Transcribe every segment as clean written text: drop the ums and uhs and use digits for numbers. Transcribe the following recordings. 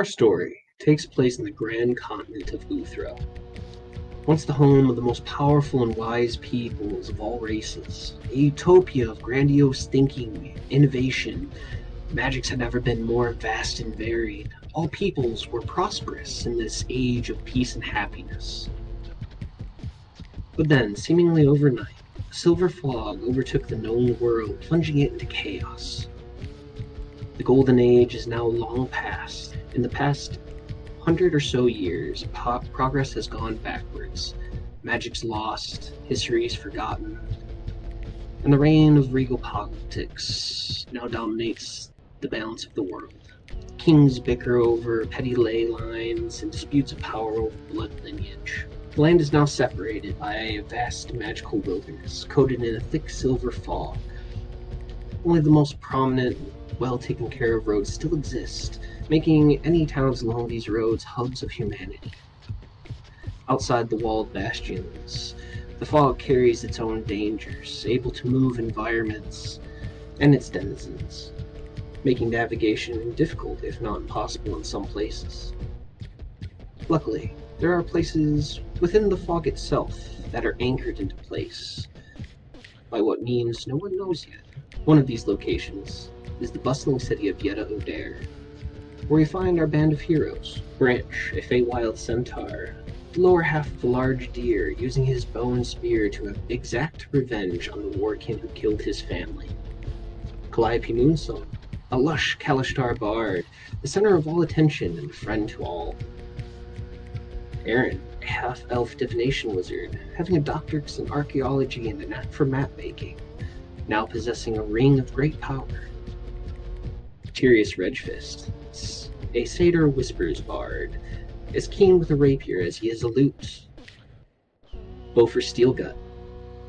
Our story takes place in the grand continent of Uthra, once the home of the most powerful and wise peoples of all races. A utopia of grandiose thinking, innovation. Magics had never been more vast and varied. All peoples were prosperous in this age of peace and happiness. But then, seemingly overnight, a silver fog overtook the known world, plunging it into chaos. The Golden Age is now long past. In the past 100 or so years, progress has gone backwards. Magic's lost, history's forgotten, and the reign of regal politics now dominates the balance of the world. Kings bicker over petty ley lines and disputes of power over blood lineage. The land is now separated by a vast magical wilderness, coated in a thick silver fog. Only the most prominent, well taken care of roads still exist, making any towns along these roads hubs of humanity. Outside the walled bastions, the fog carries its own dangers, able to move environments and its denizens, making navigation difficult, if not impossible in some places. Luckily, there are places within the fog itself that are anchored into place by what means no one knows yet. One of these locations is the bustling city of Yetta O'Dare, where we find our band of heroes. Branch, a Feywild centaur, the lower half of a large deer, using his bone spear to exact revenge on the warkin who killed his family. Calliope Moonsong, a lush Kalashtar bard, the center of all attention and a friend to all. Aaron, a half-elf divination wizard, having a doctorate in archaeology and a knack for map-making, now possessing a ring of great power. Tyrius Redfist, a satyr whispers bard, as keen with a rapier as he is a lute. Beaufort Steelgut,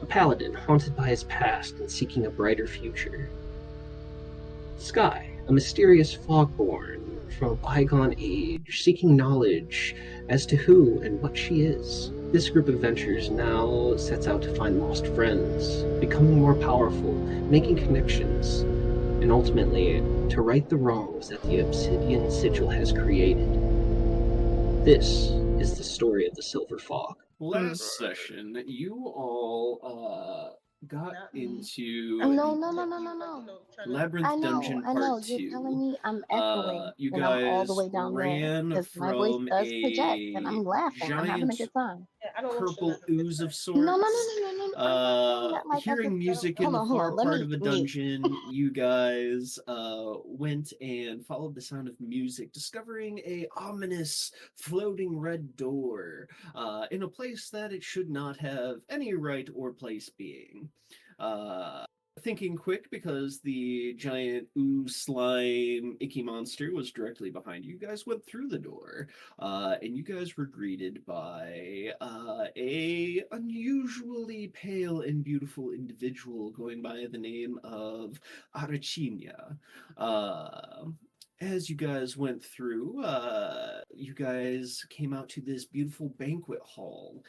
a paladin haunted by his past and seeking a brighter future. Sky, a mysterious fogborn from a bygone age, seeking knowledge as to who and what she is. This group of adventurers now sets out to find lost friends, becoming more powerful, making connections, and ultimately to right the wrongs that the Obsidian Sigil has created. This is the story of the Silver Fog. Last session, you all got into No. Labyrinth Dungeon Part 2. You're telling me I'm echoing You and I'm all the guys way down there ran because my voice from does project and a I'm laughing. I'm having a giant good time. purple ooze of sorts. No. I'm not like Hearing music in the hold far on. Let part me of a dungeon, you guys went and followed the sound of music, discovering a ominous floating red door in a place that it should not have any right or place being. Thinking quick, because the giant ooze slime icky monster was directly behind you, you guys went through the door, and you guys were greeted by a unusually pale and beautiful individual going by the name of Arachinia. As you guys went through, you guys came out to this beautiful banquet hall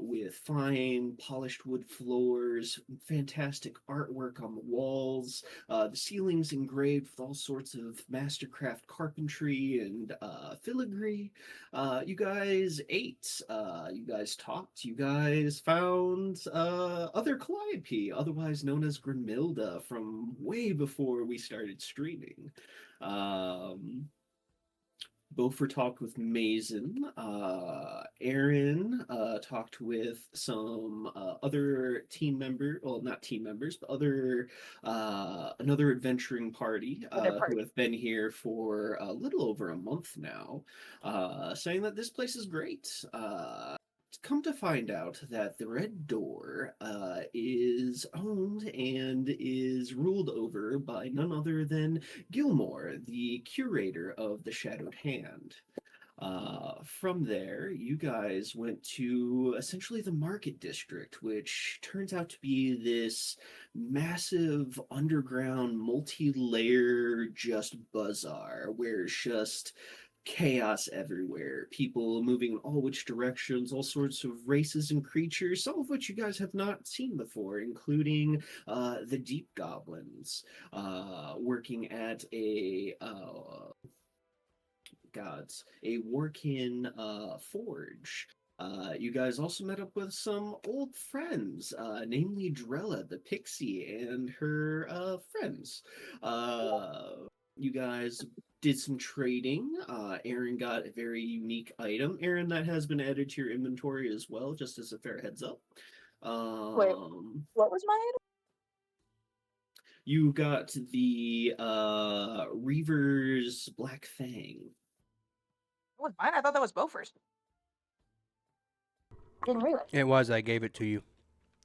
with fine polished wood floors, fantastic artwork on the walls, the ceilings engraved with all sorts of mastercraft carpentry and filigree. You guys ate, you guys talked, you guys found other Calliope, otherwise known as Grimilda, from way before we started streaming. Beaufort talked with Mason. Aaron talked with some other team member, well, not team members, but another adventuring party who have been here for a little over a month now, saying that this place is great. Come to find out that the Red Door is owned and is ruled over by none other than Gilmore, the curator of the Shadowed Hand. From there, you guys went to essentially the Market District, which turns out to be this massive underground multi-layer just bazaar where it's just chaos everywhere, people moving in all which directions, all sorts of races and creatures, some of which you guys have not seen before, including the Deep Goblins, working at a gods, a Workin forge. You guys also met up with some old friends, namely Drella the pixie and her friends. You guys did some trading. Aaron got a very unique item. Aaron, that has been added to your inventory as well, just as a fair heads up. Wait, what was my item? You got the Reaver's Black Fang. What was mine? I thought that was Beaufort's. Didn't realize. It was. I gave it to you.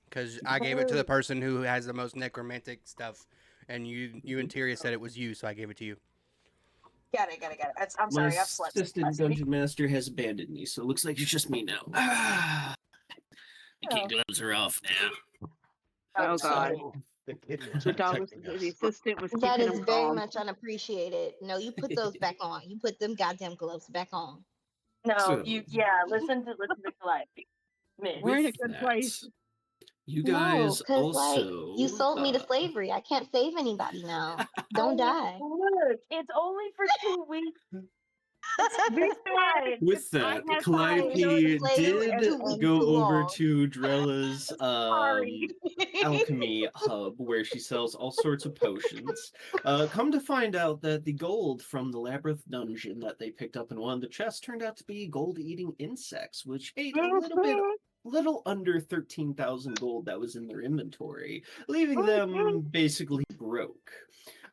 Because I gave it to the person who has the most necromantic stuff. And you and Tyria said it was you, so I gave it to you. Got it. I'm sorry, I've slept. My assistant dungeon master has abandoned me, so it looks like it's just me now. The kid gloves are off now. Oh God. The assistant was That keeping is him very calm. much unappreciated. No, you put those back on. You put them goddamn gloves back on. No, So- listen to Calliope. We're in a With good that, place. You No, guys 'cause, also you sold me to slavery. I can't save anybody now. Don't die. Look, it's only for 2 weeks. It's fine. With that, I have Calliope five did slaves go too over long. to Drella's Sorry. alchemy hub where she sells all sorts of potions. Come to find out that the gold from the labyrinth dungeon that they picked up in one of the chests turned out to be gold-eating insects, which ate a little under 13,000 gold that was in their inventory, leaving them basically broke.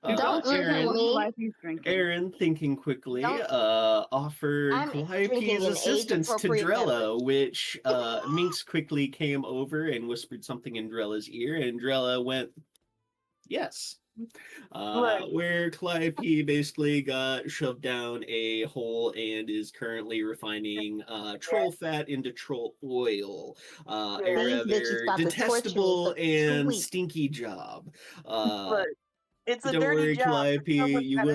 Don't look at me. Aaron, thinking quickly, Don't- offered I'm drinking Calliope's an assistance to age-appropriate Drella, which Minx quickly came over and whispered something in Drella's ear, and Drella went, yes. Where Calliope basically got shoved down a hole and is currently refining troll fat into troll oil. A These bitches rather about to torture me detestable for 2 and weeks. stinky job. Look, it's a Don't dirty worry, job. Calliope. Someone's You gotta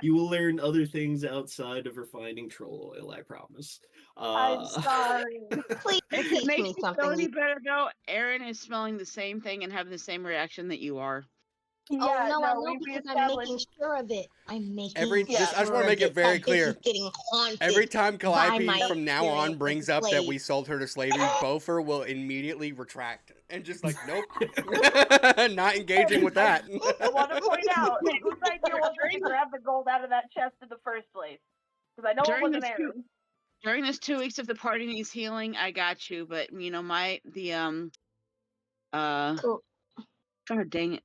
do will it. learn other things outside of refining troll oil. I promise. I'm sorry. Please If teach it makes me you feel something. any better, though, Aaron is smelling the same thing and having the same reaction that you are. Oh no, I know we because I'm making sure of it. I'm making I just sure want to make of it very That bitch clear. is getting haunted. Every time Calliope my from now on experience brings with up that we slaves. sold her to slavery, Beaufort will immediately retract and just like, nope, not engaging with that. I want to point out whose idea was it to grab the gold out of that chest in the first place? Because I know it During wasn't this Aaron. During this 2 weeks, if the party needs healing, I got you. But Cool. God dang it.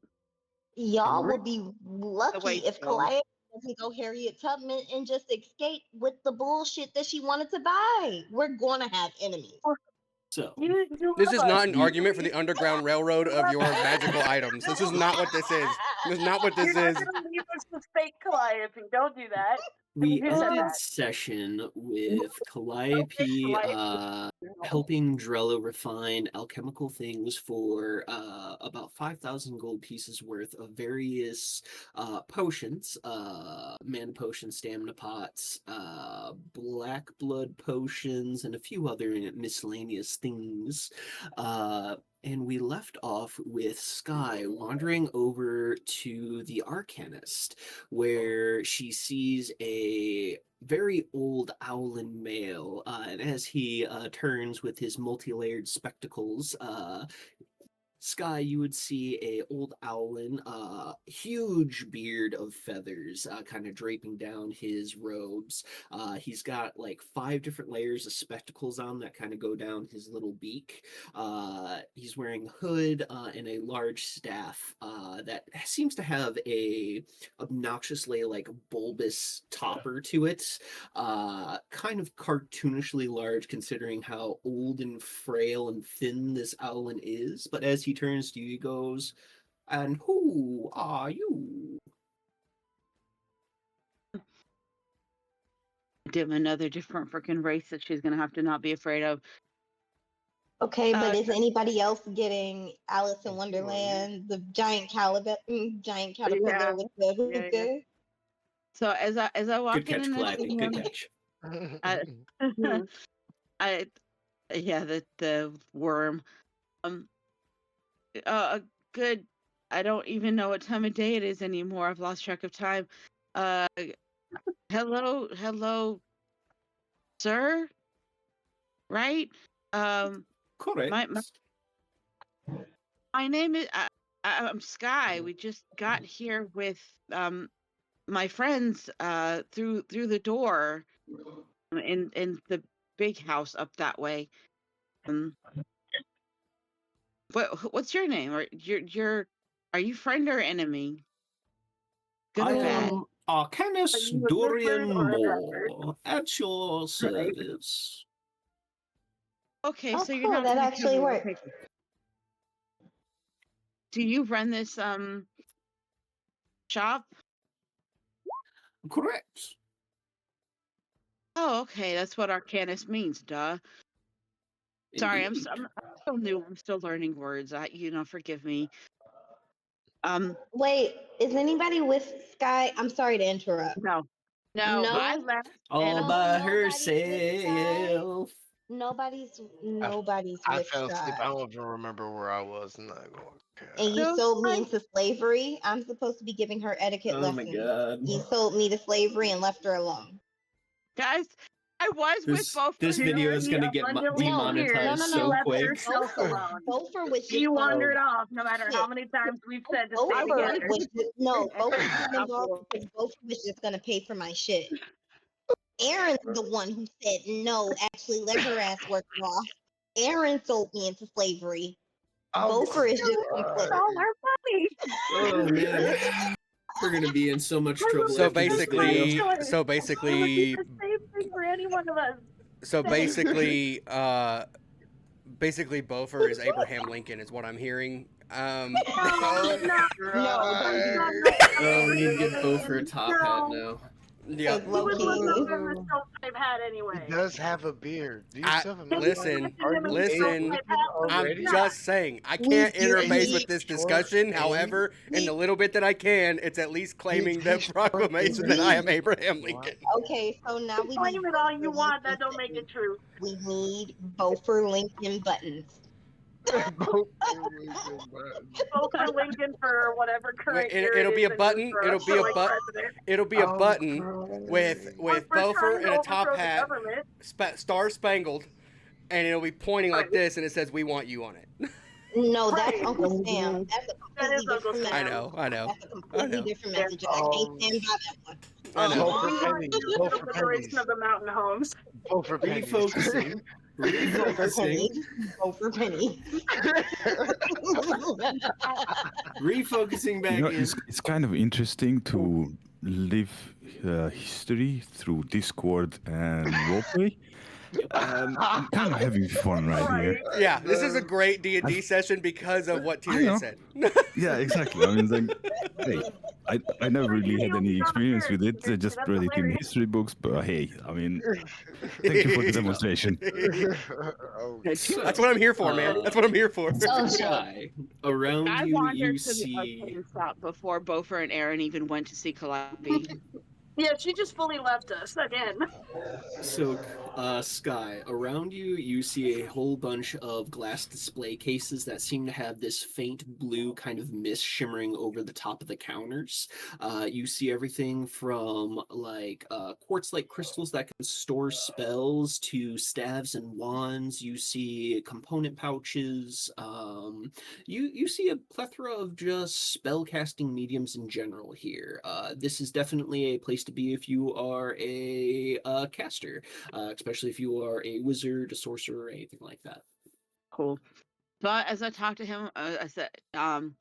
Y'all Right. will be lucky wait, if though. Calliope doesn't go Harriet Tubman and just escape with the bullshit that she wanted to buy. We're gonna have enemies. So, This is not an You- argument for the Underground Railroad of your magical items. This is not what this is. This is not what this You're is. not gonna leave us to fake Calliope. Don't do that. we Who said ended that? session with Calliope helping Drella refine alchemical things for about 5,000 gold pieces worth of various potions, mana potions, stamina pots, black blood potions, and a few other miscellaneous things. And we left off with Sky wandering over to the Arcanist, where she sees a very old owlin male, and as he turns with his multi-layered spectacles, Sky, you would see a old owlin, huge beard of feathers, kind of draping down his robes. He's got like 5 different layers of spectacles on that kind of go down his little beak. He's wearing a hood and a large staff that seems to have a obnoxiously like bulbous topper to it. Kind of cartoonishly large considering how old and frail and thin this owlin is. But as he turns to you, he goes, "And who are you?" Another different freaking race that she's gonna have to not be afraid of. Okay, but is anybody else getting Alice in Wonderland, the giant caterpillar Yeah. with the Yeah, hookah? yeah. So as I walk Good catch, in this Calliope. Good catch. the worm. Good. I don't even know what time of day it is anymore. I've lost track of time. hello, sir. Right? Correct. My name is I'm Sky. We just got here with my friends through the door in the big house up that way. What's your name? Or are you friend or enemy? Good I or bad? am Arcanus Are you a good Dorian friend or a bad friend? Moore at your service. Okay, Oh, so you're cool. not That gonna actually kill me. works. Okay. Do you run this shop? Correct. Oh, okay. That's what Arcanus means, duh. Sorry, I'm Indeed. still new. I'm still learning words. Forgive me. Wait, is anybody with Sky? I'm sorry to interrupt. No. No? I left All and by nobody's with Sky. herself. Nobody's I with fell asleep. I Sky. don't even remember where I was. I'm not going to And you so sold me I, into slavery. I'm supposed to be giving her etiquette Oh my lessons. god. You sold me to slavery and left her alone. guys, I was with both This of you. video is She gonna get abundantly demonetized appears. She so left quick. herself alone. Gopher was She just wandered off, no matter how shit. many times we've said to stay Gopher together. was just, no, Gopher got I'm involved cool. because Gopher was just gonna pay for my shit. Aaron's the one who said no, actually let her ass work it off. Aaron sold me into slavery. Gopher is just complicit. All our money. Oh man. We're gonna be in so much trouble So after this video. basically, It would be the same thing for any one of us. so Same. basically, basically, Bofer is Abraham Lincoln, is what I'm hearing. No, Oh, we need to get Bo for a top hat now. Yeah. He would look up in the Low-key. stovepipe hat He anyway. does have a beard. Do you I- still have a listen, Are you listen, Lincoln I'm already? just saying, I We can't do interface need- with this discussion. However, in the little bit that I can, it's at least claiming the he's proclamation that I am Abraham Lincoln. Okay, so now we Claim need it all you Gopher want, that Lincoln don't make it buttons. true. We need Gopher Lincoln buttons. Both Lincoln buttons. Vote for Lincoln for whatever current year It'll it be is a and button. for It'll be a like button. president. It'll be a Oh, button with We're Bofer trying and to a top overthrow the hat, government. star spangled, and it'll be pointing like Right. this, and it says, "We want you" on it. No, that's Right. Uncle Sam. That's a That is completely Uncle different Sam. I message. know. I know. That's a completely know. different Yeah. message, and I can't stand by that one. I know. Vote for We want pennies. you Vote the for liberation pennies. of the mountain homes. Vote for pennies. Refocusing. Refocusing. Gopher Penny. Refocusing back in. it's kind of interesting to live history through Discord and roleplay. I'm kind of having fun right here. Yeah, this is a great D&D session because of what I Tyrion know. said. Yeah, exactly. I mean, it's like, hey, I never really had any experience with it. I just That's read it in hilarious. history books, but hey, I mean, thank you for the demonstration. Oh, That's what I'm here for, man. That's what I'm here for. Oh, shit. Sky. Around I you, wandered you to the see. arcade shop before Bofer and Aaron even went to see Calliope. Yeah, she just fully left us again. So, Sky, around you, you see a whole bunch of glass display cases that seem to have this faint blue kind of mist shimmering over the top of the counters. You see everything from like quartz-like crystals that can store spells to staves and wands. You see component pouches. You see a plethora of just spell casting mediums in general here. This is definitely a place to be if you are a caster, especially if you are a wizard, a sorcerer, or anything like that. Cool. But as I talked to him, I said, God,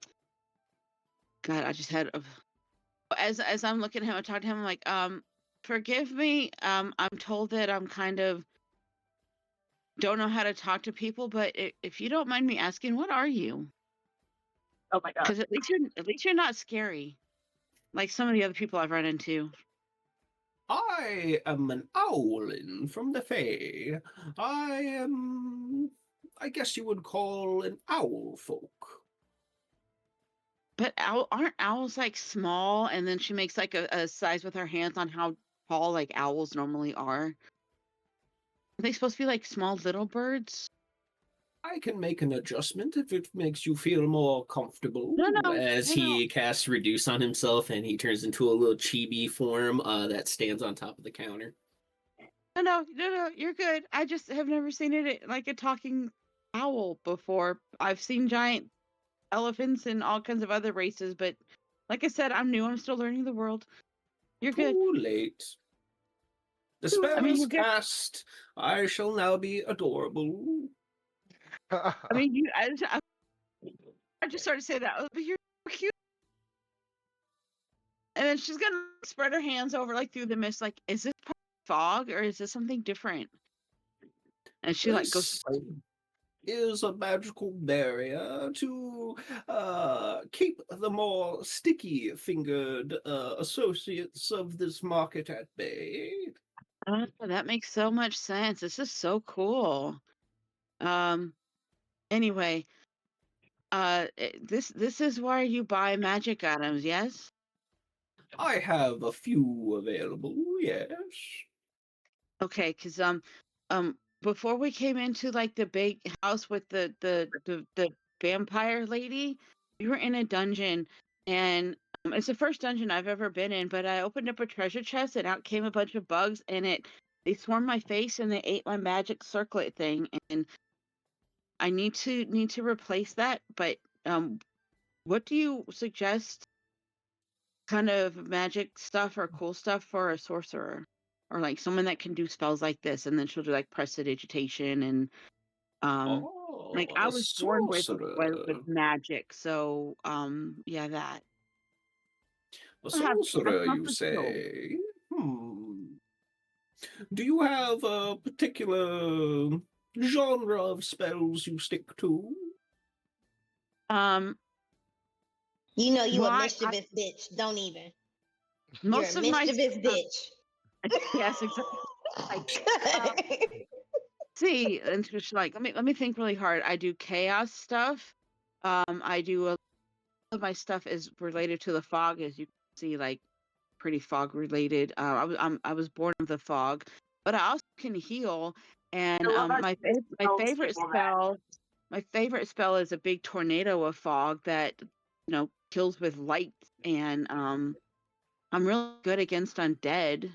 I just had as I'm looking at him, I talked to him like, forgive me. I'm told that I'm kind of don't know how to talk to people, but if you don't mind me asking, what are you? Oh my god. Because at least you're not scary, like some of the other people I've run into. I am an owlin from the Fae. I am, I guess you would call an owl folk. But aren't owls like small? And then she makes like a size with her hands on how tall like owls normally are. Are they supposed to be like small little birds? I can make an adjustment if it makes you feel more comfortable. No, As no. he casts reduce on himself, and he turns into a little chibi form that stands on top of the counter. No, you're good. I just have never seen it like a talking owl before. I've seen giant elephants and all kinds of other races, but like I said, I'm new. I'm still learning the world. You're good. Too late. The spell I mean, is you're good. cast. I shall now be adorable. I mean, I just started to say that, but you're so cute. And then she's gonna spread her hands over like through the mist, like, is this part of fog or is this something different? And she like goes This is a magical barrier to keep the more sticky-fingered associates of this market at bay. oh, that makes so much sense. This is so cool. Anyway, this is where you buy magic items, yes? I have a few available, yes. Okay, because before we came into like the big house with the vampire lady, we were in a dungeon, and it's the first dungeon I've ever been in. But I opened up a treasure chest, and out came a bunch of bugs, and they swarmed my face, and they ate my magic circlet thing, and I need to replace that. But what do you suggest? Kind of magic stuff or cool stuff for a sorcerer, or like someone that can do spells like this, and then she'll do like prestidigitation and like Oh, I a was born with sorcerer. magic, so yeah, that. A I have sorcerer, you proper skills. say? Do you have a particular genre of spells you stick to? You know you a My mischievous bitch. Don't even. most You're of a my mischievous bitch. yes, exactly. See, and just like let me think really hard. I do chaos stuff. I do a lot of my stuff is related to the fog, as you can see, like pretty fog related. I was born with the fog, but I also can heal. And my favorite spell is a big tornado of fog that kills with light. And I'm really good against undead.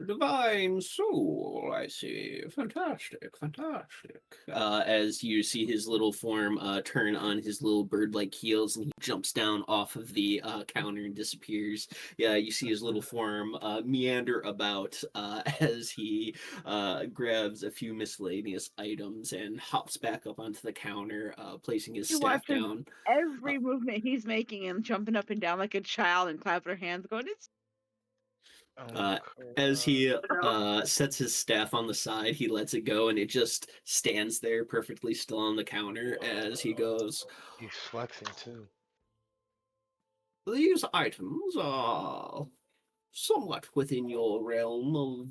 Divine soul, I see. Fantastic, fantastic. As you see his little form turn on his little bird-like heels, and he jumps down off of the counter and disappears. Yeah, you see his little form meander about as he grabs a few miscellaneous items and hops back up onto the counter, placing his staff down. Every movement he's making and jumping up and down like a child and clapping her hands, going, "It's." As he sets his staff on the side, he lets it go, and it just stands there perfectly still on the counter as he goes. He's flexing too. These items are somewhat within your realm of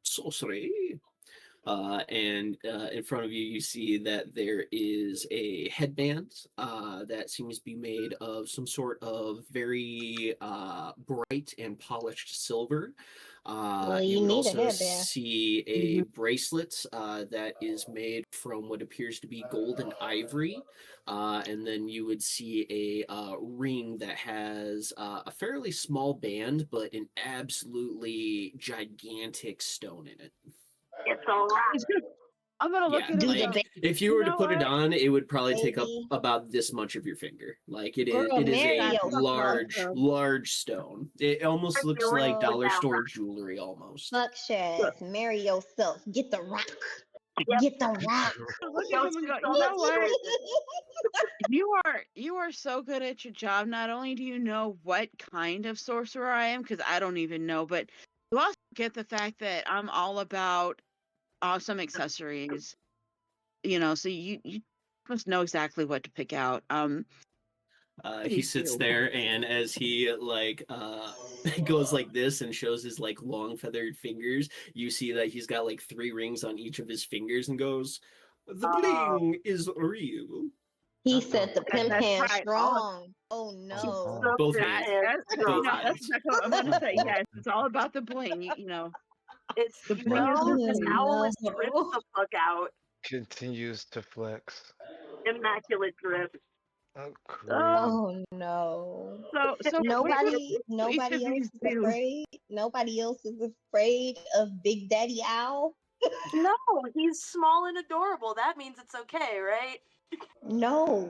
sorcery. And in front of you, you see that there is a headband that seems to be made of some sort of very bright and polished silver. Well, You you would need a also headband. see a bracelet that is made from what appears to be gold and ivory. And then you would see a ring that has a fairly small band, but an absolutely gigantic stone in it. It's all right. I'm gonna look at him. Like, and go, if you were to put it what? on, it would probably take up Baby. about this much of your finger. Like it Girl, is marry a yourself. large stone. It almost looks Marry like dollar yourself. store jewelry almost. Fuck Shaz. Marry yourself. Get the rock. Yep. Get the rock. Look at him and go, you know what? You are so good at your job. Not only do you know what kind of sorcerer I am, because I don't even know, but you also get the fact that I'm all about awesome accessories. So you must know exactly what to pick out. He sits there, and as he goes like this and shows his like long feathered fingers, you see that he's got like 3 rings on each of his fingers, and goes, "The bling is real." He said the pimp That's hand right. strong. Oh no. Both hands. That's Both exactly hands. what I'm gonna say. Yes, it's all about the bling. It's The this beard. owl is dripped the fuck out. Continues to flex. Immaculate drip. Oh, crazy. Oh no. So Nobody which of else these is two? afraid. Nobody else is afraid of Big Daddy Owl. No, he's small and adorable. That means it's okay, right? No.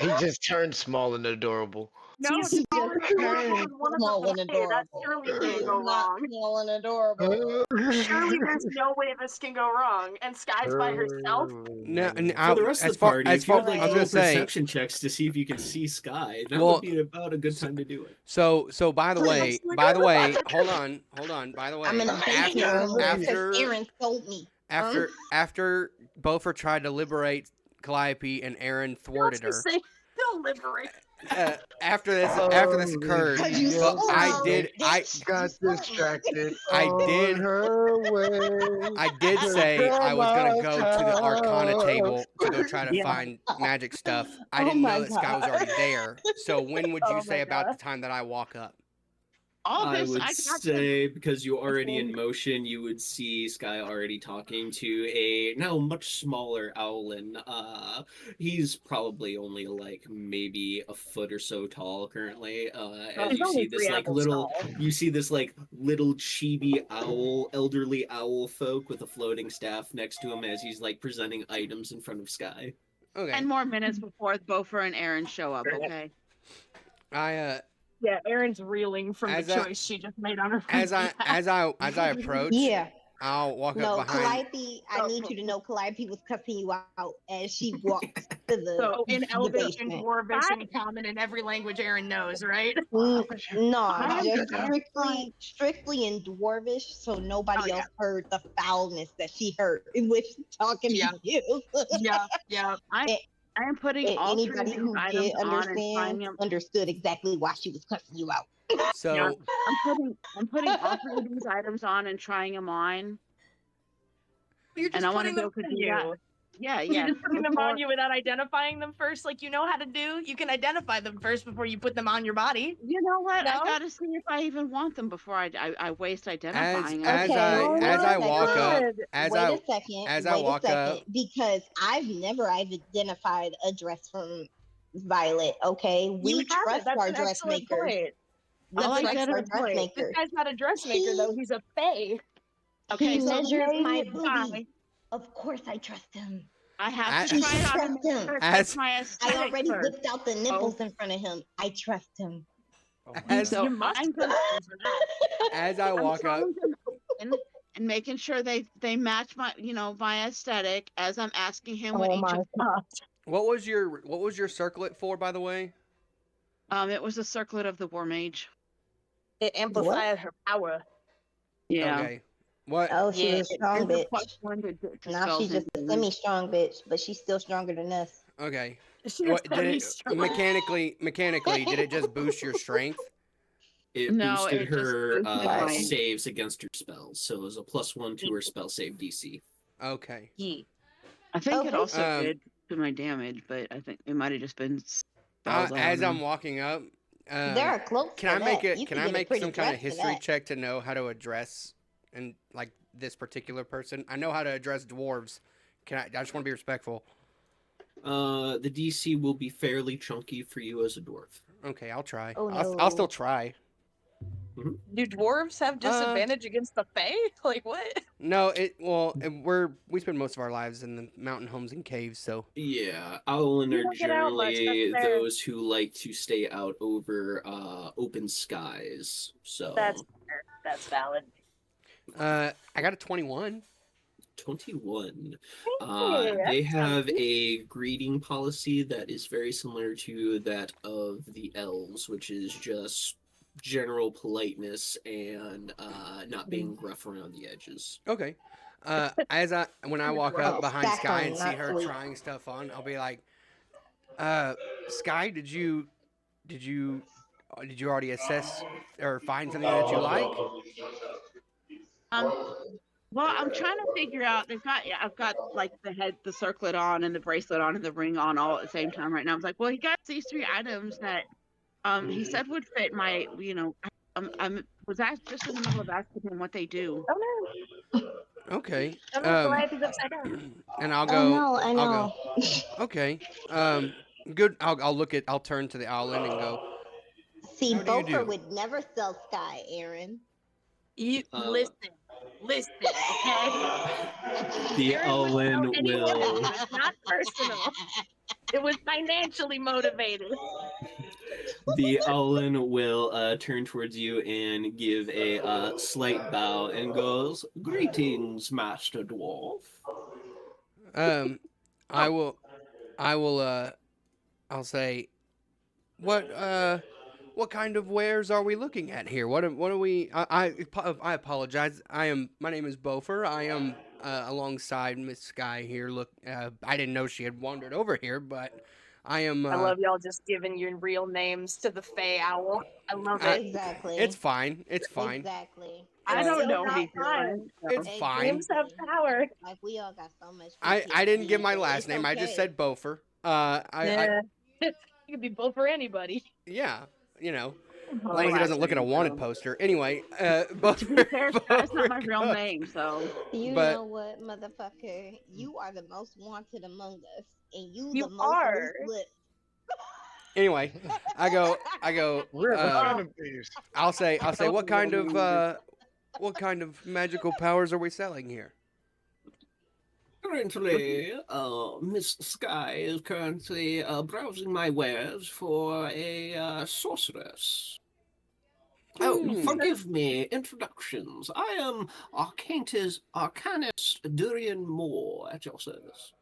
He just turned small and adorable. No, He just small and adorable turned is one of small the and That adorable. surely He can't is go not wrong. small and adorable. Surely there's no way this can go wrong. And Sky's by herself. No, For the rest of as the far party, as if you far would like I was to gonna roll say. perception checks to see if you can see Sky, that Well, would be about a good time to do it. So by the way, hold on. By the way, I'm in a basement room because after Aaron told me. after Beaufort tried to liberate Calliope and Aaron thwarted her. They'll liberate. After this occurred, but I got distracted. I did. On her way. I did say I was gonna go to the Arcana table to go try to find magic stuff. I didn't know that Sky was already there. So when would you say about the time that I walk up? I would say, because you're already in motion, you would see Sky already talking to a now much smaller Owlin. He's probably only like maybe a foot or so tall currently. As you see this like you see this like little chibi owl, elderly owl folk with a floating staff next to him as he's like presenting items in front of Sky. Okay. 10 more minutes before Beaufort and Aaron show up. Okay. Yeah, Erin's reeling from the choice she just made on her. As I approach, I'll walk up behind. Calliope, I need you to know Calliope was cussing you out as she walked to the. So in Elvish and basement. Dwarvish and Common and every language Erin knows, right? No, just strictly in Dwarvish, so nobody else heard the foulness that she heard with talking to you. Yeah. I am putting all anybody who did understand understood exactly why she was cussing you out. So I'm putting all three of these items on and trying them on. You're just and I want to putting go them on do you. that. Yeah. You're just putting them on you without identifying them first, like you know how to do. You can identify them first before you put them on your body. You know what? No? I gotta see if I even want them before I waste identifying. As I walk up, because I've never identified a dress from Violet. Okay, we trust our dressmakers. This guy's not a dressmaker though; he's a fae. Okay, he measures my booty. Of course, I trust him. I have to try it on him. I already whipped out the nipples in front of him. I trust him. As I walk up and making sure they match my aesthetic as I'm asking him what each of them. What was your circlet for, by the way? It was a circlet of the War Mage. It amplified her power. Yeah. Okay. What? Oh, she's a strong bitch. To now she's just a semi-strong bitch, but she's still stronger than us. Okay. Mechanically, did it just boost your strength? It boosted her saves against her spells, so it was a +1 to her spell save DC. Okay. I think it also did to my damage, but I think it might have just been. As I'm walking up, there are cloaks. Can I make some kind of history check to know how to address and like this particular person? I know how to address dwarves. I just want to be respectful. The DC will be fairly chunky for you as a dwarf. Okay, I'll try. Oh, no. I'll still try. Mm-hmm. Do dwarves have disadvantage against the fae? Like what? No, we spend most of our lives in the mountain homes and caves, so yeah, Owlin are generally those who like to stay out over open skies. So that's fair. That's valid. I got a 21. 21. They have a greeting policy that is very similar to that of the elves, which is just general politeness and not being gruff around the edges. Okay. When I walk up behind Sky and see her trying stuff on, I'll be like, Sky, did you already assess or find something that you like? Well, I'm trying to figure out. I've got like the circlet on and the bracelet on and the ring on all at the same time right now. I was like, well, he got these 3 items that he said would fit my, was just in the middle of asking him what they do. Oh no. Okay. Oh no, Goliath is upside down. And I'll I go. know, I I'll go. know. Okay. Good. I'll turn to the Owlin and go. See, How do you Bofer do? would never sell Sky, Aaron. You listen, okay? The Aaron wouldn't sell Owen anyone will. else. It's not personal. It was financially motivated. The Owlin will turn towards you and give a slight bow and goes, "Greetings, Master Dwarf." I will. I will. I'll say. What kind of wares are we looking at here? What are we? I apologize. My name is Bofer. I am alongside Miss Sky here. Look, I didn't know she had wandered over here, but I am. I love y'all just giving your real names to the Fey Owl. I love it. Exactly. It's fine. It's fine. Exactly. I don't still know not anything. It's So. fine. Names have power. Like we all got so much. I didn't give my PTSD, but last it's name. I just okay. said Bofer. Yeah. It could be both for anybody. Yeah. You know. As As long as he doesn't look at a wanted poster. Anyway, Bofer. That's not my real name, so. You But- know what, motherfucker? You are the most wanted among us, and you You the most are. ruthless. Anyway, I go. We're Uh, enemies. I'll say. What kind Real of what kind of magical powers are we selling here? Currently, Miss Sky is currently browsing my wares for a sorceress. Oh, forgive me, introductions. I am Arcanist Durian Moore at your service.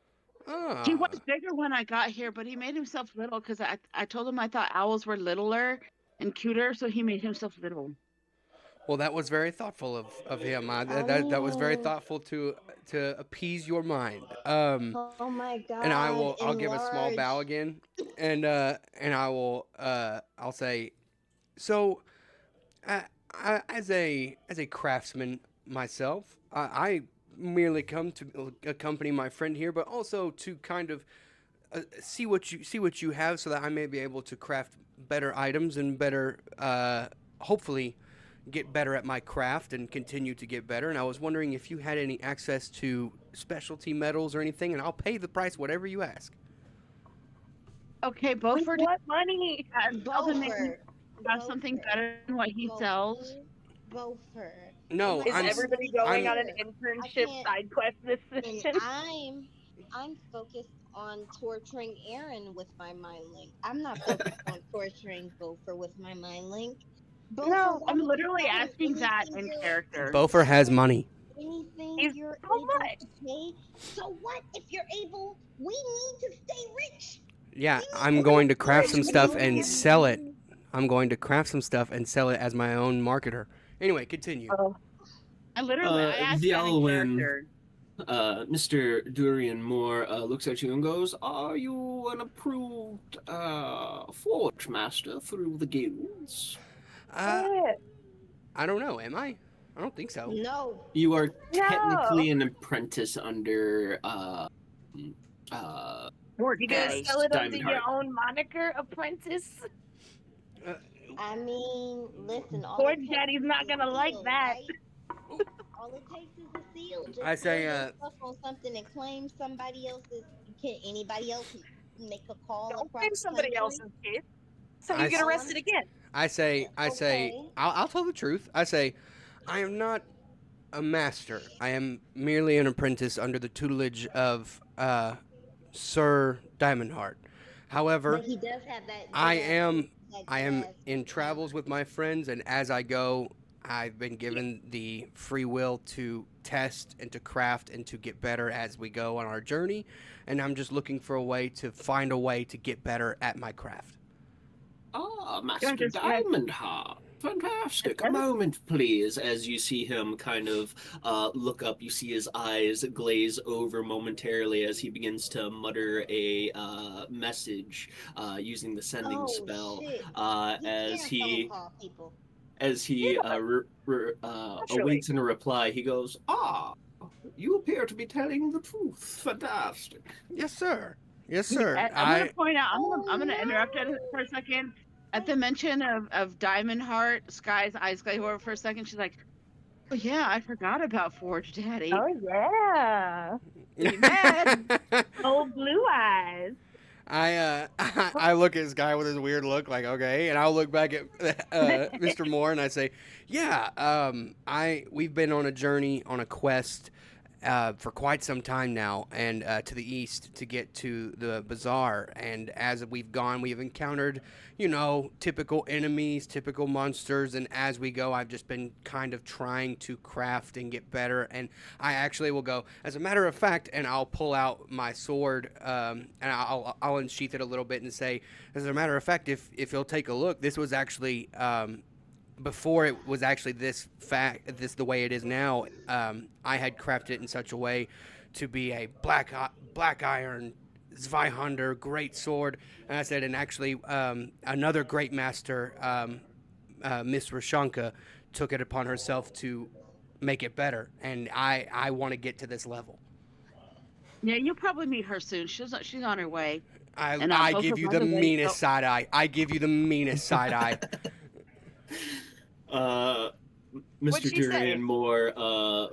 Ah. He was bigger when I got here, but he made himself little because I told him I thought owls were littler and cuter, so he made himself little. Well, that was very thoughtful of him. That was very mean- thoughtful to appease your mind. Oh my god! And I'll give a small bow enlarge. again, and I'll say, so, as a craftsman myself, I merely come to accompany my friend here, but also to kind of see what you have, so that I may be able to craft better items and better, hopefully, get better at my craft and continue to get better. And I was wondering if you had any access to specialty metals or anything, and I'll pay the price whatever you ask. Okay, We Beaufort want money. got something better than what he sells. Gopher. No, Is everybody going on an internship can't- side quest this And session? I'm focused on torturing Aaron with my mind link. I'm not focused on torturing Gopher with my mind link. No, I'm literally asking that in character. Bofer has money. Anything He's you're so able much. to pay. So what if you're able? We need to stay rich. Yeah, I'm going to craft some stuff and sell it. I'm going to craft some stuff and sell it as my own marketer. Anyway, continue. I literally I asked the that in Alwyn, character. Mr. Durian Moore looks at you and goes, "Are you an approved forge master through the guilds?" I don't know. Am I? I don't think so. No. You are technically an apprentice under You gonna sell it under Diamond your Heart. own moniker, apprentice? I mean, listen. all Poor it takes Daddy's is not a gonna like seal, that. right? All it takes is a seal. Just I say, seal your stuff on something and claim somebody else's. Can anybody else make a call Don't across claim the somebody country? else's kid. So I you get s- arrested again. I say, Okay. I'll tell the truth. I say, I am not a master. I am merely an apprentice under the tutelage of Sir Diamondheart. However, But he does have that. I that- am that in jazz travels with my friends, and as I go, I've been given the free will to test and to craft and to get better as we go on our journey, and I'm just looking for a way to find a way to get better at my craft. Ah, Master just- Diamondheart. Fantastic. A moment, please. As you see him kind of look up, you see his eyes glaze over momentarily as he begins to mutter a message using the sending Oh, spell. shit. As can't he call people. as he awaits in a reply, he goes, "Ah, you appear to be telling the truth. Fantastic." Yes, sir. Yes, sir. I'm gonna point out. I'm gonna interrupt it for a second. At the mention of Diamond Heart, Sky's eyes glaze over for a second. She's like, "Oh yeah, I forgot about Forge Daddy." Oh yeah. Be mad. Old blue eyes. I look at this guy with his weird look, like okay, and I'll look back at Mr. Moore and I say, yeah, we've been on a journey, on a quest for quite some time now, and to the east to get to the bazaar. And as we've gone, we've encountered, typical enemies, typical monsters. And as we go, I've just been kind of trying to craft and get better. And I actually will go, as a matter of fact, and I'll pull out my sword, and I'll unsheath it a little bit and say, as a matter of fact, if you'll take a look, this was actually before it was actually this the way it is now. I had crafted it in such a way to be a black iron Zweihander great sword. And I said, and actually another great master, Miss Rashanka, took it upon herself to make it better, and I want to get to this level. Yeah, you'll probably meet her soon. She's on her way. I give you the meanest side eye. I give you the meanest side eye. Mr. Durian Moore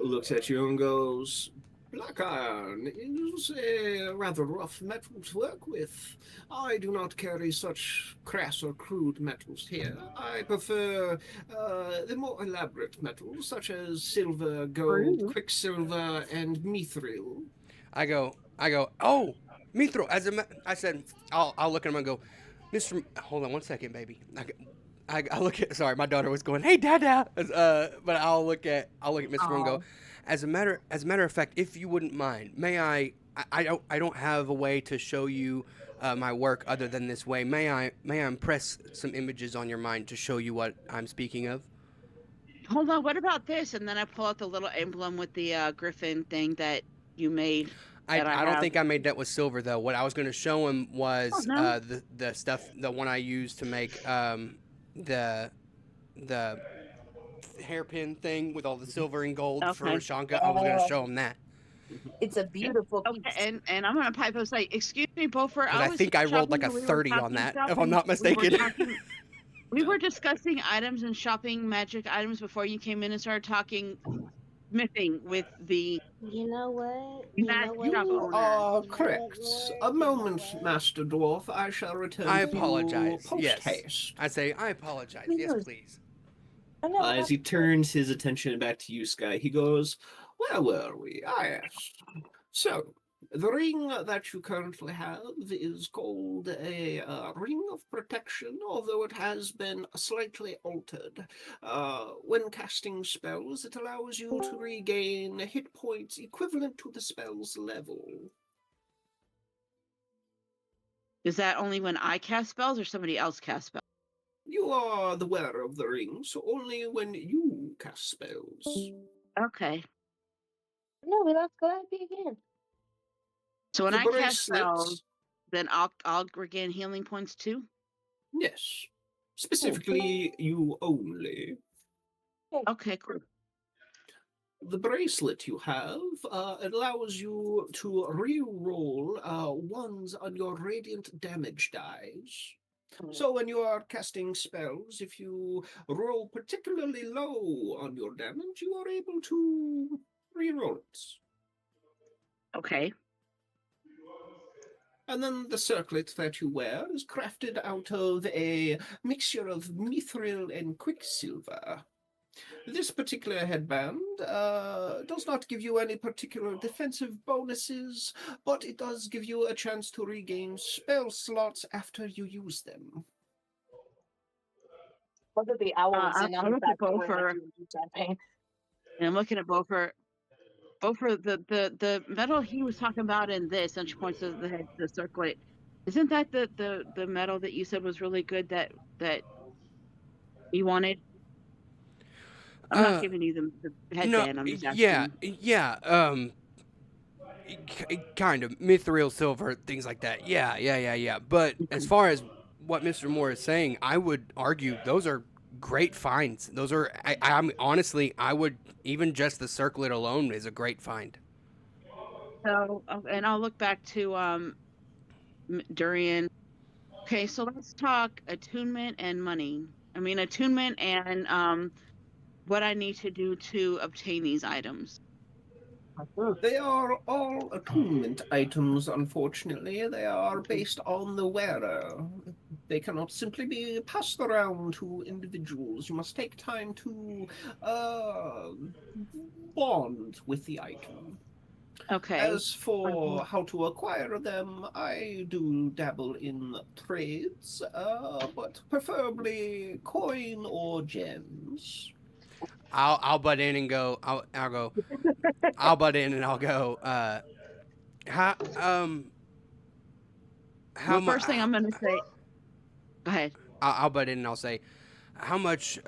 looks at you and goes, "Black iron is a rather rough metal to work with. I do not carry such crass or crude metals here. I prefer the more elaborate metals, such as silver, gold, quicksilver, and mithril." I go, oh, mithril. I said, I'll look at him and go, Mr. Hold on one second, baby. I look at. Sorry, my daughter was going, "Hey, Dada," but I'll look at Mr. and go, as a matter of fact, if you wouldn't mind, may I don't have a way to show you my work other than this way. May I impress some images on your mind to show you what I'm speaking of? Hold on, what about this? And then I pull out the little emblem with the griffin thing that you made. I don't think I made that with silver though. What I was going to show him was the stuff, the one I used to make the hairpin thing with all the silver and gold for Rashanka. I was going to show him that. It's a beautiful piece. Okay, and I'm going to pipe up say, "Excuse me, Bofer." I think I rolled like a 30 on that, if I'm not mistaken. We were discussing items and shopping magic items before you came in and started talking smithing with the. You know what? You are correct. A moment, Master Dwarf. I shall return. I apologize. To yes. Haste. I say, I apologize. Yes, please. As he turns his attention back to you, Sky, he goes, "Where were we? I asked. So, the ring that you currently have is called a ring of protection, although it has been slightly altered. When casting spells, it allows you to regain hit points equivalent to the spell's level." Is that only when I cast spells or somebody else casts spells? You are the wearer of the ring, so only when you cast spells. Okay. No, we lost Gladby again. So when I cast spells, then I'll regain healing points too? Yes. Specifically, you only. Okay, cool. The bracelet you have allows you to re-roll ones on your radiant damage dice. So when you are casting spells, if you roll particularly low on your damage, you are able to re-roll it. Okay. And then the circlet that you wear is crafted out of a mixture of mithril and quicksilver. This particular headband does not give you any particular defensive bonuses, but it does give you a chance to regain spell slots after you use them. Look at the owls I'm looking at Bofer. And I'm looking at Bofer. Bofer, the metal he was talking about in this, and she points to the circlet. Isn't that the metal that you said was really good that you wanted? I'm not giving you the headband. No, I'm just asking. Yeah. Kind of mithril, silver, things like that. Yeah. But as far as what Mr. Moore is saying, I would argue those are great finds. Those are. I'm honestly, I would even just the circlet alone is a great find. So, and I'll look back to Durian. Okay, so let's talk attunement and money. I mean, attunement and what I need to do to obtain these items. They are all attunement items, unfortunately. They are based on the wearer. They cannot simply be passed around to individuals. You must take time to bond with the item. Okay. As for how to acquire them, I do dabble in trades, but preferably coin or gems. I'll butt in and go. I'll go. I'll butt in and I'll go. How how Well, much? first thing I'm gonna say. Go ahead. I'll butt in and I'll say, how much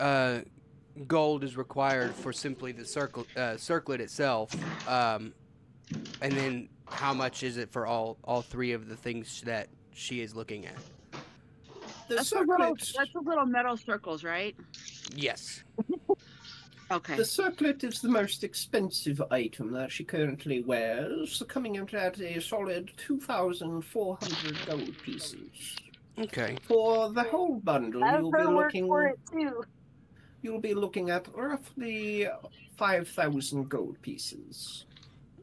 gold is required for simply the circlet itself, and then how much is it for all three of the things that she is looking at? The That's circlet. the little metal circles, right? Yes. Okay. The circlet is the most expensive item that she currently wears, coming out at a solid 2,400 gold pieces. Okay. For the whole bundle, Have you'll be her work for looking. it too. You'll be looking at roughly 5,000 gold pieces.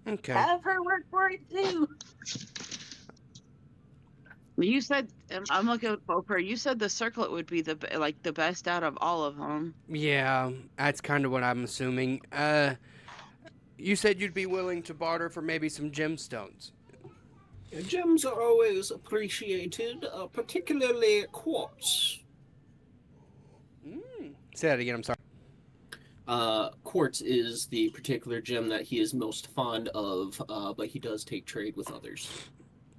Okay. Have her work for it too. You said I'm looking at Boper. You said the circlet would be the best out of all of them. Yeah, that's kind of what I'm assuming. You said you'd be willing to barter for maybe some gemstones. Gems are always appreciated, particularly quartz. Say that again. I'm sorry. Quartz is the particular gem that he is most fond of, but he does take trade with others.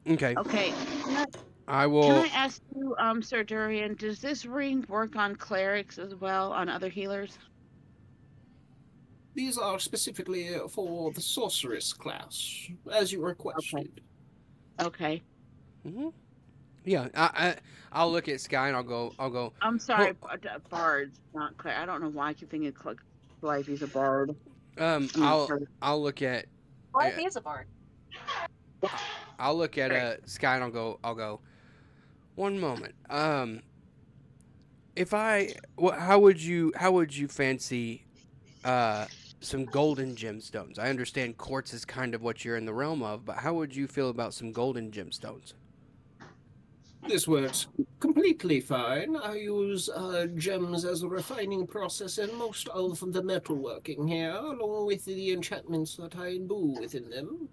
Okay. Okay. I will. Can I ask you, Sir Durian, does this ring work on clerics as well, on other healers? These are specifically for the sorceress class, as you requested. Okay. Mm-hmm. Yeah. I'll look at Sky and I'll go. I'm sorry, bards, not cleric. I don't know why I keep thinking Clive is a bard. I'll look at. Well, he is a bard. I'll look at Sky and I'll go. One moment. How would you fancy some golden gemstones? I understand quartz is kind of what you're in the realm of, but how would you feel about some golden gemstones? This works completely fine. I use gems as a refining process in most of the metalworking here, along with the enchantments that I imbue within them.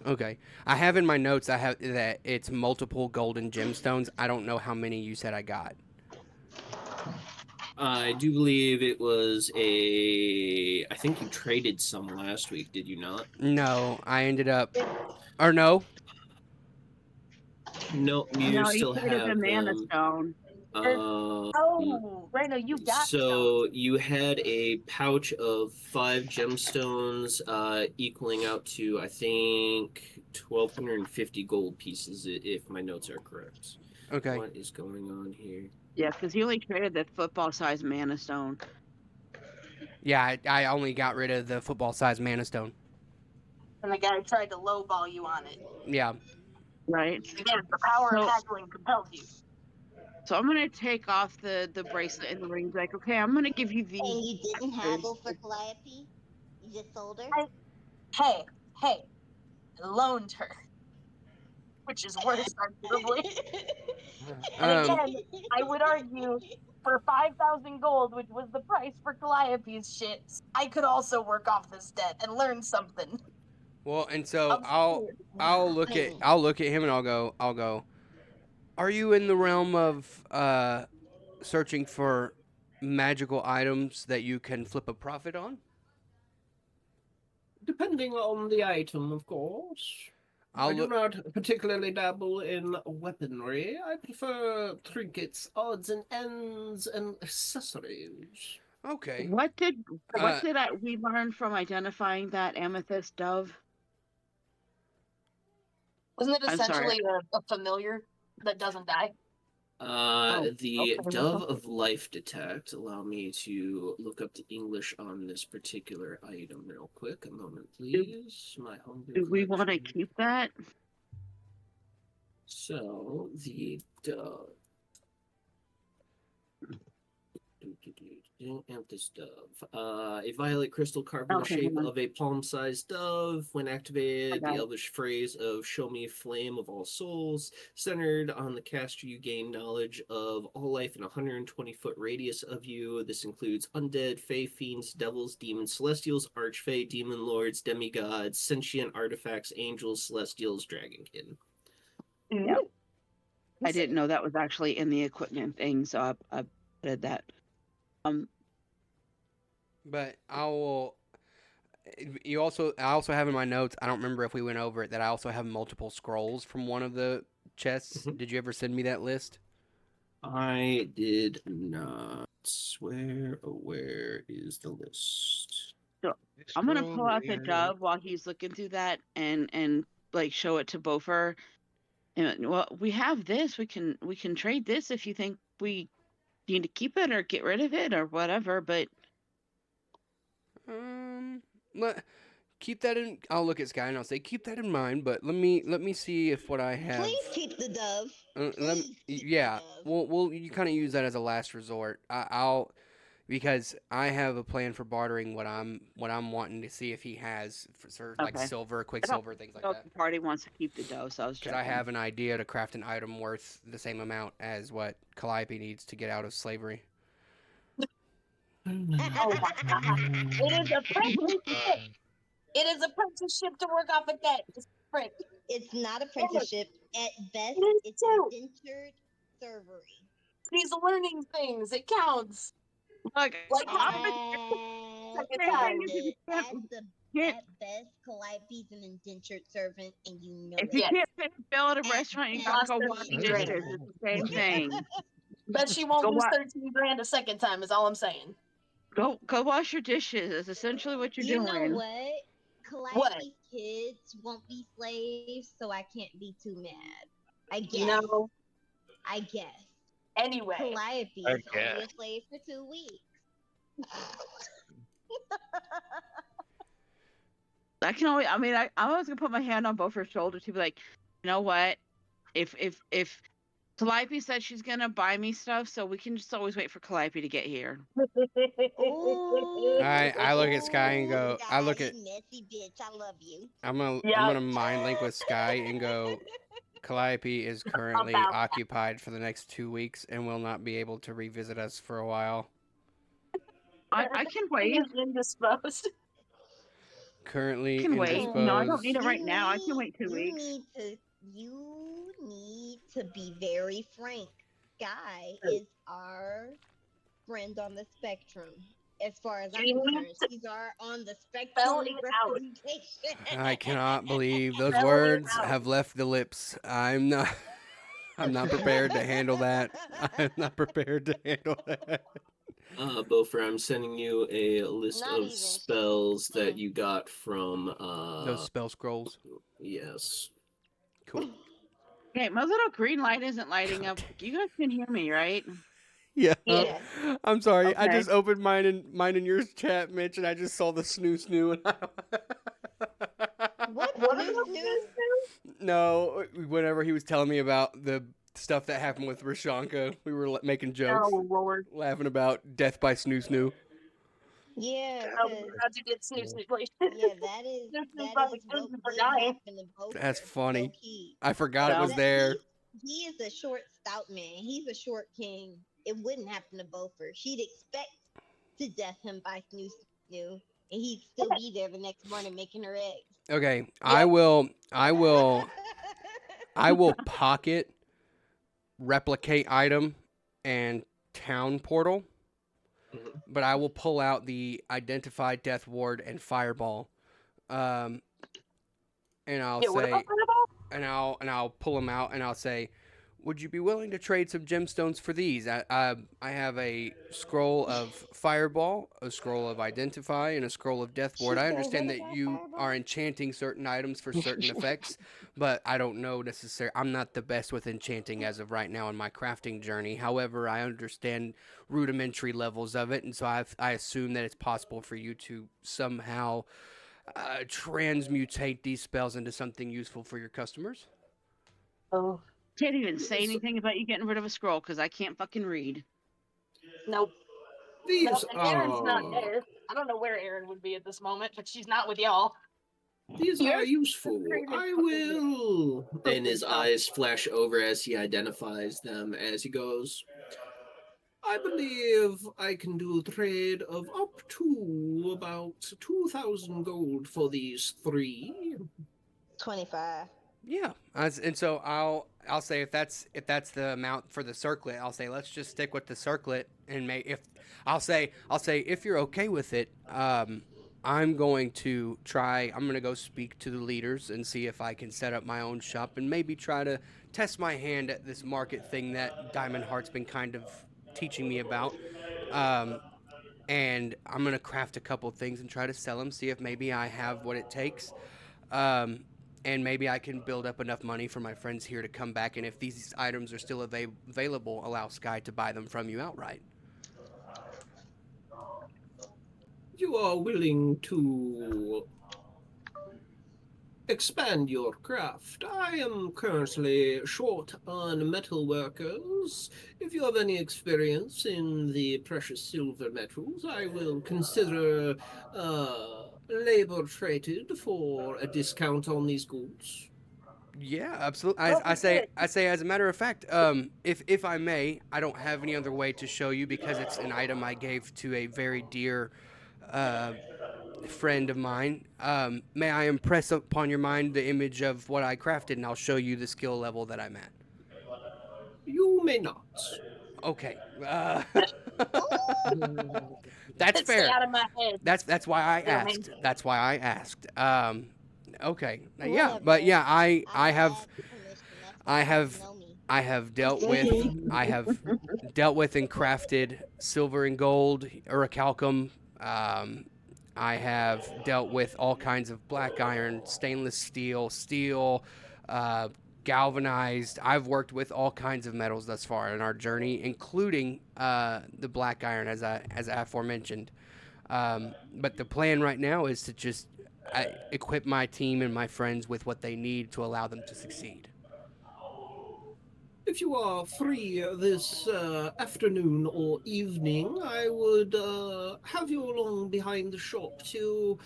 Okay. I have in my notes that it's multiple golden gemstones. I don't know how many you said I got. I do believe it was I think you traded some last week, did you not? No, I ended up. Or no? No, you still traded have the mana them. stone. Right now you got So you had a pouch of 5 gemstones, equaling out to I think 1,250 gold pieces, if my notes are correct. Okay. What is going on here? Yeah, because you only traded the football-sized mana stone. Yeah, I only got rid of the football-sized mana stone. And the guy tried to lowball you on it. Yeah. Right. Again, the power of haggling compels you. So I'm gonna take off the bracelet and the ring. Like, okay, I'm gonna give you these. And you didn't haggle for Calliope? You just sold her? Hey, I loaned her. Which is worse, arguably. And again, I would argue for 5,000 gold, which was the price for Calliope's shit, I could also work off this debt and learn something. Well, and so I'll look at him and I'll go. Are you in the realm of searching for magical items that you can flip a profit on? Depending on the item, of course. I do not particularly dabble in weaponry. I prefer trinkets, odds and ends, and accessories. Okay. What did we learn from identifying that amethyst dove? Wasn't it essentially a familiar that doesn't die? The Dove of Life Detect. Allow me to look up the English on this particular item real quick. A moment, please. My home. Do we want to keep that? So the dove. This dove. A violet crystal carved in the shape of a palm-sized dove. When activated, the elvish phrase of "Show me flame of all souls," centered on the caster, you gain knowledge of all life in a 120-foot radius of you. This includes undead, fae, fiends, devils, demons, celestials, archfey, demon lords, demigods, sentient artifacts, angels, celestials, dragonkin. Yeah. I didn't know that was actually in the equipment thing, so I did that. But I will. I also have in my notes. I don't remember if we went over it. That I also have multiple scrolls from one of the chests. Did you ever send me that list? I did not. Where is the list? So I'm gonna pull out the dove while he's looking through that and like show it to Bofer. And well, we have this. We can trade this if you think we need to keep it or get rid of it or whatever. But keep that in. I'll look at Sky and I'll say keep that in mind. But let me see if what I have. Please keep the dove. Yeah, we'll you kind of use that as a last resort. I'll because I have a plan for bartering what I'm wanting to see if he has for like silver, quicksilver, things like that. The party wants to keep the dough, so I was checking. Because I have an idea to craft an item worth the same amount as what Calliope needs to get out of slavery. Oh my god! It is apprenticeship. It is apprenticeship to work off a debt. It's not apprenticeship. At best, it's indentured servery. He's learning things. It counts. Like at best, Calliope's an indentured servant, and you know if you can't pay the bill at a restaurant, you gotta go wash dishes. It's the same thing. But she won't lose 13 grand a second time. Is all I'm saying. Go wash your dishes. That's essentially what you're doing. You know what? Calliope's kids won't be slaves, so I can't be too mad. I guess. No. I guess. Anyway. Calliope's only a slave for 2 weeks. I can always. I mean, I'm always gonna put my hand on both her shoulders to be like, you know what? If Calliope said she's gonna buy me stuff, so we can just always wait for Calliope to get here. I look at Sky and go. I look at. Messy bitch. I love you. I'm gonna mind link with Sky and go. Calliope is currently occupied for the next 2 weeks and will not be able to revisit us for a while. I can wait. Indisposed. Currently indisposed. No, I don't need it right now. I can wait 2 weeks. You need to be very frank. Sky is our friend on the spectrum. As far as I'm concerned, she's on the spectrum representation. I cannot believe those words have left the lips. I'm not prepared to handle that. I'm not prepared to handle that. Bofer, I'm sending you a list of spells that you got from those spell scrolls. Yes. Cool. Okay, my little green light isn't lighting up. You guys can hear me, right? Yeah. I'm sorry. Okay. I just opened mine and yours chat, Mitch, and I just saw the snoo. What snoo? No, whenever he was telling me about the stuff that happened with Rashanka, we were making jokes, laughing about death by snoo. Yeah. How'd you get snoo? Yeah, that is That's funny. I forgot it was there. He is a short, stout man. He's a short king. It wouldn't happen to Bofer. She'd expect to death him by snoo, and he'd still be there the next morning making her eggs. Okay, I will pocket, replicate item, and town portal, but I will pull out the identified death ward and fireball, and I'll say, and I'll pull them out and I'll say, would you be willing to trade some gemstones for these? I have a scroll of fireball, a scroll of identify, and a scroll of death ward. I understand that you are enchanting certain items for certain effects, but I don't know necessarily. I'm not the best with enchanting as of right now in my crafting journey. However, I understand rudimentary levels of it, and so I assume that it's possible for you to somehow transmutate these spells into something useful for your customers. Oh. Can't even say anything about you getting rid of a scroll because I can't fucking read. Nope. These Nope. And Erin's not are there. I don't know where Erin would be at this moment, but she's not with y'all. these are useful. I will. And his eyes flash over as he identifies them as he goes. I believe I can do a trade of up to about 2,000 gold for these 3. 25. Yeah, and so I'll say if that's the amount for the circlet, I'll say let's just stick with the circlet and if I'll say if you're okay with it, I'm going to try. I'm going to go speak to the leaders and see if I can set up my own shop and maybe try to test my hand at this market thing that Diamond Heart's been kind of teaching me about. Um, and I'm gonna craft a couple things and try to sell them. See if maybe I have what it takes. Um, and maybe I can build up enough money for my friends here to come back, and if these items are still available, allow Sky to buy them from you outright. You are willing to expand your craft. I am currently short on metal workers. If you have any experience in the precious silver metals, I will consider labor traded for a discount on these goods. Yeah, absolutely. Well, I say, as a matter of fact, if I may, I don't have any other way to show you because it's an item I gave to a very dear uh, friend of mine. May I impress upon your mind the image of what I crafted, and I'll show you the skill level that I'm at. You may not. Okay. Ooh. That's stay fair. out of my head. That's why I Feel me? asked. That's why I asked. Okay. Yeah, Whatever. but yeah, I have asked permission. That's I why you have know me. I have dealt with and crafted silver and gold orichalcum. Um, I have dealt with all kinds of black iron, stainless steel, uh, galvanized. I've worked with all kinds of metals thus far in our journey, including the black iron, as I aforementioned. But the plan right now is to just equip my team and my friends with what they need to allow them to succeed. If you are free this afternoon or evening, I would have you along behind the shop to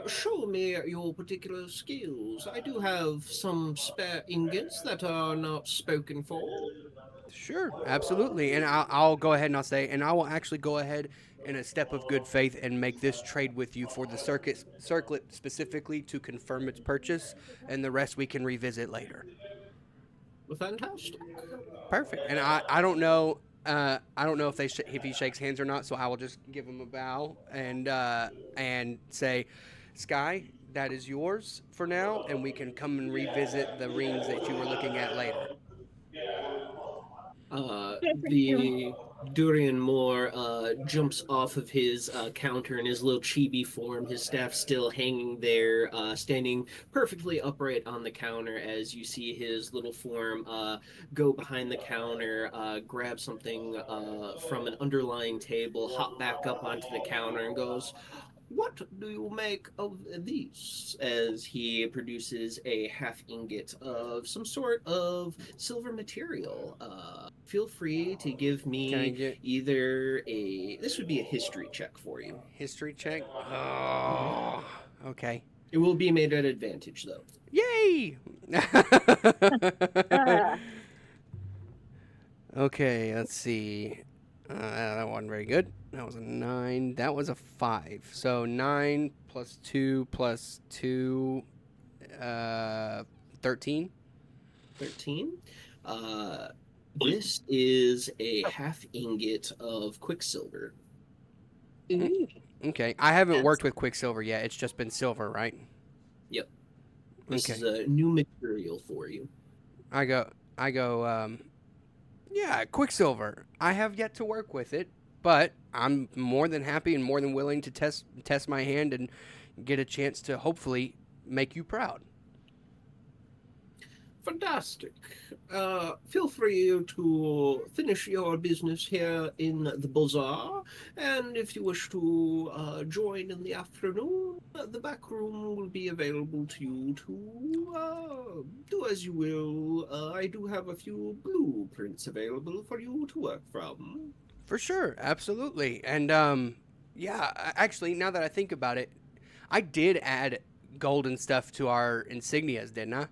show me your particular skills. I do have some spare ingots that are not spoken for. Sure, absolutely. And I'll go ahead and I'll say, and I will actually go ahead in a step of good faith and make this trade with you for the circlet specifically to confirm its purchase, and the rest we can revisit later. Fantastic. Perfect. And I don't know if if he shakes hands or not, so I will just give him a bow and say, Sky, that is yours for now, and we can come and revisit the rings that you were looking at later. The Durian Moore jumps off of his counter in his little chibi form, his staff still hanging there, standing perfectly upright on the counter as you see his little form go behind the counter, grab something from an underlying table, hop back up onto the counter, and goes, "What do you make of these?" As he produces a half ingot of some sort of silver material. Feel free to give Can I me get either a. This would be a history check for you. history check? Oh, okay. It will be made at advantage, though. Yay! Okay, let's see. That wasn't very good. That was a 9. That was a 5. So 9 plus 2 plus 2, 13. 13. This is a half ingot of quicksilver. Okay, I haven't worked with Quicksilver yet. It's just been silver, right? Yep. This Okay. is a new material for you. I go, yeah, Quicksilver. I have yet to work with it, but I'm more than happy and more than willing to test my hand and get a chance to hopefully make you proud. Fantastic. Feel free to finish your business here in the bazaar, and if you wish to join in the afternoon, the back room will be available to you to do as you will. I do have a few blueprints available for you to work from. For sure, absolutely. And yeah, actually, now that I think about it, I did add gold and stuff to our insignias, didn't I?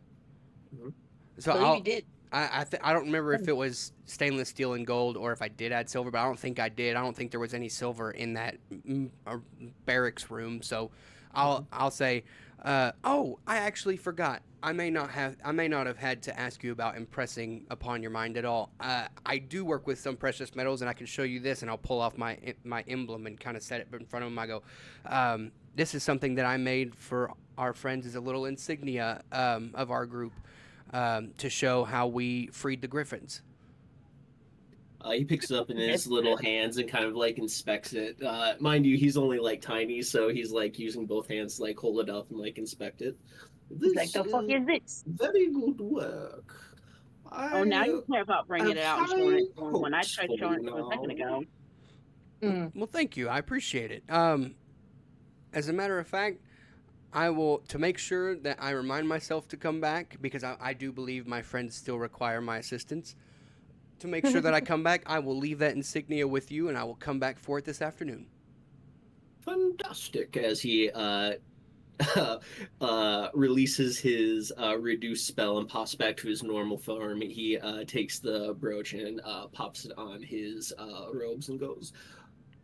Mhm. So I believe you did. I don't remember if it was stainless steel and gold or if I did add silver, but I don't think I did. I don't think there was any silver in that barracks room. So I'll say, oh, I actually forgot. I may not have had to ask you about impressing upon your mind at all. I do work with some precious metals, and I can show you this, and I'll pull off my emblem and kind of set it in front of him. I go, this is something that I made for our friends as a little insignia of our group. To show how we freed the Griffins. He picks it up in his little hands and kind of like inspects it. Mind you, he's only like tiny, so he's like using both hands to like hold it up and like inspect it. He's This like, the fuck is this? very good work. Oh, now I you care about bringing have it out and showing it high to him when I hopes tried for showing you it to him a second now. ago. Well, thank you. I appreciate it. As a matter of fact, I will, to make sure that I remind myself to come back, because I do believe my friends still require my assistance. To make sure that I come back, I will leave that insignia with you, and I will come back for it this afternoon. Fantastic. As he releases his reduced spell and pops back to his normal form, he takes the brooch and pops it on his robes and goes,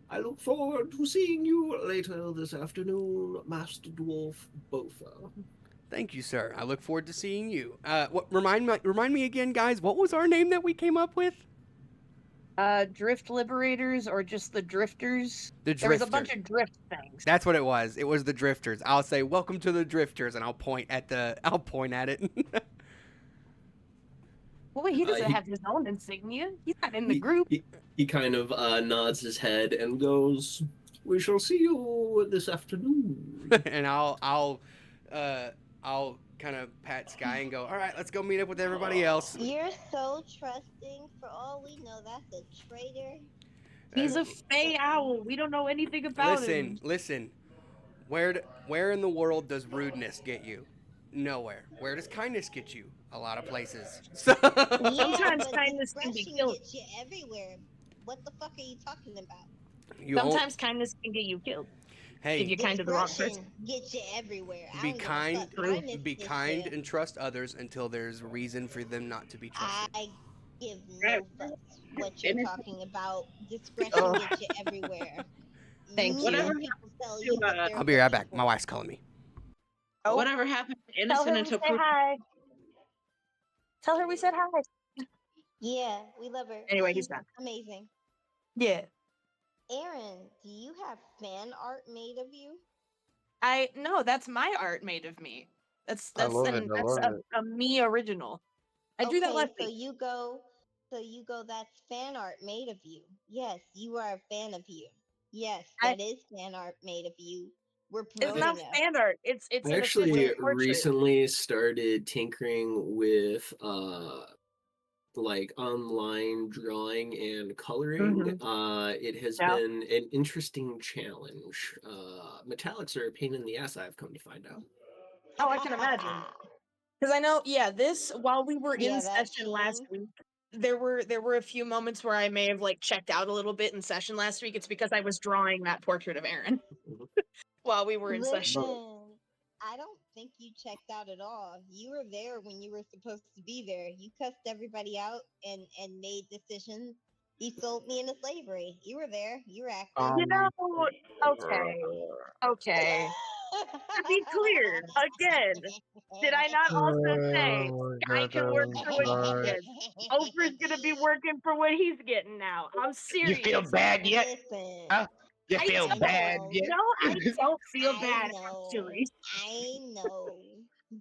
I look forward to seeing you later this afternoon, Master Dwarf Bofa. Thank you, sir. I look forward to seeing you. Remind me again, guys. What was our name that we came up with? Drift Liberators or just the Drifters? The There was a Drifters. bunch of drift things. That's what it was. It was the Drifters. I'll say, "Welcome to the Drifters," and I'll point at it. Well, wait, he doesn't have his own insignia. He's not in the He, group. he kind of nods his head and goes, we shall see you this afternoon. And I'll kind of pat Sky and go, "All right, let's go meet up with everybody else." You're so trusting. For all we know, that's a traitor. He's a fey owl. We don't know anything about him. Listen. Where in the world does rudeness get you? Nowhere. Where does kindness get you? A lot of places. Yeah, Sometimes but kindness can be discretion killed. gets you everywhere. What the fuck are you talking about? Sometimes kindness can get you killed. Hey, if you're kind of the wrong person. Discretion gets you everywhere. I Be don't give a kind. fuck. Kindness Be gets kind you. and trust others until there's reason for them not to be trusted. I give no fucks what you're talking about. Discretion Oh. gets you everywhere. Thank You you. let people tell you what they're I'll be right looking back. for. My wife's calling me. Oh, Whatever happened to tell innocent her we until said proven hi. Tell her we said hi. Yeah, we love her. Anyway, She's he's back. amazing. Yeah. Aaron, do you have fan art made of you? No, that's my art made of me. That's I love it. I love it. a me original. I drew that last So week. you go, that's fan art made of you. Yes, you are a fan of you. Yes, that is fan art made of you. We're It's promoting not us. fan art. It's I an actually assisted portrait. recently started tinkering with like online drawing and coloring. It has been an interesting challenge. Metallics are a pain in the ass, I've come to find out. Oh, I can imagine. Because I know, this while we were in that session last pain. week, there were a few moments where I may have like checked out a little bit in session last week. It's because I was drawing that portrait of Aaron while we were in session. Listen, I don't think you checked out at all. You were there when you were supposed to be there. You cussed everybody out and made decisions. You sold me into slavery. You were there. You were active. You know, okay. To be clear, again, did I not also say I can work for what he gets? Oprah's gonna be working for what he's getting now. I'm You serious. feel bad yet? Listen, Huh? You I feel don't. bad yet? No, I don't feel I bad know. actually. I know.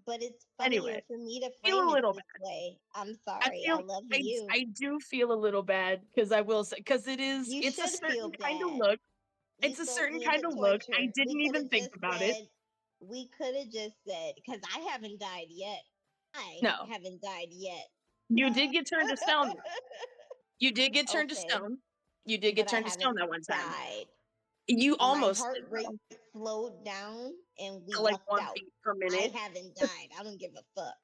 But it's funnier Anyway, for me to feel a frame it little this bad. way. I'm sorry. I love you. I do feel a little bad because I will say because it's You a should certain feel kind of bad. look. You It's a sold certain me kind into of look. I torture. didn't We coulda even think just about said, it. We could have just said, because I haven't died yet. No. haven't died yet. You did get turned to stone. You did get turned to Okay. stone. You did get But I turned to stone haven't that one time. died. You My almost heart did, rate though. slowed down and we To like lucked 1 out. beat per I minute. haven't died. I don't give a fuck.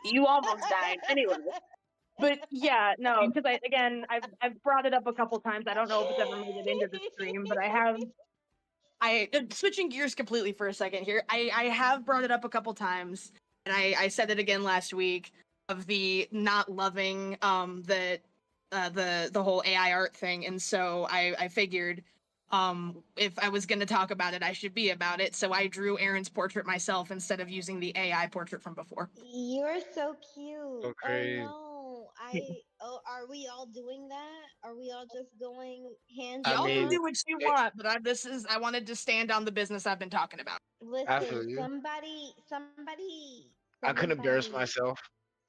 You almost died anyway. But yeah, no, because I've brought it up a couple times. I don't know if it's ever made it into the stream, but switching gears completely for a second here. I have brought it up a couple times, and I said it again last week of the not loving the whole AI art thing, and so I figured if I was going to talk about it, I should be about it. So I drew Aaron's portrait myself instead of using the AI portrait from before. You're so cute. Okay. Oh no. Are we all doing that? Are we all just going hands I Y'all on? can mean, do what you it, want, but I wanted to stand on the business I've been talking about. I feel Listen, you. somebody I couldn't embarrass somebody myself.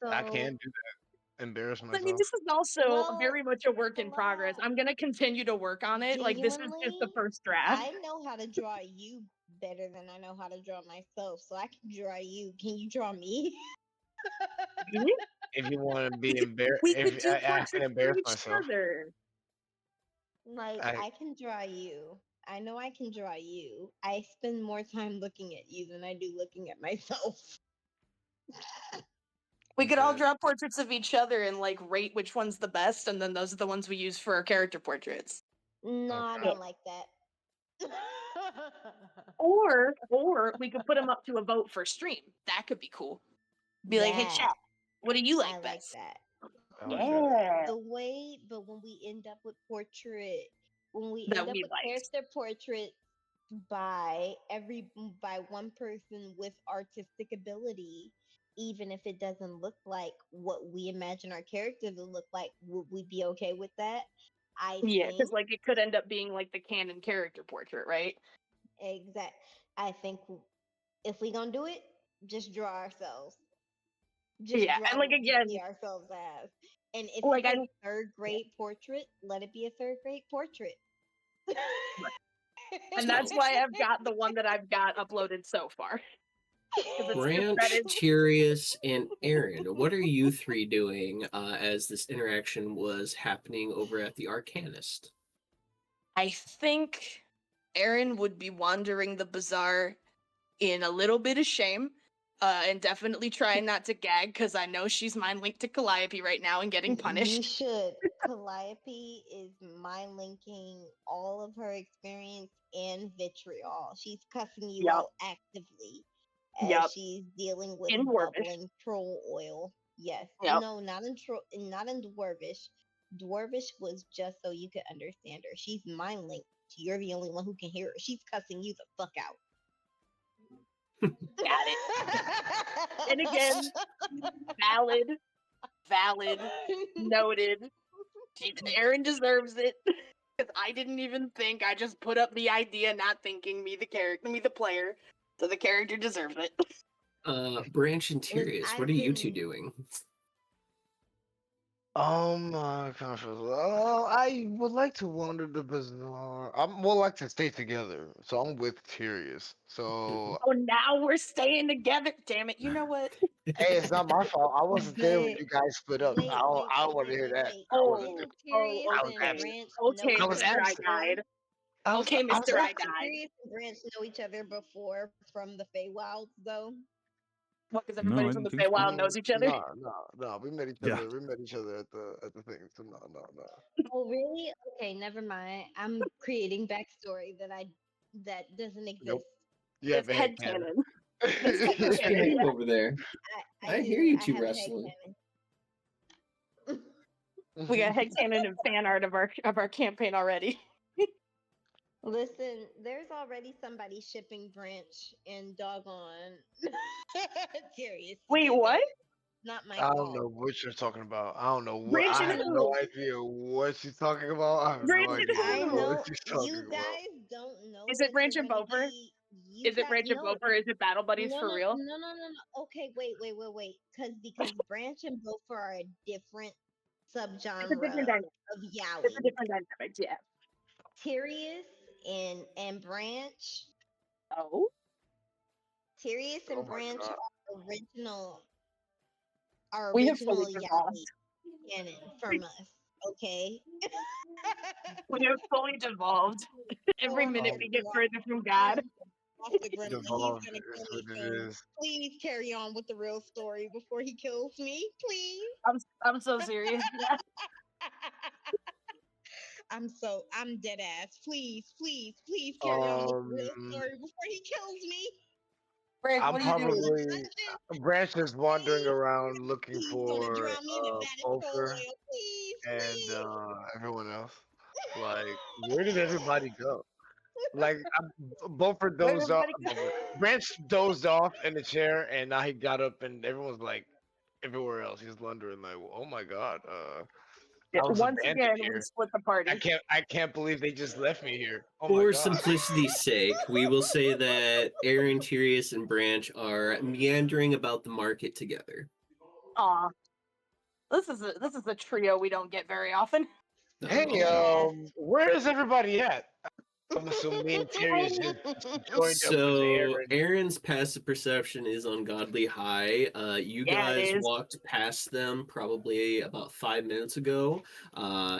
I so can do that. Embarrass I mean, myself. this is also well very much a work in progress. hello. I'm gonna continue to work on it. Like, this is just the Genuinely, first draft. I know how to draw you better than I know how to draw myself, so I can draw you. Can you draw me? If you want to be embarrassed, We could if do I can portraits for embarrass each myself, other. Like, I I can draw you. I know I can draw you. I spend more time looking at you than I do looking at myself. We could all that draw portraits of each other and like rate which one's the best, and then those are the ones we use for our character portraits. No, I okay. don't like that. Or we could put them up to a vote for stream. That could be cool. Be like, hey That chat, what do you I like like best? that. I like that. Yeah, But when we end up with that we like. character portraits by one person with artistic ability, even if it doesn't look like what we imagine our character to look like, would we be okay with that? I Yeah, think because like it could end up being like the canon character portrait, right? exact. I think if we gonna do it, just draw ourselves. Just Yeah, draw and like what we see again, ourselves as. And if like it's I a third grade portrait, let it be a third grade portrait. and that's why I've got the one that I've got uploaded so far. 'Cause it's just that Branch, is Tyrius, and Aaron, what are you three doing as this interaction was happening over at the Arcanist? I think Aaron would be wandering the bazaar in a little bit of shame, and definitely trying not to gag because I know she's mind linked to Calliope right now and getting You punished. should. Calliope is mind linking all of her experience and vitriol. She's cussing you Yup, out actively as yup. she's dealing with In Dwarvish. bubbling troll oil. Yes. Yup. No, not in Dwarvish. Dwarvish was just so you could understand her. She's mind linked. You're the only one who can hear her. She's cussing you the fuck out. Got it. And again, valid, noted. Aaron deserves it. Because I didn't even think. I just put up the idea, not thinking me the player. So the character deserves it. Branch and Tyrius, I what are you two didn't- doing? I would like to wander the bazaar. I would like to stay together, so I'm with Tyrius. So, Oh, now we're staying together. Damn it. You know what? hey, it's not my fault. I wasn't there when But you guys split up. wait, I don't want to hear that. I wasn't Oh, there. Didn't oh, Tyrius I was and okay. absent. Branch know Okay, I each was other Mr. I absent. before? died. I was. Okay, I was Mr. I absent. died. Tyrius and Branch know each other before from the Feywilds, though. What, because No, everybody I from don't the think so. Feywild knows each other? No. We met each Yeah. other. We met each other at the thing. So no. Oh, really? Okay, never mind. I'm creating backstory that doesn't exist. Nope. You It's have a head canon. headcanon. It's What's headcanon. behaving Yeah. over there? I hear do. you I two have a wrestling. headcanon. We got headcanon and fan art of our campaign already. Listen, there's already somebody shipping Branch and doggone Tyrius Wait, together. what? Not my I don't fault. know what you're talking about. I don't know what. Branch I and have You no who? idea what she's talking about. I have no Branch and idea I who? what know she's you talking about. guys don't know Is it that Branch you're and gonna Boper? be Is it Branch and no Boper? Is it Battle Buddies for real? no. Okay, wait. Because Branch and Bofer are a different It's a subgenre different dynamic. of It's a yaoi. different dynamic, yeah. Tyrius and Branch. Oh? Tyrius Oh and my Branch god. are original. our We have original fully devolved. Yanin from us. Okay. We have fully devolved. Every minute we get further from God. Off the gremlin. He's Devolved gonna is kill me what it soon. is. Please carry on with the real story before he kills me, please. I'm so serious. Yeah. I'm dead ass. Please, please, please carry on with the real story before he kills me. Frank, I'm what are you doing? probably Branch is wandering Please, around looking he's gonna for drown me in a vat of coal Poker oil. Please, and please. everyone else. Like, where did everybody go? Like, Beaufort Where dozed off. everybody go? Branch dozed off in the chair, and now he got up, and everyone's like, everywhere else. He's wondering, like, oh my god, I was Once abandoned again, we here. split the party. I can't believe they just left me here. Oh my For god. simplicity's sake, we will say that Aaron, Tyrius, and Branch are meandering about the market together. Aw. This is a trio we don't get very often. Hey, where is everybody at? I'm assuming me and Tyrius just joined up with So Aaron. Aaron's passive perception is ungodly high. You Yeah, it guys is. walked past them probably about 5 minutes ago.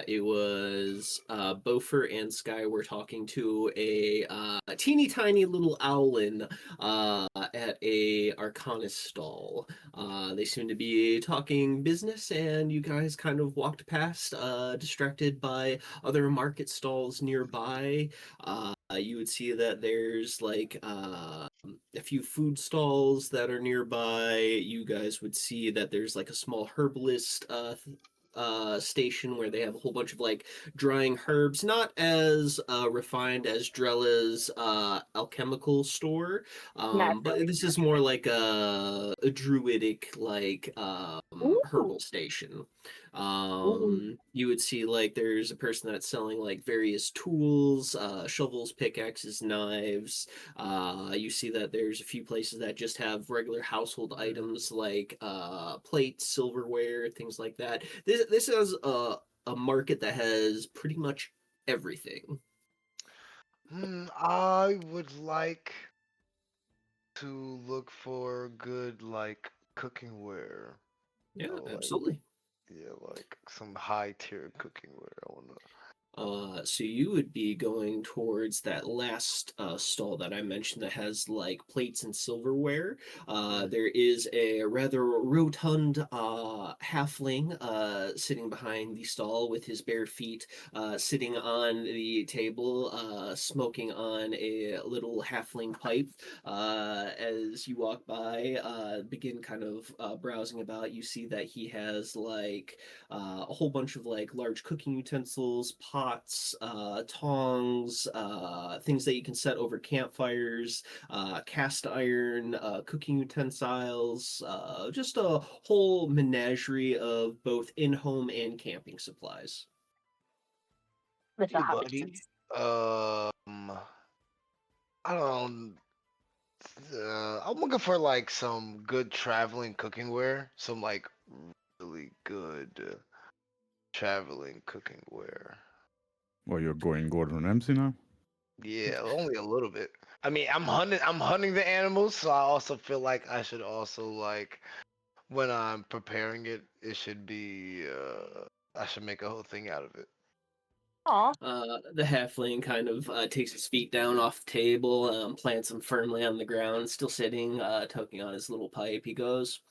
It was Beaufort and Sky were talking to a teeny tiny little owlin at a Arcanist stall. They seem to be talking business, and you guys kind of walked past, distracted by other market stalls nearby. You would see that there's like a few food stalls that are nearby. You guys would see that there's like a small herbalist station where they have a whole bunch of like drying herbs, not as refined as Drella's alchemical store, but this is more like a druidic like herbal station. You would see like there's a person that's selling like various tools, shovels, pickaxes, knives. You see that there's a few places that just have regular household items like plates, silverware, things like that. This is a market that has pretty much everything. I would like to look for good like cooking ware. Yeah, Like, absolutely. yeah, like some high tier cooking ware. I wanna. So you would be going towards that last stall that I mentioned that has like plates and silverware. There is a rather rotund halfling sitting behind the stall with his bare feet, sitting on the table, smoking on a little halfling pipe. As you walk by, begin kind of browsing about, you see that he has like a whole bunch of like large cooking utensils, pots, tongs, things that you can set over campfires, cast iron, cooking utensils, just a whole menagerie of both in-home and camping supplies. Hey, buddy. I don't. I'm looking for like some good traveling cooking ware. Some like really good traveling cooking ware. Well, you're going Gordon Ramsay now? Yeah, only a little bit. I mean, I'm hunting the animals, so I also feel like I should also like when I'm preparing it, it should be I should make a whole thing out of it. Aw. The halfling kind of takes his feet down off the table, plants them firmly on the ground, still sitting, toking on his little pipe. He goes,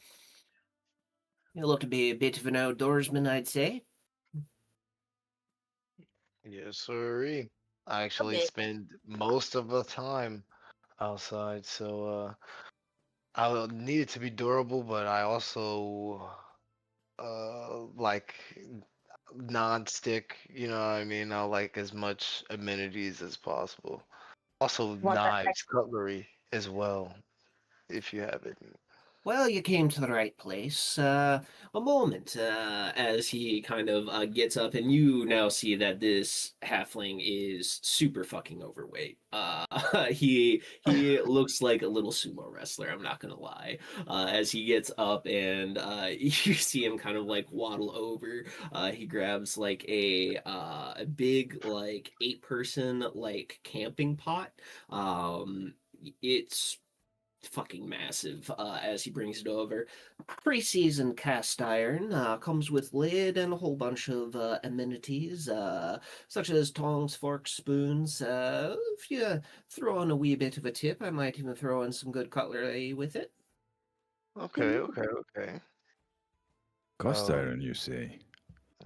"You look to be a bit of an outdoorsman, I'd say." Yes, sir. I actually bit. spend most of the time outside, so I need it to be durable, but I also like non-stick, you know what I mean? I like as much amenities as possible. Also Want that knives, cutlery as well, if you have it. Well, you came to the right place. A moment, as he kind of gets up, and you now see that this halfling is super fucking overweight. He looks like a little sumo wrestler. I'm not gonna lie. As he gets up, and you see him kind of like waddle over. He grabs like a big like 8-person like camping pot. It's fucking massive as he brings it over. Pre-seasoned cast iron comes with lid and a whole bunch of amenities such as tongs, forks, spoons. If you throw in a wee bit of a tip, I might even throw in some good cutlery with it. Okay, okay, okay. Cast Um, iron, you say?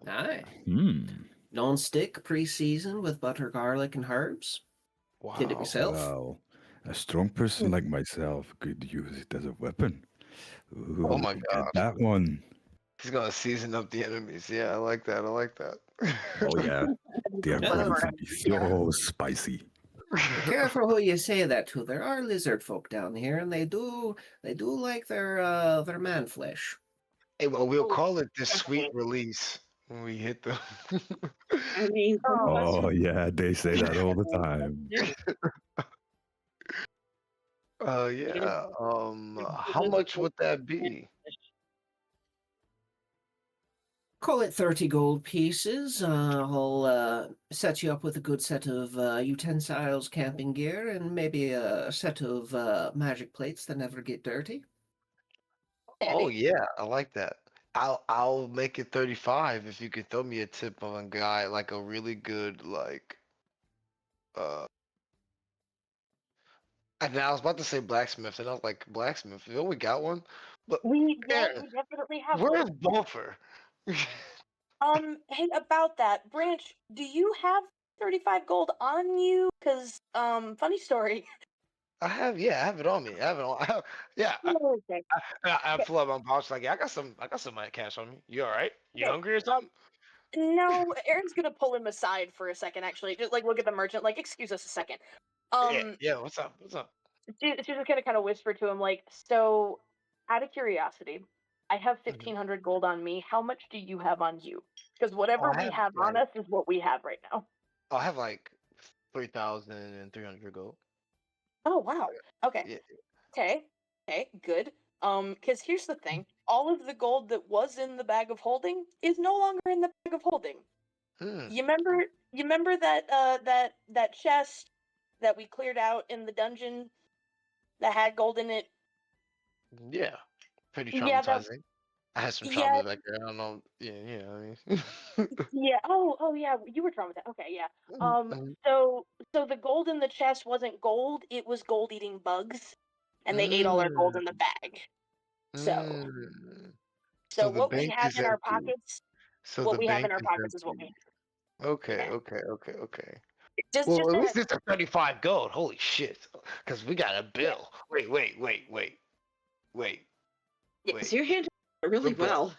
Aye. Hmm. Non-stick, pre-seasoned with butter, garlic, and herbs. Did it wow. yourself. Well, a strong person like myself could use it as a weapon. Ooh, Oh my get god. that one. He's gonna season up the enemies. Yeah, I like that. I like that. Oh yeah, they are Yeah. going to be so spicy. Be careful who you say that to. There are lizard folk down here, and they do like their man flesh. Hey, well, we'll Oh, call it the sweet definitely. release when we hit them. I mean, some of us Oh who yeah, they say that all the time. do. Yeah. How Lizard much folk would that be? Call it 30 gold pieces. I'll set you up with a good set of utensils, camping gear, and maybe a set of magic plates that never get dirty. Oh yeah, I like that. I'll make it 35 if you could throw me a tip of a guy like a really good uh and I was about to say blacksmith and I was like blacksmith, you know we got one? But We man, definitely have where's one. Buffer? Hey, about that, Branch, do you have 35 gold on you? Cause funny story. I have I have it on me. I have it on yeah, Oh, okay. I pull up my pouch like I got some money cash on me. You alright? You Okay. hungry or something? No, Aaron's gonna pull him aside for a second. Actually, just like look at the merchant. Like, excuse us a second. Yeah, what's up? What's up? She's just gonna kind of whisper to him, like, so, out of curiosity, I have Mhm. 1,500 gold on me. How much do you have on you? Because Oh, whatever I we have have on like us is what we have right now. I have like 3,300 gold. Oh wow. Okay. Yeah. Okay. Okay. Good. Because here's the thing: all of the gold that was in the bag of holding is no longer in the bag of holding. Hmm. You remember? You remember that chest that we cleared out in the dungeon that had gold in it? Yeah. Pretty Yeah. That. traumatizing. I had some Yeah. trauma back there. I don't know. Yeah, I mean. Yeah. Oh, yeah. You were traumatized. Okay, yeah. Mhm, mhm. So the gold in the chest wasn't gold. It was gold eating bugs, and they ate all our gold in the Mm, bag. So, mm. so So the what we bank have is in our empty. pockets, So what the we have in bank our is pockets is what we empty. Okay, have. okay, okay, okay. Just Well, at that. least it's a 35 gold. Holy shit. Because we got a Yeah. bill. Wait. Yes, you're handling it We're really broke. well.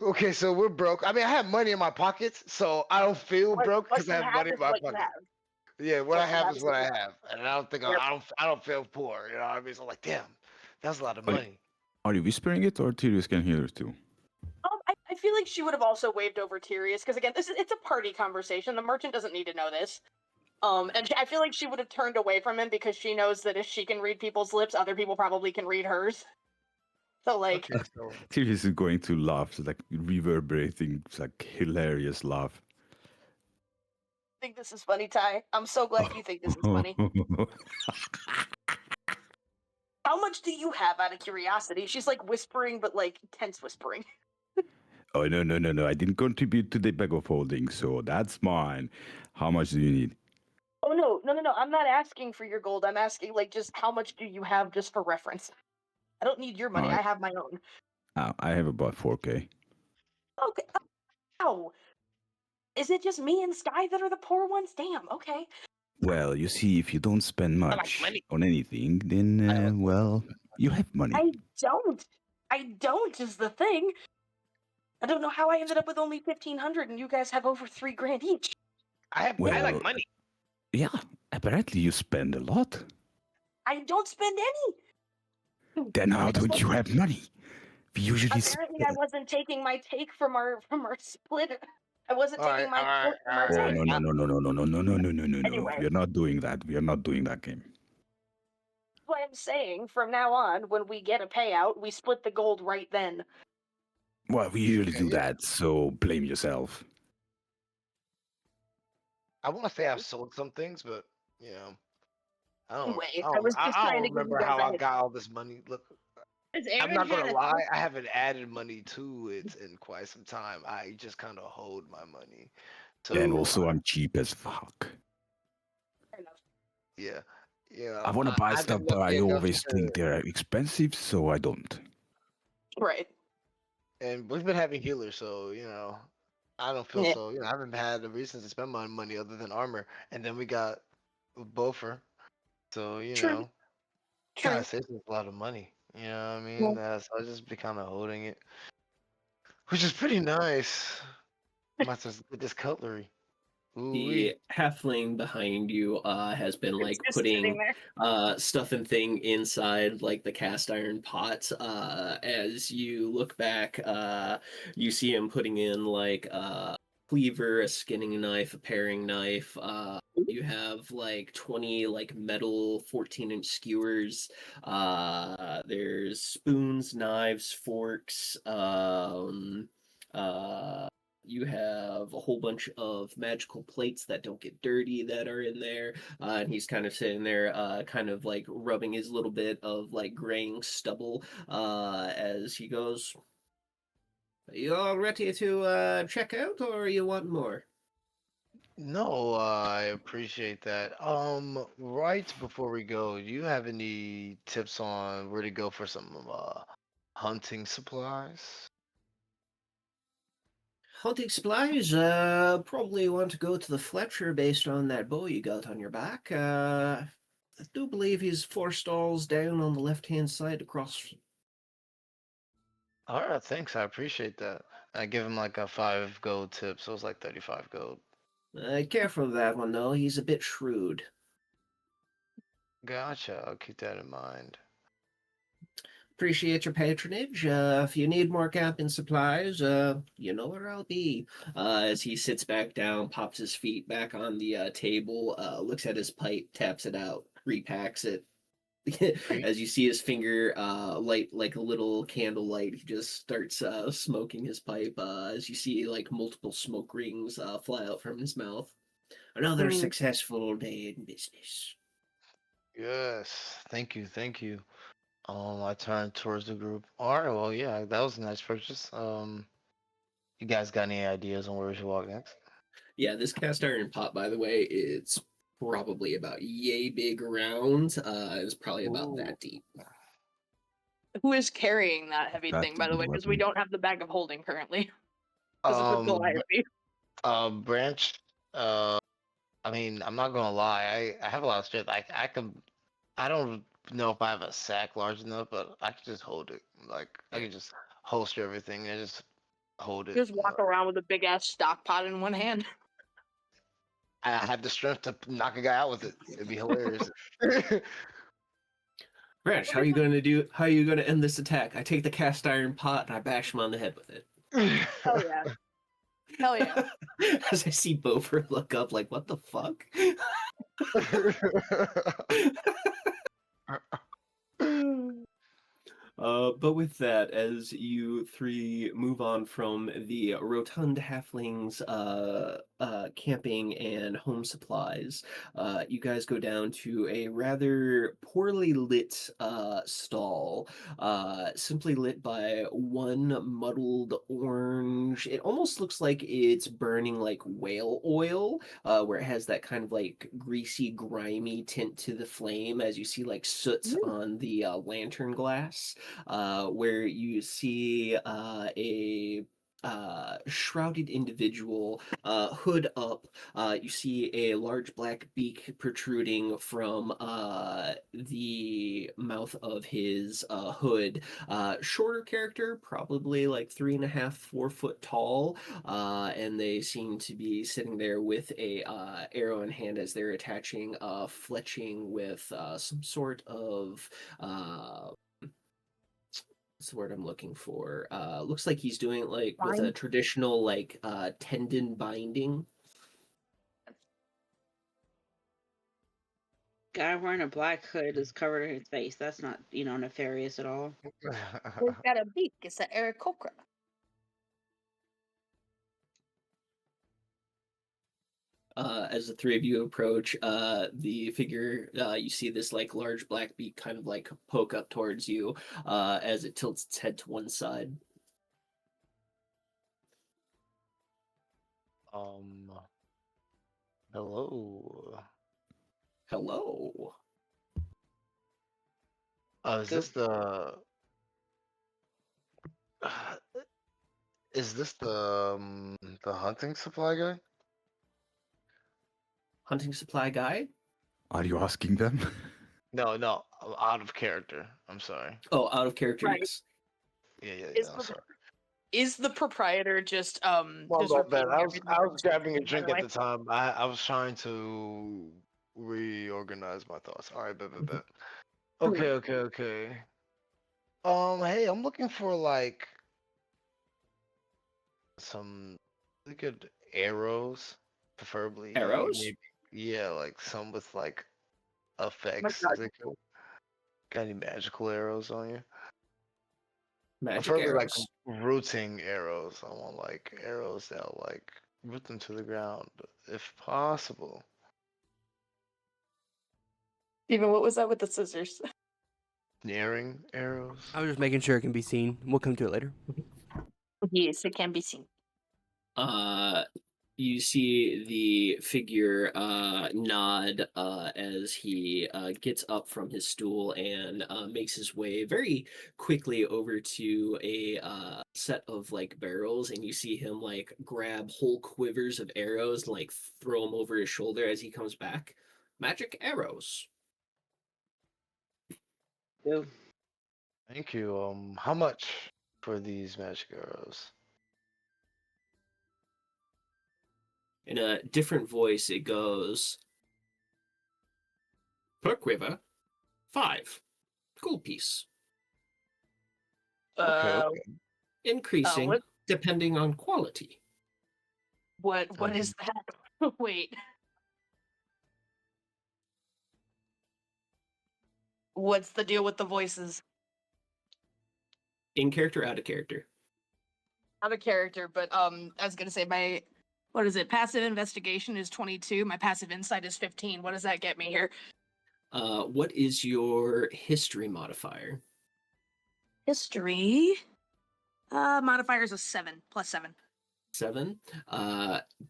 Okay, so we're broke. I mean, I have money in my pockets, so I don't feel broke What because I you have have money in is my what you pocket. have. Yeah, what I What you have have is is what what I you have. have, and I don't think Yep. I don't feel poor. You know what I mean? So I'm like, damn, that's a lot of Are, money. are you whispering it or Tyrius can hear it too? I feel like she would have also waved over Tyrius because again, it's a party conversation. The merchant doesn't need to know this. And I feel like she would have turned away from him because she knows that if she can read people's lips, other people probably can read hers. So like, Okay, so Tyrius is going to laugh, it's like reverberating, it's like hilarious laugh. I think this is funny, Ty. I'm so glad you think this is funny. How much do you have out of curiosity? She's like whispering, but like tense whispering. Oh, no. I didn't contribute to the bag of holding, so that's mine. How much do you need? Oh no. I'm not asking for your gold. I'm asking like just how much do you have just for reference. I don't need your money. I, I have my own. I have about 4K. Okay. Oh, is it just me and Sky that are the poor ones? Damn. Okay. Well, you see, if you don't spend I like much money. on anything, then, well, you have money. I don't. I don't is the thing. I don't know how I ended up with only 1,500 and you guys have over 3 grand each. I Well, like money. yeah, apparently you spend a lot. I don't spend any. Then how I just don't you have money? We usually apparently I wasn't taking my take from our split. I wasn't All right, taking my all right, split from all our right. Oh, take. no. Anyway, We are not doing that. We are not doing that game. that's why I'm saying from now on, when we get a payout, we split the gold right then. Well, we usually Okay, do yeah. that, so blame yourself. I want to say I've sold some things, but you know, Wait, I was just I trying to don't give you remember guys how a I head. got all this money. Look, Has I'm Aaron not had gonna a lie. I haven't added money to it in quite some time. I just kind of hold my money. And So also, I'm cheap as fuck. Fair enough. yeah, you I know, want to buy I've stuff, been but I lucky enough always think to, they're expensive, so I don't. Right. and we've been having healers, so I don't feel Yeah. so. I haven't had a reason to spend my money other than armor, and then we got Bofer, so True. kind True. of saves us a lot of money. You know what I Yeah. mean? So I just be kind of holding it, which is pretty nice. I'm about to get this cutlery. Ooh-wee. The halfling behind you has been It's like just sitting putting there. stuff and thing inside like the cast iron pot. As you look back, you see him putting in like a cleaver, a skinning knife, a paring knife. You have like 20 like metal 14-inch skewers. There's spoons, knives, forks. You have a whole bunch of magical plates that don't get dirty that are in there. And he's kind of sitting there, kind of like rubbing his little bit of like graying stubble as he goes, "Are you all ready to check out, or you want more?" No, I appreciate that. Right before we go, do you have any tips on where to go for some hunting supplies? Hunting supplies, probably want to go to the Fletcher based on that bow you got on your back. I do believe he's 4 stalls down on the left-hand side across. All right, thanks. I appreciate that. I give him like a 5 gold tip, so it's like 35 gold. Careful of that one, though. He's a bit shrewd. Gotcha. I'll keep that in mind. Appreciate your patronage. If you need more camping supplies, you know where I'll be. As he sits back down, pops his feet back on the table, looks at his pipe, taps it out, repacks it. As you see his finger light like a little candle light, he just starts smoking his pipe. As you see like multiple smoke rings fly out from his mouth. Another successful day in business. Yes. Thank you. Thank you. I turn towards the group. All right. Well, yeah, that was a nice purchase. You guys got any ideas on where we should walk next? Yeah, this cast iron pot, by the way, it's probably about yay big around. It's probably about Ooh. that deep. Who is carrying that heavy That's thing, a by the good way? Because we weapon. don't have the bag of holding currently. Because it would go Um, heavy. Branch. I mean, I'm not gonna lie. I have a lot of strength. I can. I don't know if I have a sack large enough, but I can just hold it. Like I can just holster everything and just hold it. Just walk around with a big ass stock pot in one hand. I have the strength to knock a guy out with it. It'd be hilarious. Branch, how are you going to do? How are you going to end this attack? I take the cast iron pot and I bash him on the head with it. Hell yeah. Hell yeah. As I see Beaufort look up, like, what the fuck? But with that, as you three move on from the rotund halflings camping and home supplies, you guys go down to a rather poorly lit stall, simply lit by one muddled orange. It almost looks like it's burning like whale oil, where it has that kind of like greasy, grimy tint to the flame as you see like soot on the lantern glass, where you see a shrouded individual, hood up. You see a large black beak protruding from the mouth of his hood. Shorter character, probably like 3.5, 4 foot tall, and they seem to be sitting there with a arrow in hand as they're attaching fletching with some sort of what's the word I'm looking for? Looks like he's doing it like with a traditional like tendon binding. Guy wearing a black hood is covered in his face. That's not, nefarious at all. He's got a beak. It's an Aarakocra. As the three of you approach the figure, you see this like large black beak kind of like poke up towards you as it tilts its head to one side. Hello. Hello. Is this the? Is this the hunting supply guy? Hunting supply guy? Are you asking them? No, I'm out of character. I'm sorry. Oh, out of character, Right. yes. Yeah. Is I'm the- sorry. Is the proprietor just Well, just my bad. repeating I everything was from grabbing a by the drink at way? the time. I was trying to reorganize my thoughts. All right, bet. Okay. Hey, I'm looking for like some really good arrows, preferably. Arrows? Maybe, yeah, like some with like Oh my effects. God. Got any magical arrows on you? Magic Preferably like arrows. rooting arrows. I want like arrows that'll like root them to the ground, if possible. Steven, what was that with the scissors? Snaring arrows. I was just making sure it can be seen. We'll come to it later. Yes, it can be seen. You see the figure nod as he gets up from his stool and makes his way very quickly over to a set of like barrels, and you see him like grab whole quivers of arrows and like throw them over his shoulder as he comes back. Magic arrows. Thank you. How much for these magic arrows? In a different voice, it goes, per quiver, 5 gold piece. Okay. Increasing what depending on quality. what is that? Wait. What's the deal with the voices? In character, out of character. Out of character, but I was gonna say my what is it? Passive investigation is 22. My passive insight is 15. What does that get me here? What is your history modifier? History. Modifier is a 7 plus 7. 7.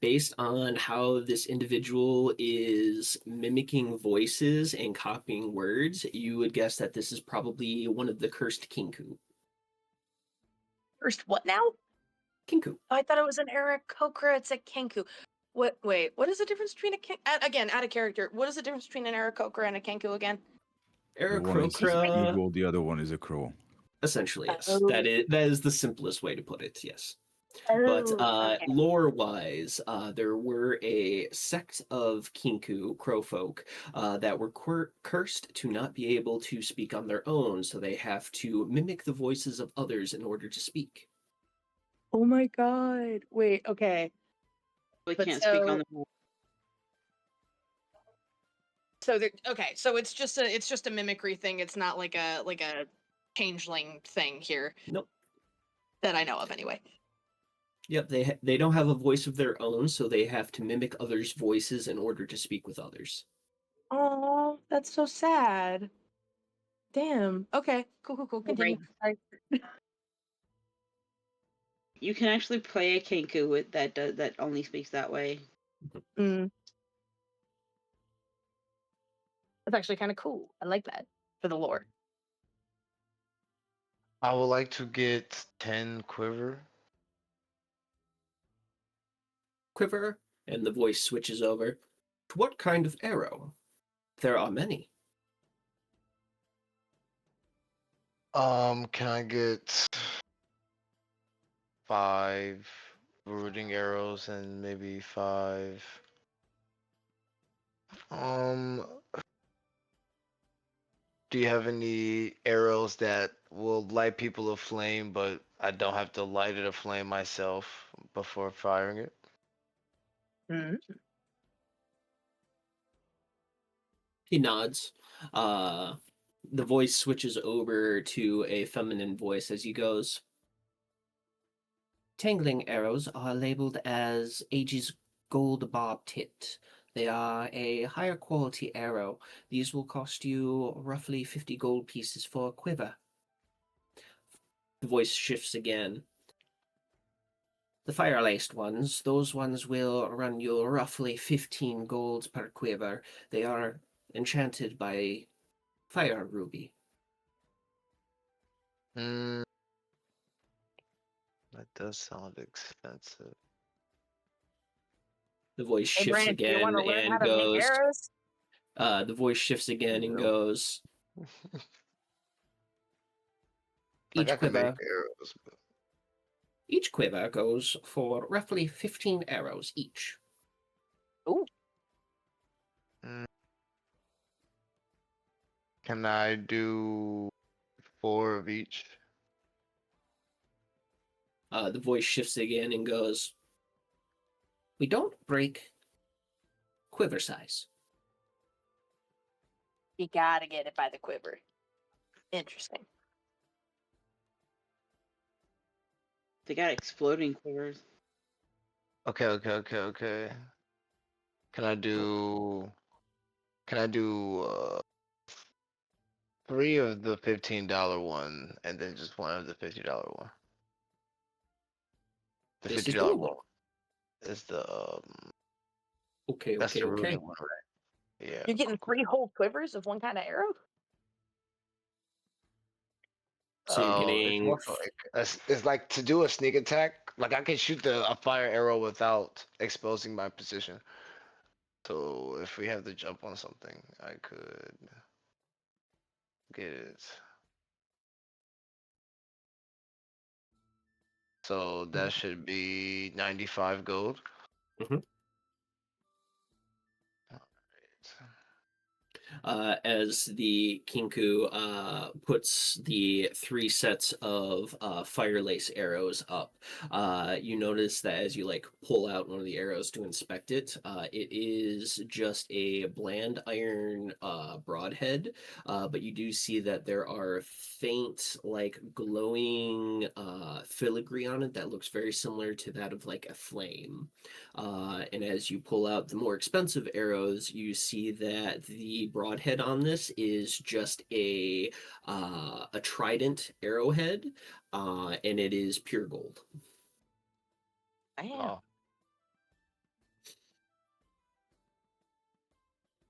Based on how this individual is mimicking voices and copying words, you would guess that this is probably one of the cursed kinku. First, what now? Kinku. Oh, I thought it was an Aarakocra. It's a Kenku. What? Wait, what is the difference between again, out of character? What is the difference between an Aarakocra and a Kenku again? One is an Aarakocra. eagle, the other one is a crow. Essentially, yes. Oh. That is the simplest way to put it, yes. But Okay. lore-wise, there were a sect of Kinku, crow folk, that were cursed to not be able to speak on their own, so they have to mimic the voices of others in order to speak. Oh my god. Wait, okay. We But can't speak on so- the board. So okay, so it's just a mimicry thing. It's not like a changeling thing here. Nope. That I know of anyway. Yep, they don't have a voice of their own, so they have to mimic others' voices in order to speak with others. Oh, that's so sad. Damn. Okay. Cool. Continue. Sorry. You can actually play a Kenku with that only speaks that way. Mm. That's actually kind of cool. I like that for the lore. I would like to get 10 quiver. Quiver, and the voice switches over. What kind of arrow? There are many. Can I get 5 rooting arrows and maybe 5? Do you have any arrows that will light people aflame, but I don't have to light it aflame myself before firing it? Mm. He nods. The voice switches over to a feminine voice as he goes. Tangling arrows are labeled as Aegis gold bob tipped. They are a higher quality arrow. These will cost you roughly 50 gold pieces for a quiver. The voice shifts again. The fire-laced ones, those ones will run you roughly 15 golds per quiver. They are enchanted by fire ruby. Mm, that does sound expensive. The voice Hey, shifts Brandon, do you want again to learn how and to make goes. arrows? The voice shifts again and No. goes. Like Each I can make quiver, arrows, but each quiver goes for roughly 15 arrows each. Ooh. can I do 4 of each? The voice shifts again and goes. We don't break quiver size. You gotta get it by the quiver. Interesting. They got exploding quivers. Okay. Can I do? Can I do 3 of the $15 one, and then just 1 of the $50 one? The This is $50 one doable. is the Okay. that's the runic one, right? Yeah. You're getting 3 whole quivers of one kind of arrow? So you're It's getting. more so like it's like to do a sneak attack. Like I can shoot a fire arrow without exposing my position. So if we have to jump on something, I could get it. So that should be 95 gold. Mhm. Alright. As the Kinku puts the 3 sets of fire lace arrows up, you notice that as you like pull out one of the arrows to inspect it, it is just a bland iron broadhead, but you do see that there are faint, like glowing filigree on it that looks very similar to that of like a flame. And as you pull out the more expensive arrows, you see that the broadhead on this is just a trident arrowhead, and it is pure gold. Damn. Oh.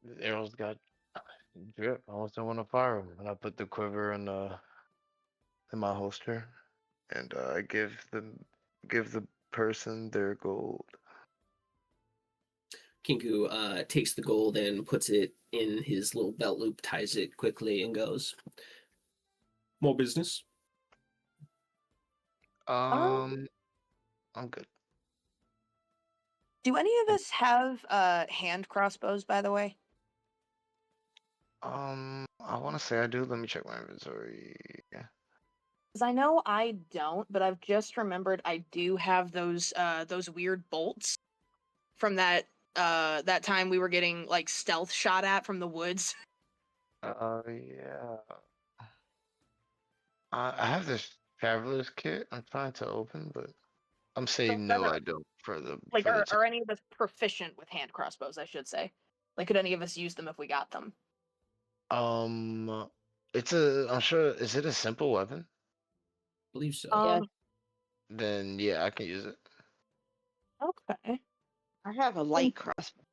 The arrows got drip. I almost don't want to fire them. And I put the quiver in my holster, and I give the person their gold. Kinku takes the gold and puts it in his little belt loop, ties it quickly, and goes, "More business." I'm good. Do any of us have hand crossbows, by the way? I want to say I do. Let me check my inventory. Because I know I don't, but I've just remembered I do have those weird bolts from that time we were getting like stealth shot at from the woods. Yeah. I have this traveler's kit. I'm trying to open, but I'm saying no. I don't for the Like, for the. are any of us proficient with hand crossbows? I should say. Like, could any of us use them if we got them? It's a. I'm sure. Is it a simple weapon? I believe so. Yeah. Then yeah, I can use it. Okay. I have a light crossbow.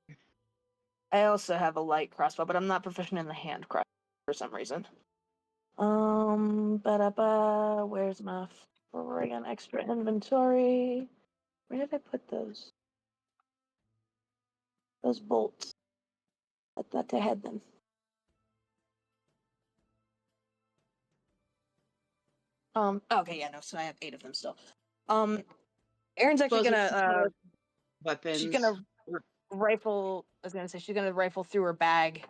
I also have a light crossbow, but I'm not proficient in the hand crossbow for some reason. Where's my friggin' extra inventory? Where did I put those? Those bolts. I thought I had them. Okay, yeah, no, so I have 8 of them still. Erin's actually gonna weapons. she's gonna rifle. I was gonna say she's gonna rifle through her bag,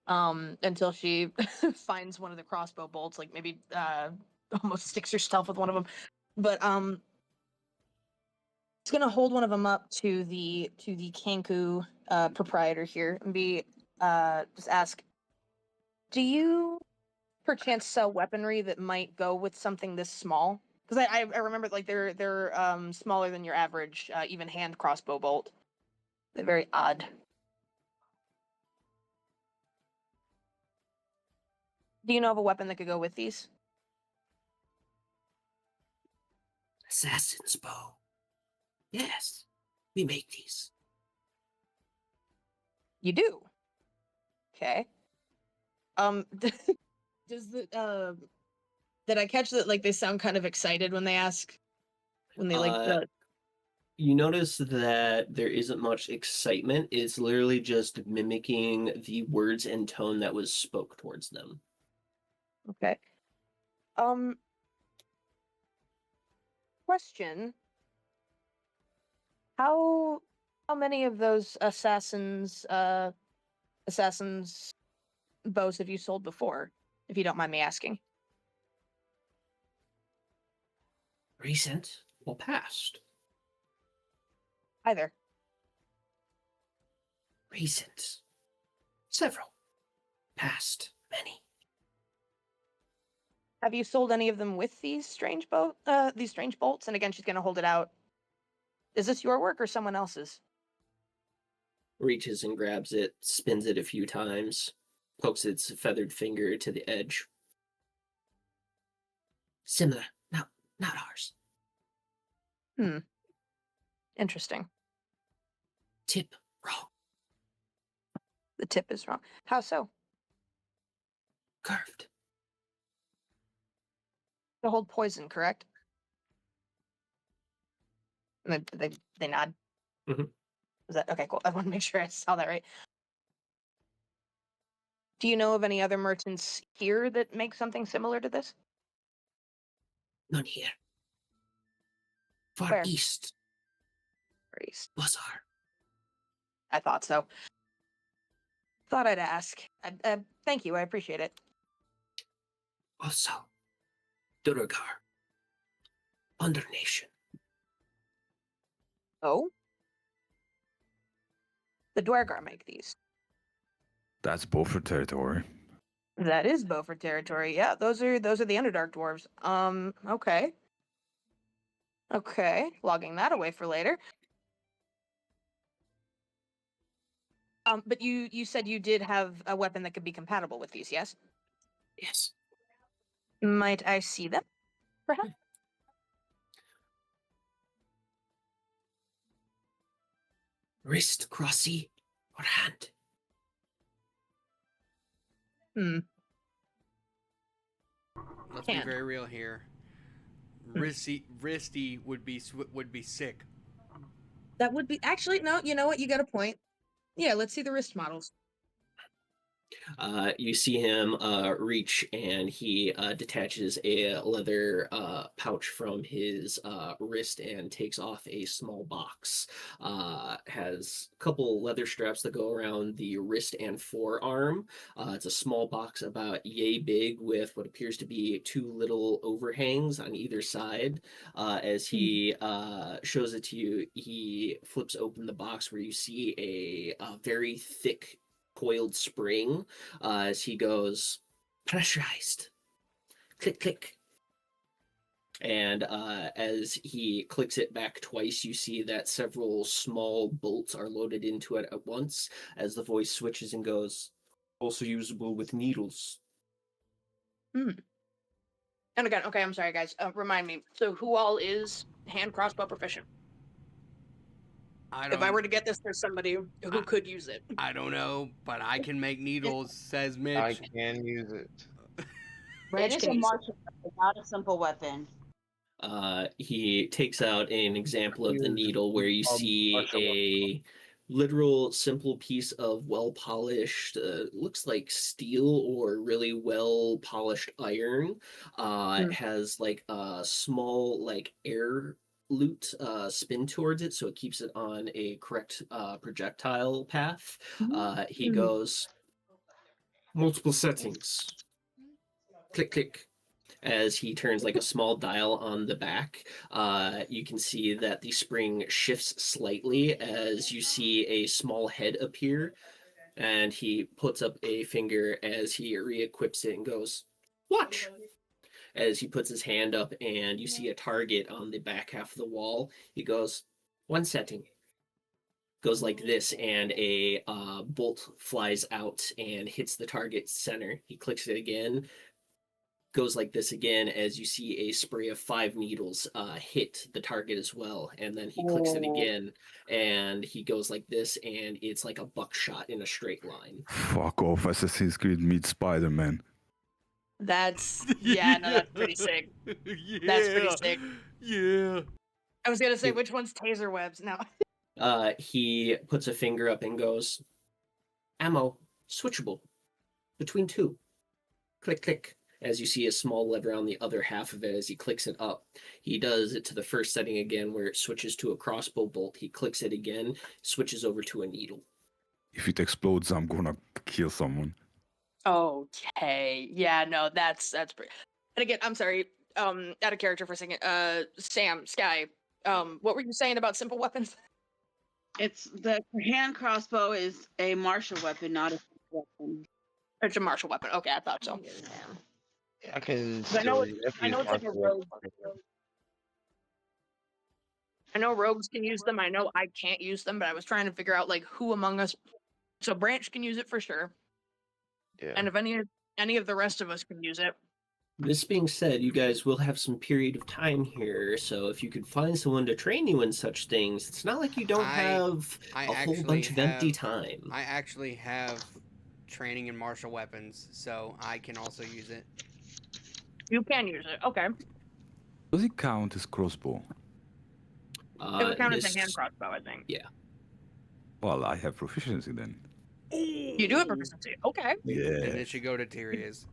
until she finds one of the crossbow bolts. Like maybe almost sticks herself with one of them, but she's gonna hold one of them up to the Kanku proprietor here and be just ask, do you perchance sell weaponry that might go with something this small? Because I remember like they're smaller than your average even hand crossbow bolt. They're very odd. Do you know of a weapon that could go with these? Assassin's bow. Yes, we make these. You do. Okay. Does the did I catch that? Like they sound kind of excited when they ask, when they like the. You notice that there isn't much excitement. It's literally just mimicking the words and tone that was spoke towards them. Okay. Question. How many of those assassins bows have you sold before, if you don't mind me asking? Recent or past? Either. Recent. Several. Past. Many. Have you sold any of them with these strange bolts? And again, she's gonna hold it out. Is this your work or someone else's? Reaches and grabs it, spins it a few times, pokes its feathered finger to the edge. Similar. Not ours. Interesting. Tip wrong. The tip is wrong. How so? Curved. To hold poison, correct? And they nod. Mhm. Is that okay? Cool. I want to make sure I saw that right. Do you know of any other merchants here that make something similar to this? None here. Far Where? east. Far east. Bazaar. I thought so. Thought I'd ask. Thank you. I appreciate it. Also, Duergar. Undernation. Oh? The Dwergar make these. That's Beaufort territory. That is Beaufort territory. Yeah, those are the Underdark dwarves. Okay. Okay, logging that away for later. But you said you did have a weapon that could be compatible with these, yes? Yes. Might I see them, perhaps? Wrist, crossy, or hand. Let's be Hand. very real here. Wristy would be sick. That would be actually no. You know what? You got a point. Yeah, let's see the wrist models. You see him reach and he detaches a leather pouch from his wrist and takes off a small box. Has a couple leather straps that go around the wrist and forearm. It's a small box about yay big with what appears to be two little overhangs on either side. As he shows it to you, he flips open the box where you see a very thick coiled spring as he goes pressurized. Click, click. And as he clicks it back twice, you see that several small bolts are loaded into it at once as the voice switches and goes, also usable with needles. And again, okay, I'm sorry, guys. Remind me. So who all is hand crossbow proficient? If I were to get this for somebody who could use it. I don't know, but I can make needles, says Mitch. I can use it. It is a martial weapon, not a simple weapon. He takes out an example of the needle where you see a literal simple piece of well-polished, looks like steel or really well-polished iron. It has like a small like air loot spin towards it, so it keeps it on a correct projectile path. He goes, multiple settings. Click, click. As he turns like a small dial on the back, you can see that the spring shifts slightly as you see a small head appear, and he puts up a finger as he re-equips it and goes, watch! As he puts his hand up and you see a target on the back half of the wall, he goes, one setting. goes like this, and a bolt flies out and hits the target center. He clicks it again, goes like this again, as you see a spray of 5 needles hit the target as well, and then he clicks it again, and he goes like this, and it's like a buckshot in a straight line. Fuck off, Assassin's Creed meets Spider-Man. That's that's pretty sick. Yeah. That's pretty sick. Yeah. I was gonna say, which one's taser webs now? He puts a finger up and goes, ammo, switchable, between 2. Click, click. As you see a small lever on the other half of it as he clicks it up. He does it to the first setting again where it switches to a crossbow bolt. He clicks it again, switches over to a needle. If it explodes, I'm gonna kill someone. Okay. Yeah, no, that's pretty. And again, I'm sorry, out of character for a second. Sam, Sky, what were you saying about simple weapons? It's the hand crossbow is a martial weapon, not a weapon. It's a martial weapon. Okay, I thought so. I can. I know still it's like a martial rogue. weapon. I know rogues can use them. I know I can't use them, but I was trying to figure out like who among us. So Branch can use it for sure. Yeah. And if any of the rest of us can use it. This being said, you guys will have some period of time here, so if you could find someone to train you in such things, it's not like you don't have a whole bunch of empty time. I actually have training in martial weapons, so I can also use it. You can use it. Okay. Does it count as crossbow? It would count as a hand crossbow, I think. Yeah. Well, I have proficiency then. You do have proficiency. Okay. Yeah. And it should go to Tyria's.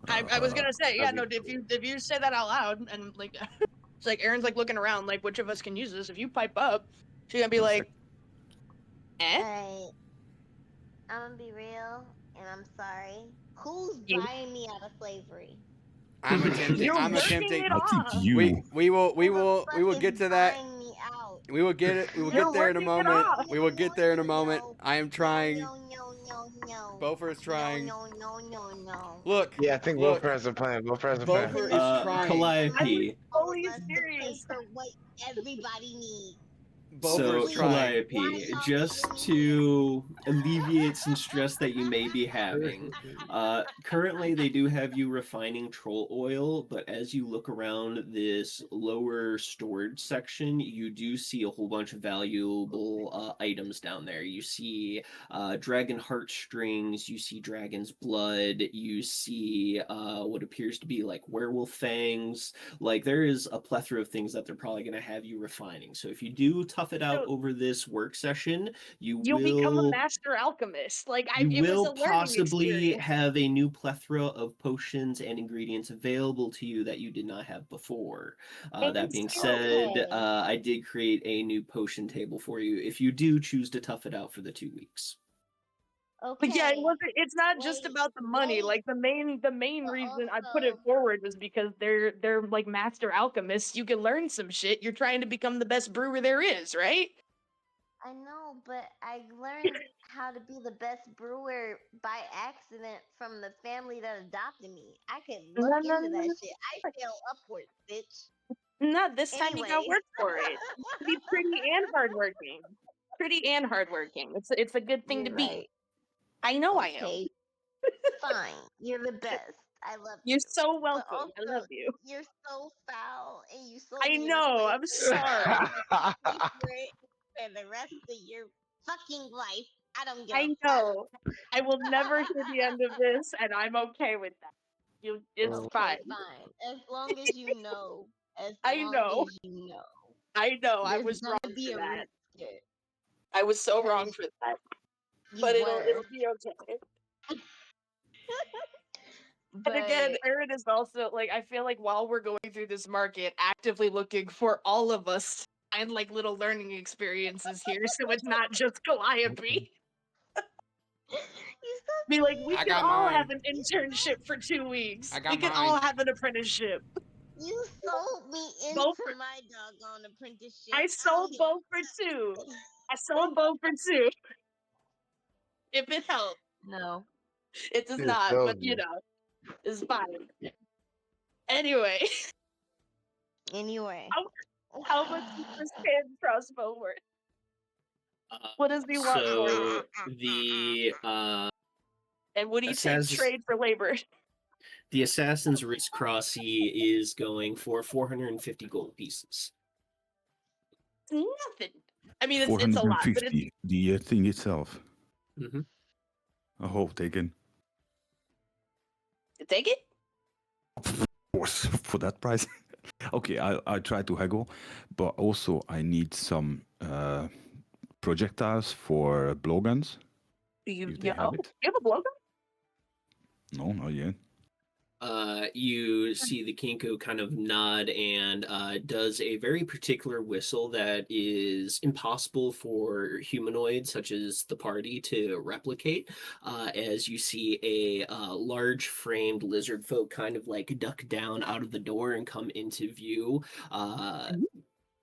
I was gonna say, yeah, no, if you say that out loud and like it's like Aaron's like looking around, like which of us can use this? If you pipe up, she's gonna be like, Alright. I'm gonna be real, and I'm sorry. Who's buying me out of slavery? I'm attempting. You're I'm working attempting. it I off. think you. We will Who the get to fuck that. is buying me out? We will get it. We will You're get there in a working it moment. off. We will get there in a moment. I am trying. No. Bofer is trying. No. Look. Yeah, I think look. both friends are playing. Both friends are playing. Bofer is trying. Calliope. All of Fully us to pay serious. for what everybody needs. So, Bofer's trying. Calliope, just to alleviate some stress that you may be having, currently they do have you refining troll oil, but as you look around this lower storage section, you do see a whole bunch of valuable items down there. You see dragon heartstrings, you see dragon's blood, you see what appears to be like werewolf fangs. Like, there is a plethora of things that they're probably going to have you refining. So if you do tough it out over this work session, you'll become a master alchemist. Like you it was will a learning possibly experience. have a new plethora of potions and ingredients available to you that you did not have before. That being said, I did create a new potion table for you if you do choose to tough it out for the 2 weeks. Okay. But yeah, it's not just about the money. Like the main reason I put it forward was because they're like master alchemists. You can learn some shit. You're trying to become the best brewer there is, right? I know, but I learned how to be the best brewer by accident from the family that adopted me. I can look into that shit. I fell upwards, bitch. Not this time. You got work for it. Be pretty and hardworking. Pretty and hardworking. It's a good thing to be. I know I am. Fine. You're the best. I love you. You're so welcome. Also, I love you. You're so foul, and you so. I know. I'm sorry. For the rest of your fucking life, I don't give I know. I will never hear the end of this, and I'm okay with that. It's fine. Fine. As long as you know. I know. I know. I was wrong for that. I was so wrong for that. But it'll be okay. But again, Erin is also like, I feel like while we're going through this market, actively looking for all of us and like little learning experiences here, so it's not just Calliope. Be like, we can all have an internship for 2 weeks. We can all have an apprenticeship. You sold me into my doggone apprenticeship. I sold both for 2. I sold both for 2. If it helps. No. It does not, but you know, it's fine. Anyway. How much is this hand crossbow worth? What does he want for it? So the And would he take trade for labor? The Assassin's Wrist Crossy is going for 450 gold pieces. Nothing. I mean, it's a lot, but it's... 450, the thing itself. Mm-hmm. Oh, taken. Take it? Of course, for that price. Okay, I try to haggle, but also I need some projectiles for blowguns. You If they have it. You have a blowgun? No, not yet. You see the Kinko kind of nod and does a very particular whistle that is impossible for humanoids such as the party to replicate. As you see a large framed lizard folk kind of like duck down out of the door and come into view.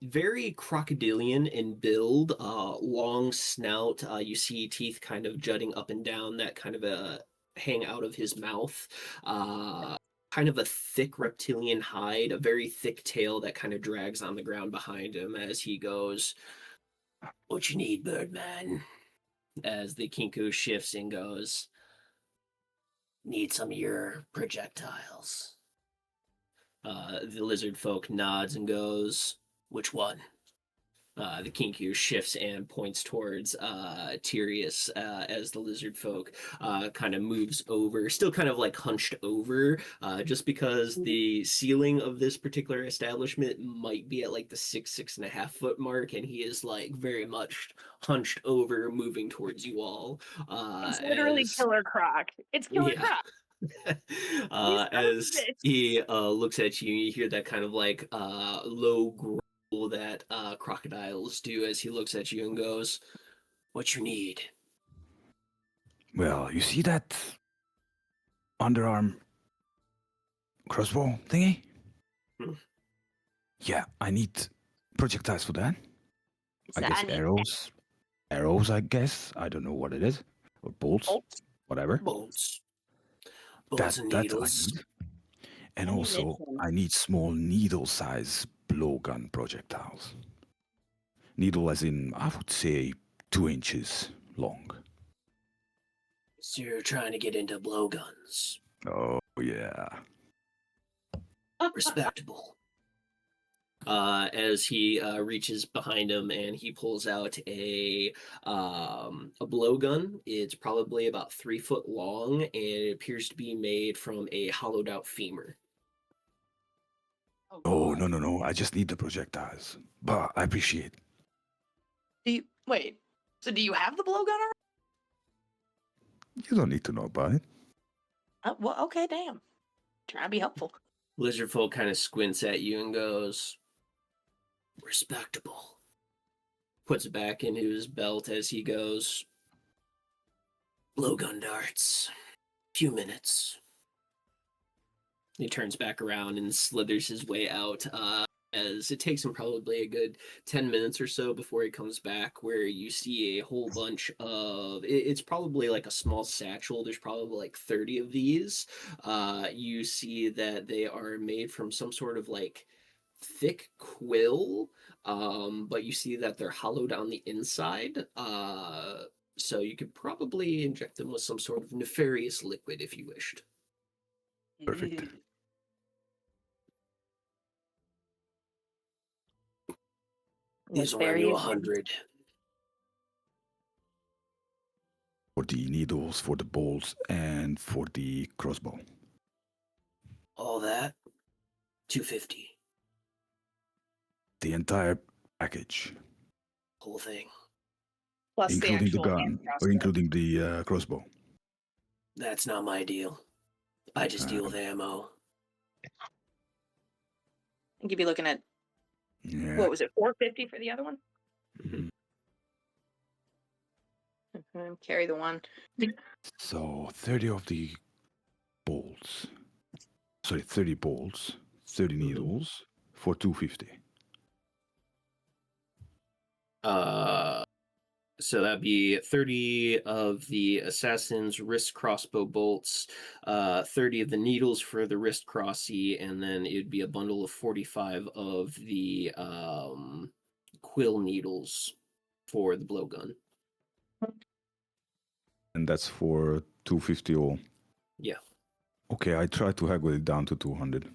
Very crocodilian in build, long snout. You see teeth kind of jutting up and down that kind of hang out of his mouth. Kind of a thick reptilian hide, a very thick tail that kind of drags on the ground behind him as he goes, "What you need, Birdman?" As the Kinko shifts and goes, "Need some of your projectiles." The lizard folk nods and goes, "Which one?" The Kinku shifts and points towards Tyrius as the lizard folk kind of moves over, still kind of like hunched over, just because the ceiling of this particular establishment might be at like the 6.5 foot mark, and he is like very much hunched over, moving towards you all. It's literally Killer Croc. It's Killer Croc. As he looks at you, you hear that kind of like low growl that crocodiles do as he looks at you and goes, "What you need?" Well, you see that underarm crossbow thingy? Yeah, I need projectiles for that. I guess arrows, I guess. I don't know what it is. Or bolts. Whatever. Bolts and that needles. I need. And also, I need small needle-size blowgun projectiles. Needle as in, I would say, 2 inches long. So you're trying to get into blowguns. Oh, yeah. Respectable. As he reaches behind him and he pulls out a blowgun. It's probably about 3 foot long, and it appears to be made from a hollowed out femur. Oh, no. I just need the projectiles. But I appreciate it. Wait. So do you have the blowgun already? You don't need to know about it. Well, okay, damn. Try to be helpful. Lizardfolk kind of squints at you and goes, "Respectable." Puts it back into his belt as he goes, "Blowgun darts. Few minutes." He turns back around and slithers his way out, as it takes him probably a good 10 minutes or so before he comes back, where you see a whole bunch of... It's probably like a small satchel. There's probably like 30 of these. You see that they are made from some sort of like thick quill, but you see that they're hollowed on the inside. So you could probably inject them with some sort of nefarious liquid if you wished. Perfect. These will run you 100. For the needles, for the bolts, and for the crossbow. All that, 250. The entire package. Whole thing. Plus including the gun, or including the crossbow. That's not my deal. I just deal with ammo. I think you'd be looking at, what was it, 450 for the other one? Mm-hmm. Carry the one. So 30 of the bolts. Sorry, 30 bolts, 30 needles for 250. So that'd be 30 of the Assassin's Wrist Crossbow bolts, 30 of the needles for the Wrist Crossy, and then it would be a bundle of 45 of the quill needles. for the blowgun. And that's for 250 all. Yeah. Okay, I try to haggle it down to 200.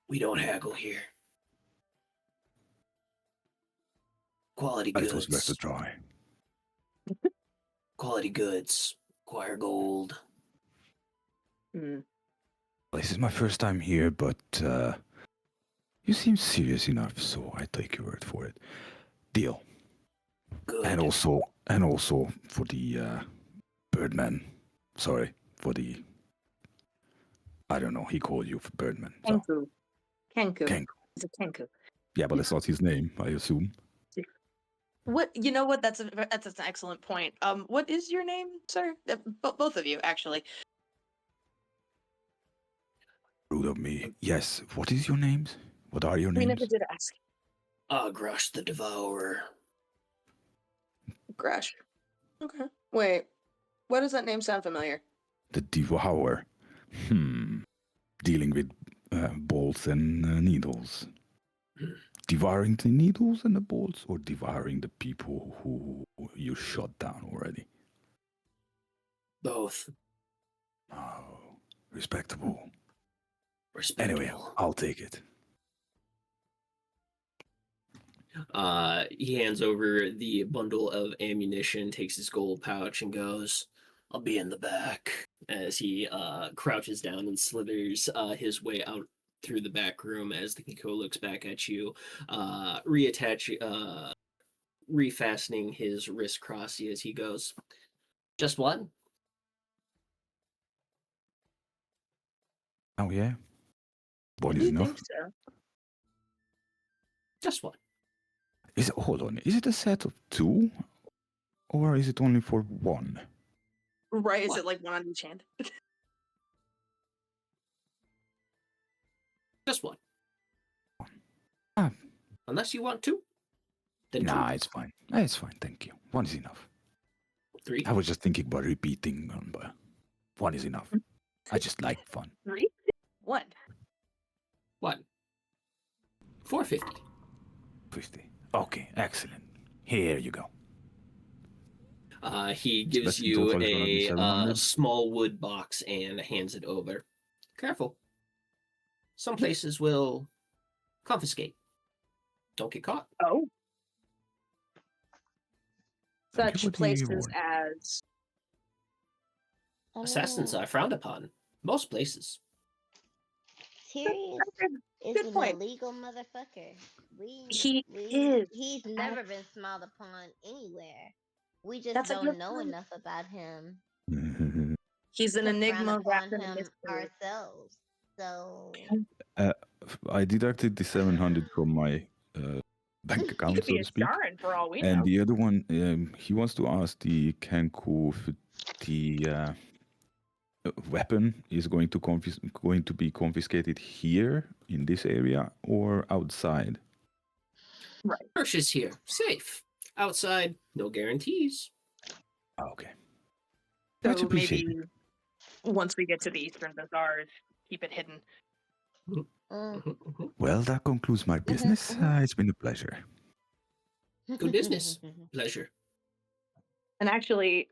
We don't haggle here. Quality It was worth a goods. try. Quality goods. Acquire gold. This is my first time here, but you seem serious enough, so I take your word for it. Deal. Good. And also for the Birdman. Sorry, for the... I don't know, he called you for Birdman. So. Kenku. He's a Kenku. Yeah, but that's not his name, I assume. What, you know what? That's an excellent point. What is your name, sir? Both of you, actually. Rude of me. Yes, what is your names? What are your names? We never did ask. Grush the Devourer. Grush. Okay. Wait, why does that name sound familiar? The Devourer. Dealing with bolts and needles. Devouring the needles and the bolts, or devouring the people who you shot down already? Both. Oh, respectable. Respectable. Anyway, I'll take it. He hands over the bundle of ammunition, takes his gold pouch, and goes, I'll be in the back, as he crouches down and slithers his way out through the back room as the Kiko looks back at you, refastening his wrist crossy as he goes, just one? Oh, yeah? One I is do enough? think so. Just one. Hold on, is it a set of 2? Or is it only for 1? Right, is What? it like one on each hand? Just one. Ah. Unless you want two. Then Nah, two. it's fine. It's fine, thank you. 1 is enough. 3. I was just thinking about repeating, but 1 is enough. I just like fun. 3? 1. 1. 450. 50. Okay, excellent. Here you go. He gives Best in you total is gonna be a 700. small wood box and hands it over. Careful. Some places will confiscate. Don't get caught. Oh. Thank you Such for the places reward. as... Assassins are frowned upon. Most places. Tyrion is Good an point. illegal motherfucker. He's never been smiled upon anywhere. We just That's a don't good know point. enough about him He's an to frown enigma upon wrapped in a him mystery. ourselves. So I deducted the 700 from my bank He account, could so be to a speak. Sharon for all we And know. the other one, he wants to ask the Kenku if the weapon is going to be confiscated here in this area or outside. Right. Hirsch is here. Safe. Outside, no guarantees. Okay. Much So appreciated. maybe once we get to the Eastern Bazaars, keep it hidden. Well, that concludes my business. It's been a pleasure. Good business. Pleasure. And actually,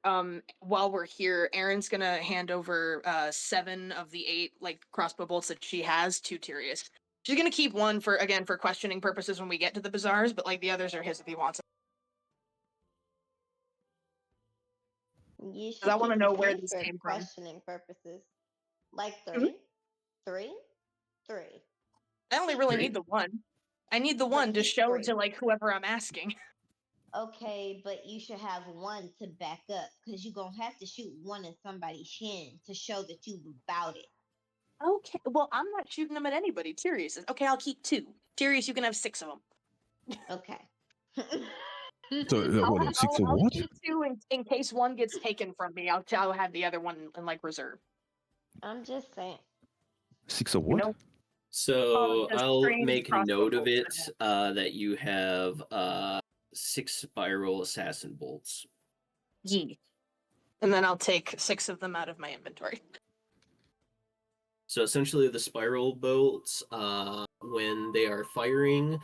while we're here, Erin's gonna hand over 7 of the 8 like crossbow bolts that she has to Tyrius. She's gonna keep one for questioning purposes when we get to the bazaars, but like the others are his if he wants them. You should I want to keep know it where here these for came from. questioning purposes. Like Mhm. 3? I only really 3? need the one. I need the But one to he's show 3. to like whoever I'm asking. Okay, but you should have one to back up because you're gonna have to shoot one in somebody's shin to show that you about it. Okay, well I'm not shooting them at anybody. Tyrius is okay. I'll keep 2. Tyrius, you can have 6 of them. Okay. So, hold on, 6 of I'll what? keep 2 in case one gets taken from me. I'll have the other one in like reserve. I'm just saying. 6 of You what? know? So the I'll strange make crossbow note of bolts it that that you have 6 spiral assassin bolts. Yee. And then I'll take 6 of them out of my inventory. So essentially, the spiral bolts, when they are firing,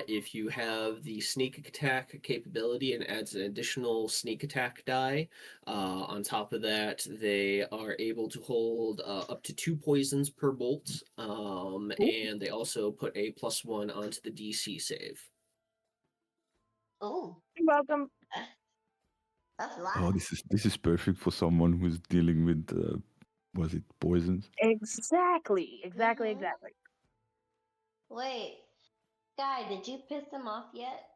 if you have the sneak attack capability, and adds an additional sneak attack die. On top of that, they are able to hold up to 2 poisons per bolt, and they also put a +1 onto the DC save. Oh, You're welcome. that's a lot. Oh, this is perfect for someone who's dealing with was it poisons? Exactly. Mhm. Wait, Guy, did you piss him off yet?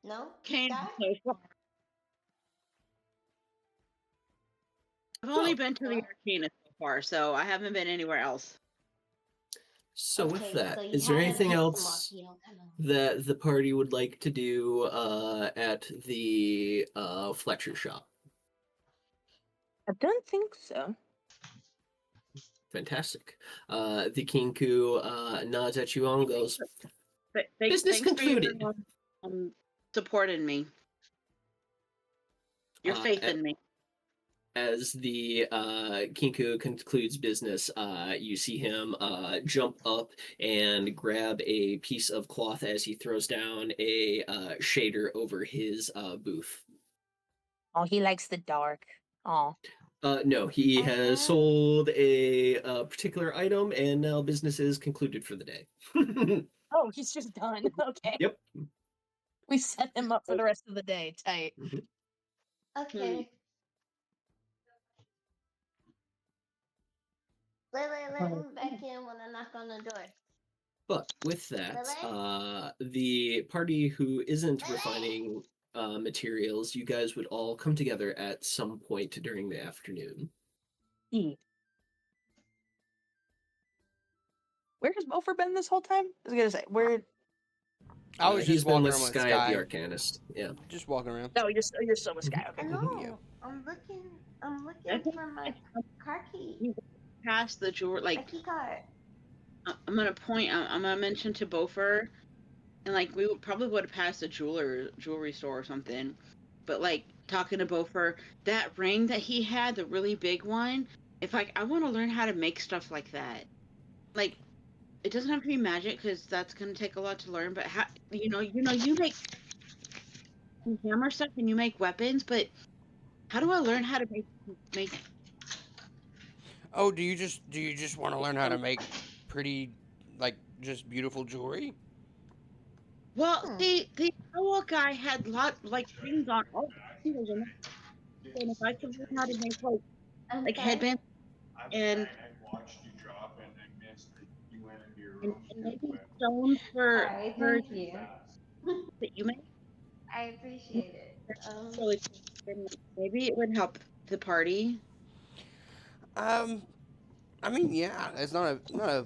No, Came Guy? so far. I've only been to the What? Arcana so far, so I haven't been anywhere else. So with Okay, that, so you is there haven't anything pissed him off. else You don't kind of. that the party would like to do at the Fletcher shop? I don't think so. Fantastic. The Kinku nods at you all and goes, Business Thanks concluded. for your supporting me. Your faith in me. As the Kinku concludes business, you see him jump up and grab a piece of cloth as he throws down a shader over his booth. Oh, he likes the dark. Oh. No, he has sold a particular item, and now business is concluded for the day. Oh, he's just done. Okay. Yep. We set him up for the rest of the day. Tight. Okay. Lele, let me back in when I knock on the door. But with that, Lele? the party who isn't Lele? refining materials, you guys would all come together at some point during the afternoon. Where has Bofer been this whole time? I was gonna say, where? I was He's just been walking with around with Sky at the Sky. Arcanist. Yeah. Just walking around. No, you're still with Sky. Okay. No, Yeah. I'm I looking think for my car key. you past the jewelry, My like key card. I'm gonna mention to Bofer, and like we probably would have passed a jewelry store or something, but like talking to Bofer, that ring that he had, the really big one, if I want to learn how to make stuff like that, like it doesn't have to be magic because that's gonna take a lot to learn, but how you make hammer stuff and you make weapons, but how do I learn how to make Oh, do you just want to learn how to make pretty, like, just beautiful jewelry? Well, the owl guy had like rings on all the fingers, and if I could learn how to make I'm like sorry. headbands and and maybe stones for Alright, her thank you. that you make, I appreciate it. really cool. And maybe it would help the party. Um, I mean, yeah, it's not a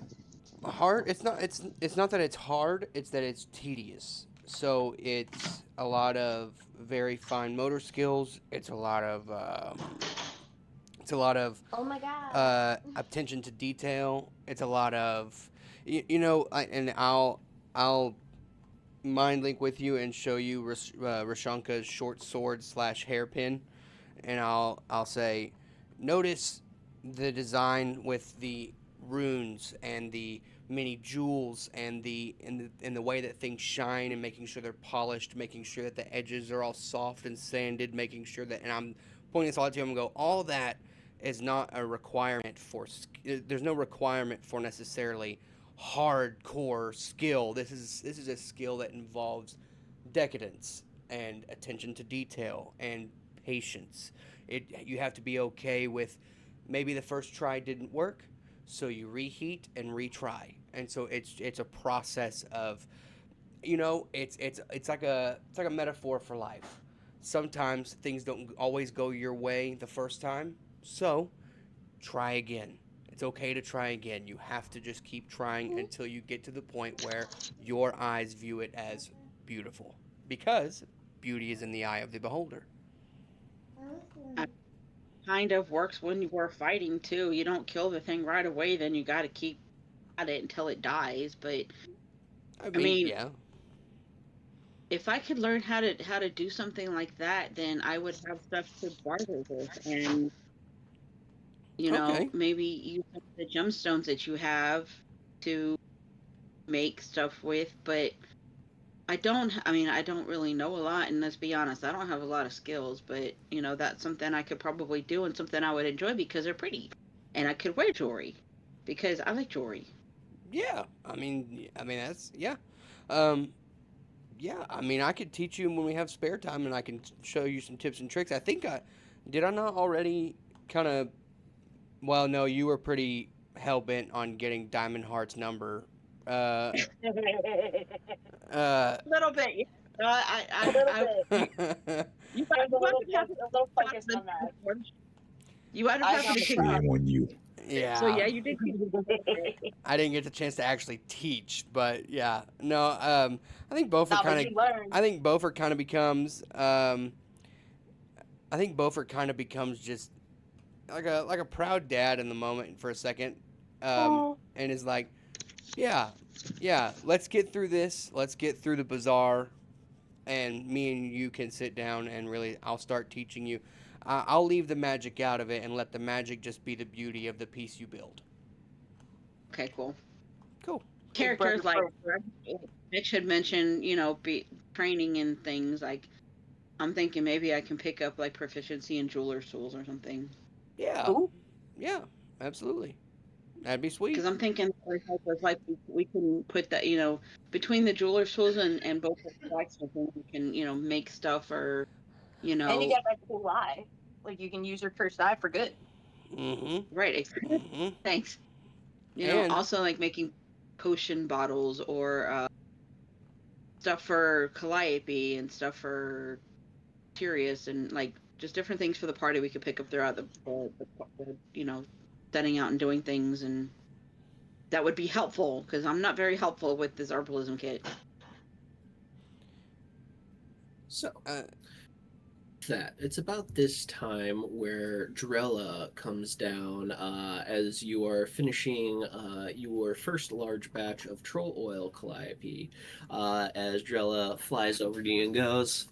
hard. It's not that it's hard. It's that it's tedious. So it's a lot of very fine motor skills. It's a lot of Oh my god. attention to detail. It's a lot of, and I'll mind link with you and show you Rashanka's short sword slash hairpin, and I'll say, notice the design with the runes and the many jewels and the way that things shine and making sure they're polished, making sure that the edges are all soft and sanded, making sure that, and I'm pointing this all out to him and go, all that is not a requirement for. There's no requirement for necessarily hardcore skill. This is a skill that involves decadence and attention to detail and patience. You have to be okay with maybe the first try didn't work, so you reheat and retry. And so it's a process of, it's like a metaphor for life. Sometimes things don't always go your way the first time, so try again. It's okay to try again. You have to just keep trying until you get to the point where your eyes view it as beautiful. Because beauty is in the eye of the beholder. That kind of works when you were fighting too. You don't kill the thing right away, then you got to keep at it until it dies. But I I mean, mean, yeah. if I could learn how to do something like that, then I would have stuff to barter with, and Okay. maybe use some of the gemstones that you have to make stuff with. But I don't really know a lot, and let's be honest, I don't have a lot of skills, but that's something I could probably do and something I would enjoy because they're pretty. And I could wear jewelry because I like jewelry. Yeah. That's yeah. Um, yeah. I mean, I could teach you when we have spare time, and I can show you some tips and tricks. I think I did. I not already kind of. Well, no, you were pretty hell bent on getting Diamond Heart's number. Uh, uh, A little bit, yeah. A little I bit. you I was a might little, have a little focused on that. you might have I happened to have kick Shame on you. So yeah, yeah. you did. I didn't get the chance to actually teach, but yeah, no. I think Beaufort Not what kind you of. learned. I think Beaufort kind of becomes. I think Beaufort kind of becomes just like a proud dad in the moment for a second, Oh. and is like, yeah, yeah. Let's get through this. Let's get through the bazaar, and me and you can sit down and really. I'll start teaching you. I'll leave the magic out of it and let the magic just be the beauty of the piece you build. Okay, cool. Cool. Big brother Characters like broke. Mitch had mentioned, be training and things like. I'm thinking maybe I can pick up like proficiency in jeweler's tools or something. Yeah. Ooh. Yeah. Absolutely. That'd be sweet. Because I'm thinking like we can put that between the jeweler's tools and both the blacksmithing we can make stuff or And you got that cool eye. Like you can use your cursed eye for good. Mm-hmm. right. Mm-hmm. Thanks. And Also like making potion bottles or stuff for Calliope and stuff for Tyrius and like just different things for the party we could pick up throughout the setting out and doing things, and that would be helpful because I'm not very helpful with this herbalism kit. So uh, that it's about this time where Drella comes down as you are finishing your first large batch of troll oil calliope. As Drella flies over to you and goes,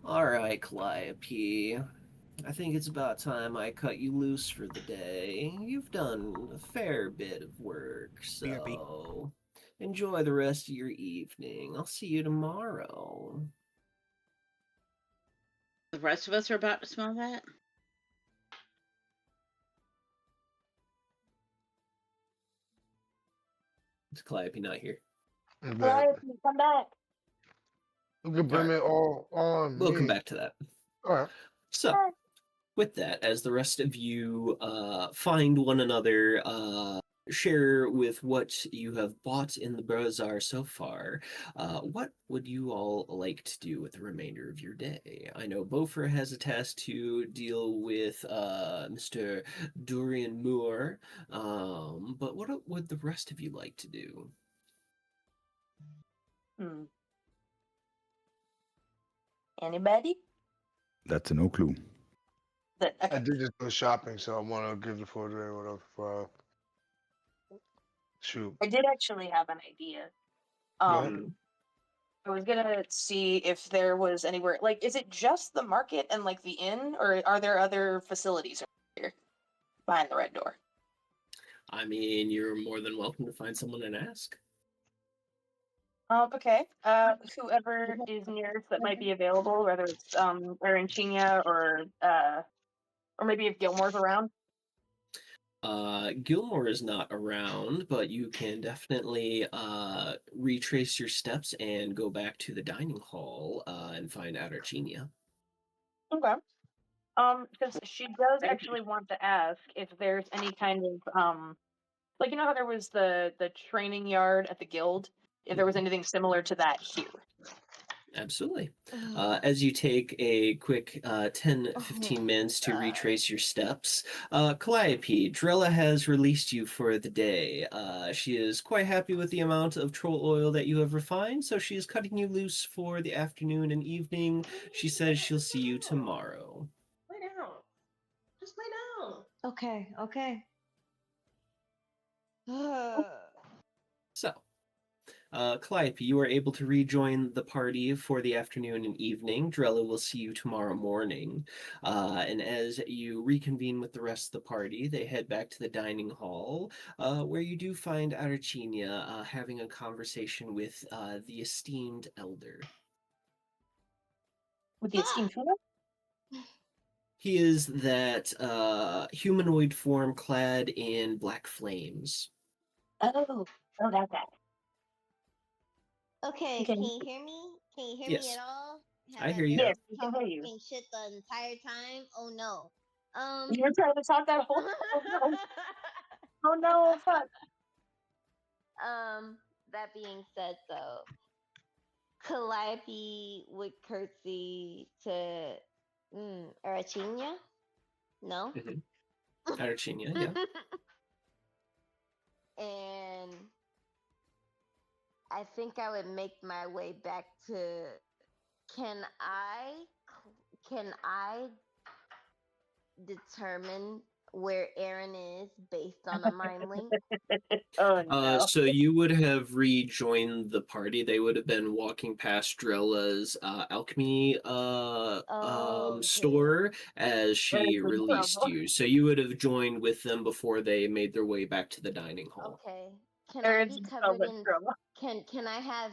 "All right, Calliope. I think it's about time I cut you loose for the day. You've done a fair bit of work, BRB. so enjoy the rest of your evening. I'll see you tomorrow." The rest of us are about to smell that. Is Calliope not here? But Come back. you can blame it all on We'll me. come back to that. All right. So, with that, as the rest of you find one another, share with what you have bought in the bazaar so far, what would you all like to do with the remainder of your day? I know Beaufort has a task to deal with Mr. Dorian Moore, but what would the rest of you like to do? Anybody? That's a no clue. I did just go shopping, so I want to give the forgery whatever. Shoot. I did actually have an idea. I was gonna see if there was anywhere like is it just the market and like the inn, or are there other facilities here behind the red door? I mean, you're more than welcome to find someone and ask. Okay. Whoever is nearest that might be available, whether it's Arancina or maybe if Gilmore's around. Gilmore is not around, but you can definitely retrace your steps and go back to the dining hall and find Archinia. Okay. Because she does actually want to ask if there's any kind of like how there was the training yard at the guild, if there was anything similar to that here. Absolutely. As you take a quick 10-15 minutes to retrace your steps, Calliope, Drella has released you for the day. She is quite happy with the amount of troll oil that you have refined, so she is cutting you loose for the afternoon and evening. She says she'll see you tomorrow. Lay down. Just lay down. Okay, okay. So, Calliope, you are able to rejoin the party for the afternoon and evening. Drella will see you tomorrow morning. And as you reconvene with the rest of the party, they head back to the dining hall, where you do find Archinia having a conversation with the esteemed elder. With the esteemed who? He is that humanoid form clad in black flames. Oh, that guy. Okay, Okay. can you hear me? Can you hear Yes. me at all? I hear you. Yes, we can hear you. Talking shit the entire time. Oh no. You were trying to talk that whole. Oh no! Oh no! Fuck. That being said, though, Calliope would curtsy to Arachinia? No? Archinia, yeah. And I think I would make my way back to. Can I determine where Aaron is based on a mind link? Oh no. So you would have rejoined the party. They would have been walking past Drella's alchemy Okay. store as she Very released trouble. you. So you would have joined with them before they made their way back to the dining hall. Okay. Can Aaron's I be in so covered much in? trouble. Can I have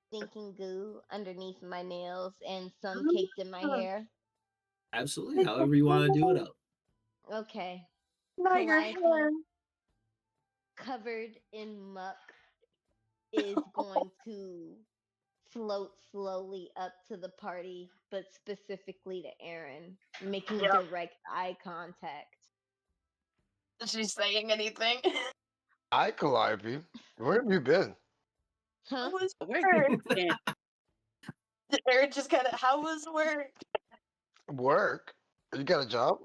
stinking goo underneath my nails and some caked in my hair? Absolutely. However you want to do it up. Okay. Not your Calliope, hair. covered in muck, is going to float slowly up to the party, but specifically to Aaron, making Yep. direct eye contact. Is she saying anything? Hi, Calliope. Where have you been? Huh? How was Where work? you been? Aaron just kind of. How was work? Work? You got a job?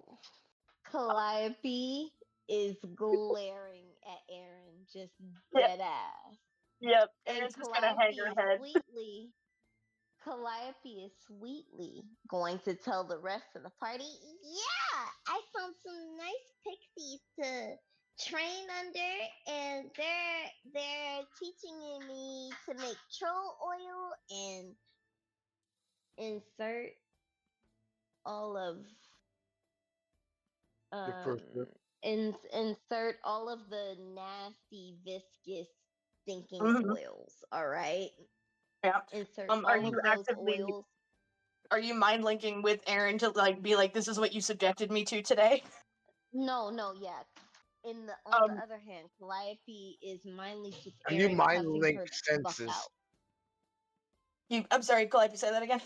Calliope is glaring at Aaron, just Yep. dead ass. Yep. And Aaron's just gonna hang her head. Calliope is sweetly going to tell the rest of the party, yeah, I found some nice pixies to train under, and they're teaching me to make troll oil and insert all of Your first trip? insert all of the nasty viscous stinking Mhm. oils, all right? Yeah. Insert Are all you of those actively? oils. Are you mind linking with Aaron to like be like, this is what you subjected me to today? No, yeah. On the other hand, Calliope is mind linked with And you Aaron, mind cussing link her the fuck senses. I'm sorry, Calliope, say that again.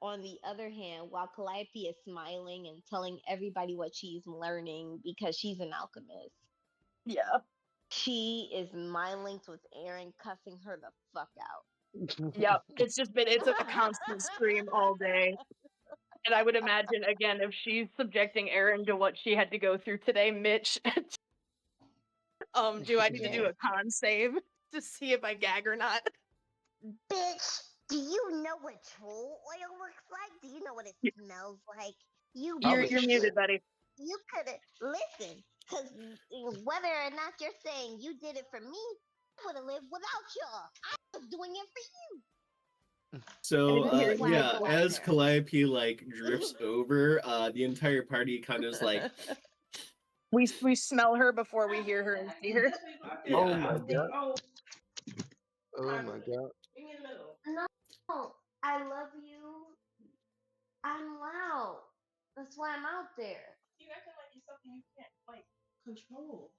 On the other hand, while Calliope is smiling and telling everybody what she's learning because she's an alchemist, Yeah. she is mind linked with Aaron, cussing her the fuck out. Yep. It's a constant stream all day. And I would imagine again if she's subjecting Aaron to what she had to go through today, Mitch. Do I need to do a con save to see if I gag or not? Bitch, do you know what troll oil looks like? Do you know what it smells like? You're Probably muted, buddy. You could have listen, because whether or not you're saying you did it for me, I would have lived without y'all. I was doing it for you. So This is why I yeah, go as after. Calliope like drifts over, the entire party kind of is like, we smell her before we hear her and see her. Oh yeah. my god. Oh my god. No, I love you. I'm loud. That's why I'm out there. You acting like it's something you can't like control.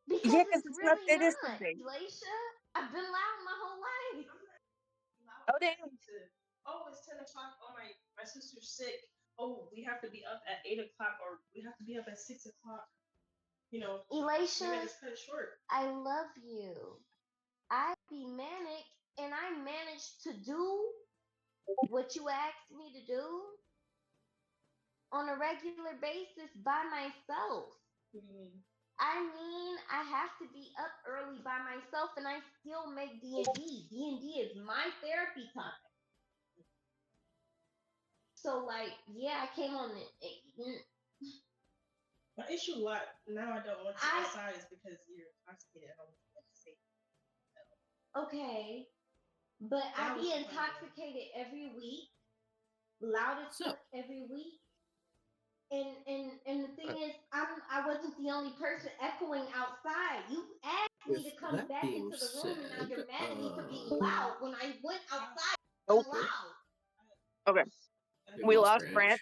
Because Yeah, it's it's not. really It is not, something. Elisha. I've been loud my whole life. Oh damn. Oh, it's 10 o'clock. Oh my sister's sick. Oh, we have to be up at 8 o'clock, or we have to be up at 6 o'clock. You know, Elisha, just cut it short. I love you. I be manic, and I managed to do what you asked me to do on a regular basis by myself. What do you mean? I mean, I have to be up early by myself, and I still make D&D. D&D is my therapy time. So, like, yeah, I came on it. My issue, lot now I don't want you outside is because you're intoxicated. I don't want to say. Okay, but I be intoxicated every week, loud as fuck every week. And the thing is, I wasn't the only person echoing outside. You asked me to come back into the room, and now you're mad at me for being loud when I went outside loud. Okay. We lost Branch.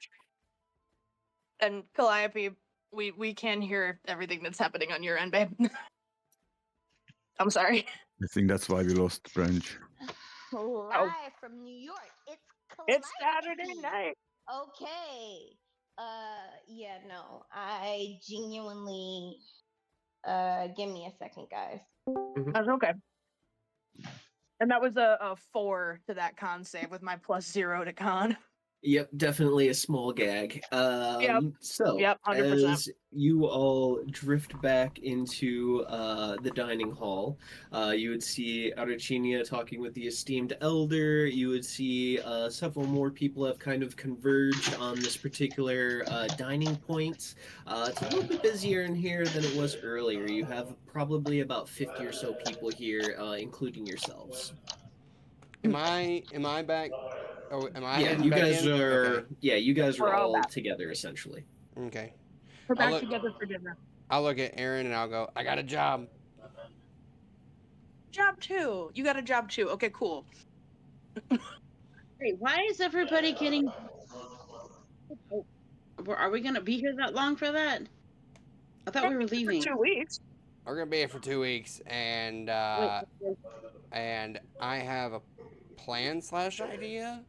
And Calliope, we can hear everything that's happening on your end, babe. I'm sorry. I think that's why we lost Branch. Live from New York. It's Saturday night. Okay. Yeah, no. I genuinely give me a second, guys. That's okay. And that was a 4 to that con save with my +0 to con. Yep, definitely a small gag. So, yep, 100%. as you all drift back into the dining hall, you would see Arachinia talking with the esteemed elder. You would see several more people have kind of converged on this particular dining point. It's a little bit busier in here than it was earlier. You have probably about 50 or so people here, including yourselves. Am I back? Oh, am I Yeah, heading you back guys in? are. Okay. Yeah, you guys are We're all all back. together essentially. Okay. We're back together for dinner. I'll look at Aaron and I'll go, I got a job. Job 2. You got a job 2. Okay, cool. Wait, why is everybody getting? Are we gonna be here that long for that? I thought we were leaving. For 2 weeks. We're gonna be here for 2 weeks, and I have a plan/idea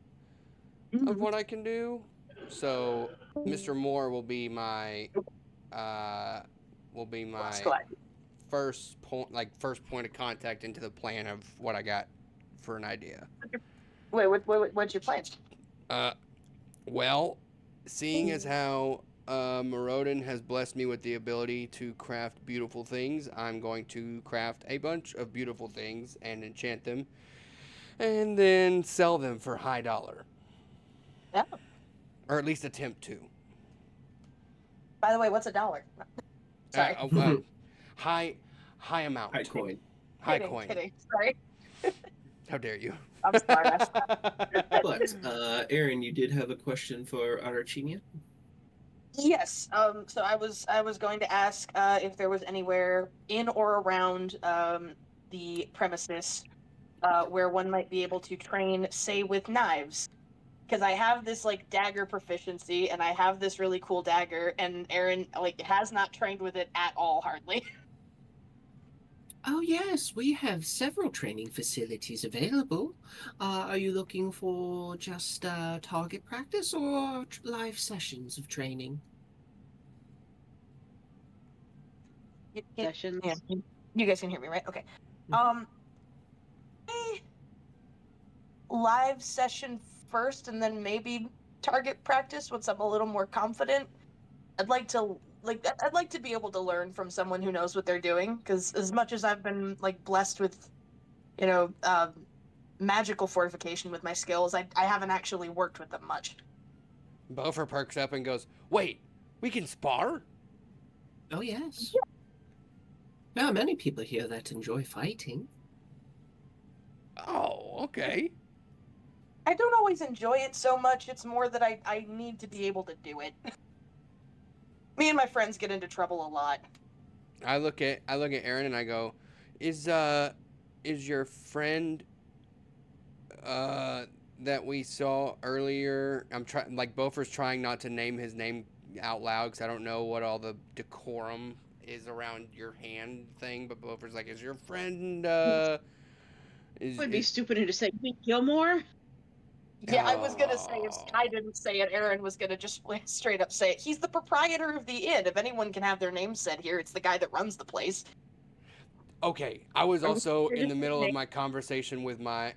of what I can do. So Mr. Moore will be my first point of contact into the plan of what I got for an idea. Wait, what's your plan? Well, seeing as how Morodin has blessed me with the ability to craft beautiful things, I'm going to craft a bunch of beautiful things and enchant them, and then sell them for high dollar. Yeah. Or at least attempt to. By the way, what's $1? Sorry. High amount. High coin. High coin. Kidding. Sorry. How dare you? I'm sorry. But Aaron, you did have a question for Arachinia? Yes. So I was going to ask if there was anywhere in or around the premises where one might be able to train, say, with knives. Because I have this like dagger proficiency, and I have this really cool dagger, and Aaron has not trained with it at all, hardly. Oh yes, we have several training facilities available. Are you looking for just target practice or live sessions of training? Sessions. Yeah, you guys can hear me, right? Okay. Live session first, and then maybe target practice once I'm a little more confident. I'd like to be able to learn from someone who knows what they're doing, because as much as I've been blessed with, magical fortification with my skills, I haven't actually worked with them much. Bofer perks up and goes, "Wait, we can spar?" Oh yes. Yeah. There are many people here that enjoy fighting. Oh, okay. I don't always enjoy it so much. It's more that I need to be able to do it. Me and my friends get into trouble a lot. I look at Aaron and I go, "Is your friend that we saw earlier?" I'm trying, Bofer's trying not to name his name out loud because I don't know what all the decorum is around your hand thing. But Bofer's like, "Is your friend It would be stupid to say Gilmore." Yeah, I was gonna say, if I didn't say it, Aaron was gonna just straight up say it. He's the proprietor of the inn. If anyone can have their name said here, it's the guy that runs the place. Okay, I was also in the middle of my conversation with my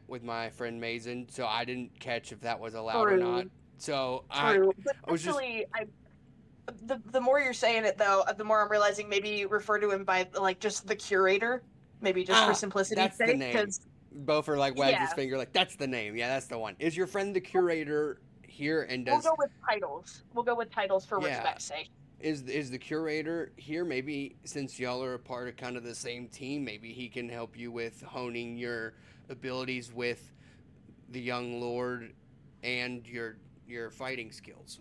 friend Mason, so I didn't catch if that was allowed or not. So I was just. The more you're saying it, though, the more I'm realizing maybe refer to him by just the curator, maybe just for simplicity's sake. That's the name. Bofer wags his finger that's the name. Yeah, that's the one. Is your friend the curator here and does... We'll go with titles. For respect's sake. is the curator here? Maybe since y'all are a part of kind of the same team, maybe he can help you with honing your abilities with the young lord and your fighting skills.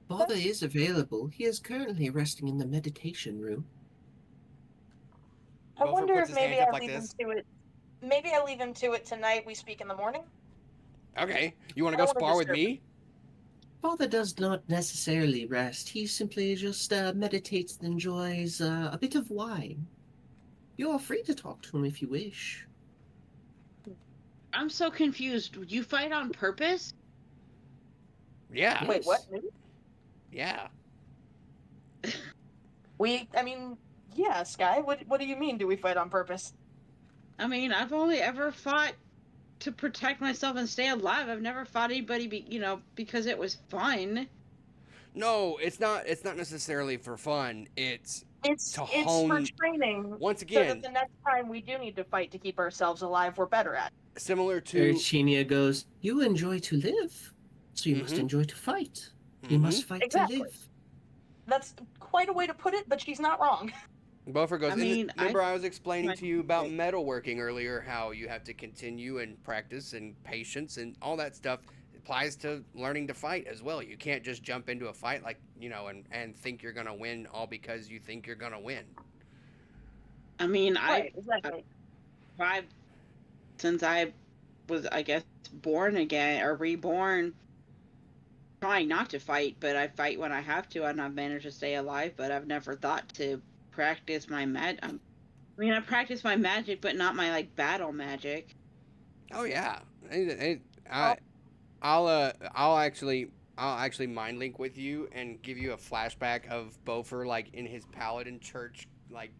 Father is available. He is currently resting in the meditation room. I Beaufort wonder puts if his maybe hands up I like leave him this. to it. Maybe I leave him to it tonight. We speak in the morning. Okay, you want I to go don't wanna spar with disturb me? Father does not necessarily rest. He simply just meditates and enjoys a bit of wine. You are free to talk to him if you wish. I'm so confused. You fight on purpose? Yeah. Wait, what? Yes. Yeah. I mean, yeah, Sky. What do you mean? Do we fight on purpose? I mean, I've only ever fought to protect myself and stay alive. I've never fought anybody, because it was fun. No, it's not. It's not necessarily for fun. It's to It's for hone. training, Once so that again, the next time we do need to fight to keep ourselves alive, we're better at it. similar to. Urchinia goes, you enjoy to live, so you must Mhm. enjoy to fight. You Mhm. must fight Exactly. to live. That's quite a way to put it, but she's not wrong. Beaufort goes. I mean, remember, I was explaining Right. to you about metalworking earlier. How you have to continue and practice and patience and all that stuff applies to learning to fight as well. You can't just jump into a fight like and think you're gonna win all because you think you're gonna win. I mean, Right, exactly. I've since I was, I guess, born again or reborn, trying not to fight, but I fight when I have to, and I've managed to stay alive. But I've never thought to practice my I mean, I practice my magic, but not my battle magic. Oh yeah. I, Oh. I'll actually mind link with you and give you a flashback of Beaufort like in his paladin church like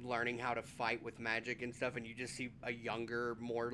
learning how to fight with magic and stuff, and you just see a younger, more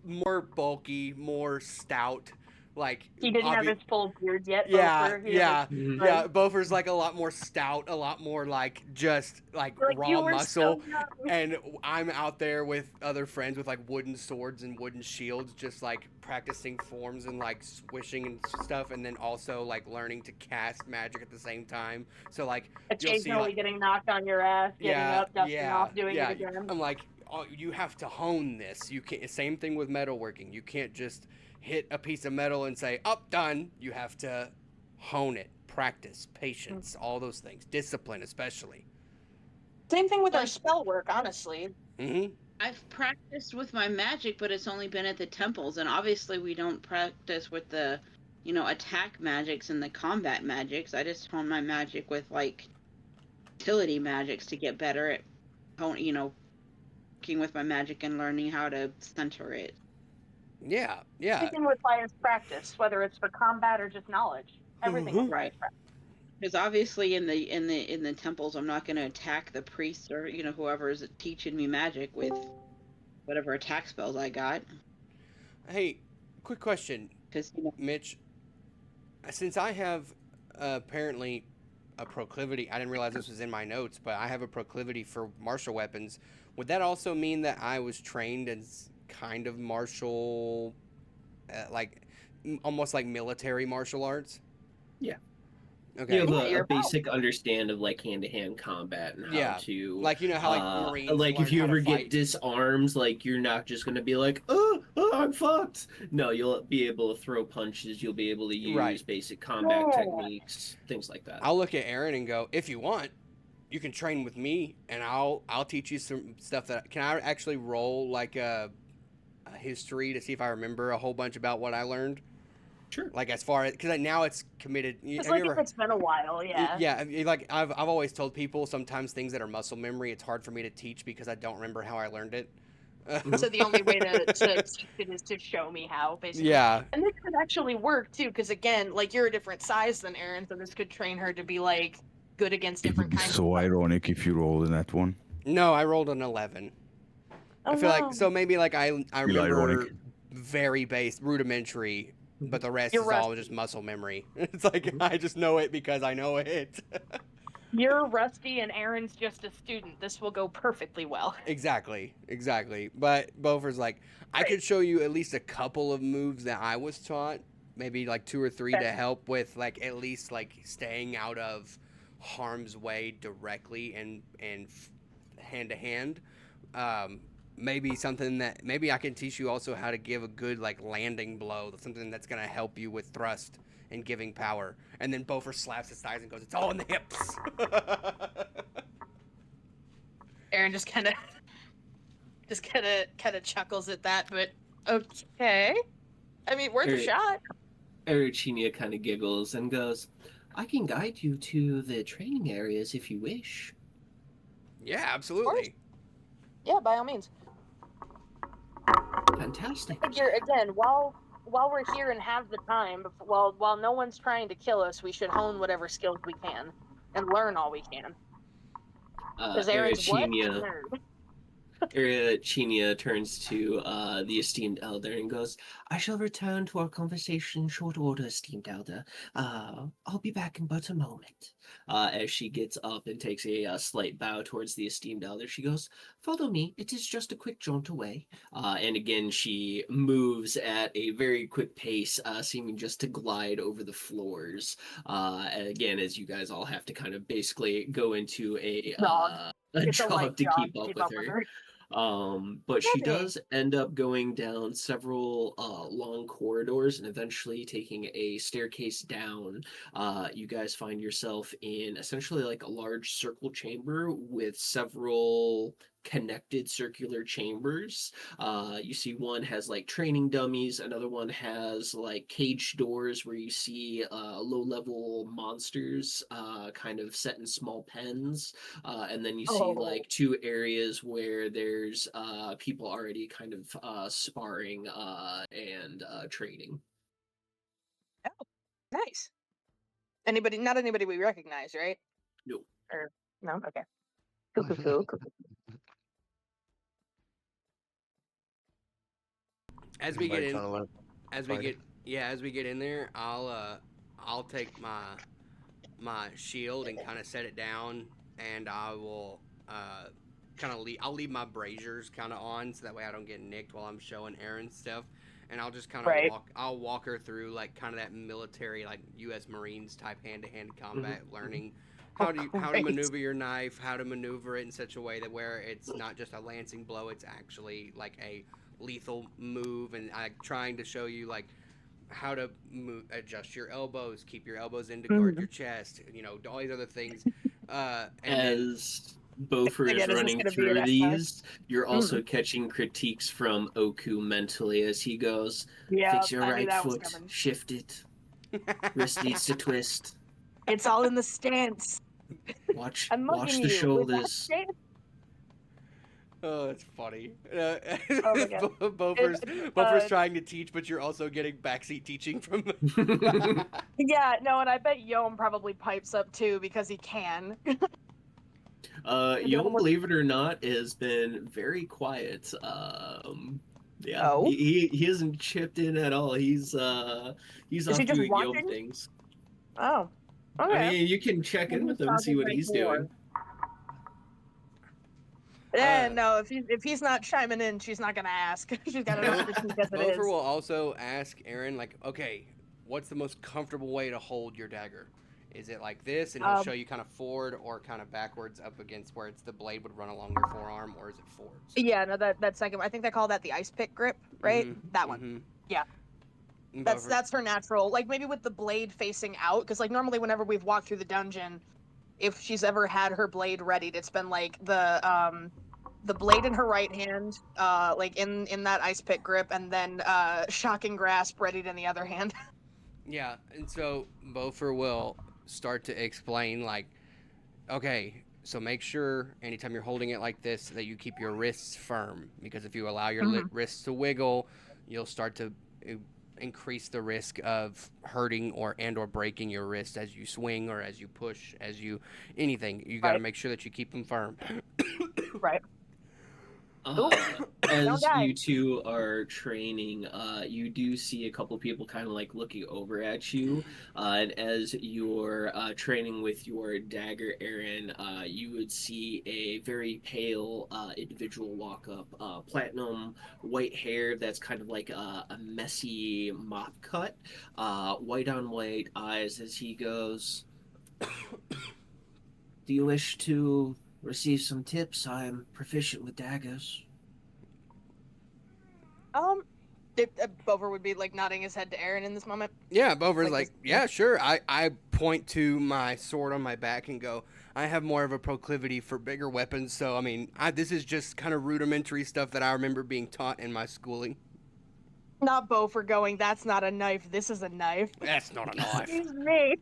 more bulky, more stout, like He didn't have his full beard yet, yeah, Beaufort. yeah, Mhm. yeah. Beaufort's like a lot more stout, a lot more like just like raw you were muscle. so young. And I'm out there with other friends with like wooden swords and wooden shields, just like practicing forms and like swishing and stuff, and then also like learning to cast magic at the same time. So like you'll see Occasionally like getting knocked on your ass, getting yeah, up, dusting off, doing yeah. it again. I'm like, oh, you have to hone this. You can't. Same thing with metalworking. You can't just hit a piece of metal and say, "Up, done." You have to hone it, practice, patience, all those things, discipline, especially. Same thing with our spell work, honestly. Mm-hmm. I've practiced with my magic, but it's only been at the temples, and obviously we don't practice with the, attack magics and the combat magics. I just hone my magic with utility magics to get better at, working with my magic and learning how to center it. Yeah, yeah. Everything requires practice, whether it's for combat or just knowledge. Everything Mhm. requires practice. Because obviously in the temples, I'm not going to attack the priests or whoever is teaching me magic with whatever attack spells I got. Hey, quick question, Because Mitch. Since I have apparently a proclivity, I didn't realize this was in my notes, but I have a proclivity for martial weapons. Would that also mean that I was trained as kind of martial, like almost like military martial arts? Yeah. Okay. You have Yeah, a you're basic understand of like hand-to-hand combat and how Yeah. to Like how like Marines like learn if you how to ever get fight. disarmed, like you're not just gonna be like, oh, I'm fucked. No, you'll be able to throw punches. You'll be able to use Right. basic combat Yeah. techniques, things like that. I'll look at Aaron and go, if you want, you can train with me, and I'll teach you some stuff that can I actually roll like a history to see if I remember a whole bunch about what I learned. Sure. Like as far as because now it's committed. It's Have like you if ever? it's been a while, yeah. Yeah, like I've always told people sometimes things that are muscle memory, it's hard for me to teach because I don't remember how I learned it. So the only way to teach it is to show me how, basically. Yeah. And this could actually work too, because again, like you're a different size than Aaron, so this could train her to be like good against It would different be kinds so of. ironic if you rolled in that one. No, I rolled an 11. Oh, I feel no. like so maybe like I Feel remember ironic. very rudimentary, but the rest You're is all rusty. just muscle memory. It's like I just know it because I know it. You're rusty and Aaron's just a student. This will go perfectly well. Exactly. But Beaufort's like, I could show you at least a couple of moves that I was taught, maybe like 2 or 3 to help with like at least like staying out of harm's way directly and hand to hand. Maybe something that maybe I can teach you also how to give a good like landing blow, something that's gonna help you with thrust and giving power. And then Beaufort slaps his thighs and goes, "It's all in the hips." Aaron just kind of chuckles at that, but okay. I mean, worth a shot. Eruchinia kind of giggles and goes, "I can guide you to the training areas if you wish." Yeah, absolutely. Yeah, by all means. Fantastic. I figure again, while we're here and have the time, while no one's trying to kill us, we should hone whatever skills we can and learn all we can. Because Aaron's what? Nerd. Eruchinia turns to the esteemed elder and goes, "I shall return to our conversation in short order, esteemed elder. I'll be back in but a moment." As she gets up and takes a slight bow towards the esteemed elder, she goes, "Follow me. It is just a quick jaunt away." And again, she moves at a very quick pace, seeming just to glide over the floors. And again, as you guys all have to kind of basically go into a jog to keep up with her. But she does end up going down several long corridors and eventually taking a staircase down. You guys find yourself in essentially like a large circle chamber with several connected circular chambers. You see one has like training dummies, another one has like cage doors where you see low-level monsters kind of set in small pens, and then you see like 2 areas where there's people already kind of sparring and training. Oh, nice. Not anybody we recognize, right? No. Or no? Okay. Cool. As we get in, as we get in there, I'll take my shield and kind of set it down, and I will I'll leave my braziers kind of on so that way I don't get nicked while I'm showing Aaron stuff, and I'll just kind of walk her through like kind of that military like U.S. Marines type hand-to-hand combat, learning how to maneuver your knife, how to maneuver it in such a way that where it's not just a lancing blow, it's actually like a lethal move, and trying to show you like how to adjust your elbows, keep your elbows in to guard your chest, all these other things. As Beaufort is running through these, you're also catching critiques from Oku mentally as he goes, "Fix your right foot, shift it, wrist needs to twist. It's all in the stance. Watch the shoulders." Oh, it's funny. Beaufort's trying to teach, but you're also getting backseat teaching from them. Yeah, no, and I bet Yom probably pipes up too because he can. Yom, believe it or not, has been very quiet. He hasn't chipped in at all. He's off doing Yom things. Oh, okay. I mean, you can check in with him and see what he's doing. No, if he's not chiming in, she's not gonna ask. She's got enough critique as it is. Beaufort will also ask Aaron, like, okay, what's the most comfortable way to hold your dagger? Is it like this, and he'll show you kind of forward or kind of backwards up against where the blade would run along your forearm, or is it forwards? Yeah, no, that second. I think they call that the ice pick grip, right? That one. Yeah. That's her natural. Like maybe with the blade facing out, because like normally whenever we've walked through the dungeon, if she's ever had her blade readied, it's been like the blade in her right hand, like in that ice pick grip, and then shocking grasp readied in the other hand. Yeah, and so Beaufort will start to explain like, okay, so make sure anytime you're holding it like this that you keep your wrists firm, because if you allow your wrists to wiggle, you'll start to increase the risk of hurting or breaking your wrist as you swing or as you push, as you anything. You got to make sure that you keep them firm. Right. As die. you two are training, you do see a couple people kind of like looking over at you. And as you're training with your dagger, Aaron, you would see a very pale individual walk up, platinum white hair that's kind of like a messy mop cut, white on white eyes as he goes, do you wish to receive some tips? I am proficient with daggers. Bover would be like nodding his head to Aaron in this moment. Yeah, Bover's like, this- yeah, sure. I point to my sword on my back and go, I have more of a proclivity for bigger weapons, so I mean, this is just kind of rudimentary stuff that I remember being taught in my schooling. Not Bover going, that's not a knife, this is a knife. That's not a knife. Excuse me.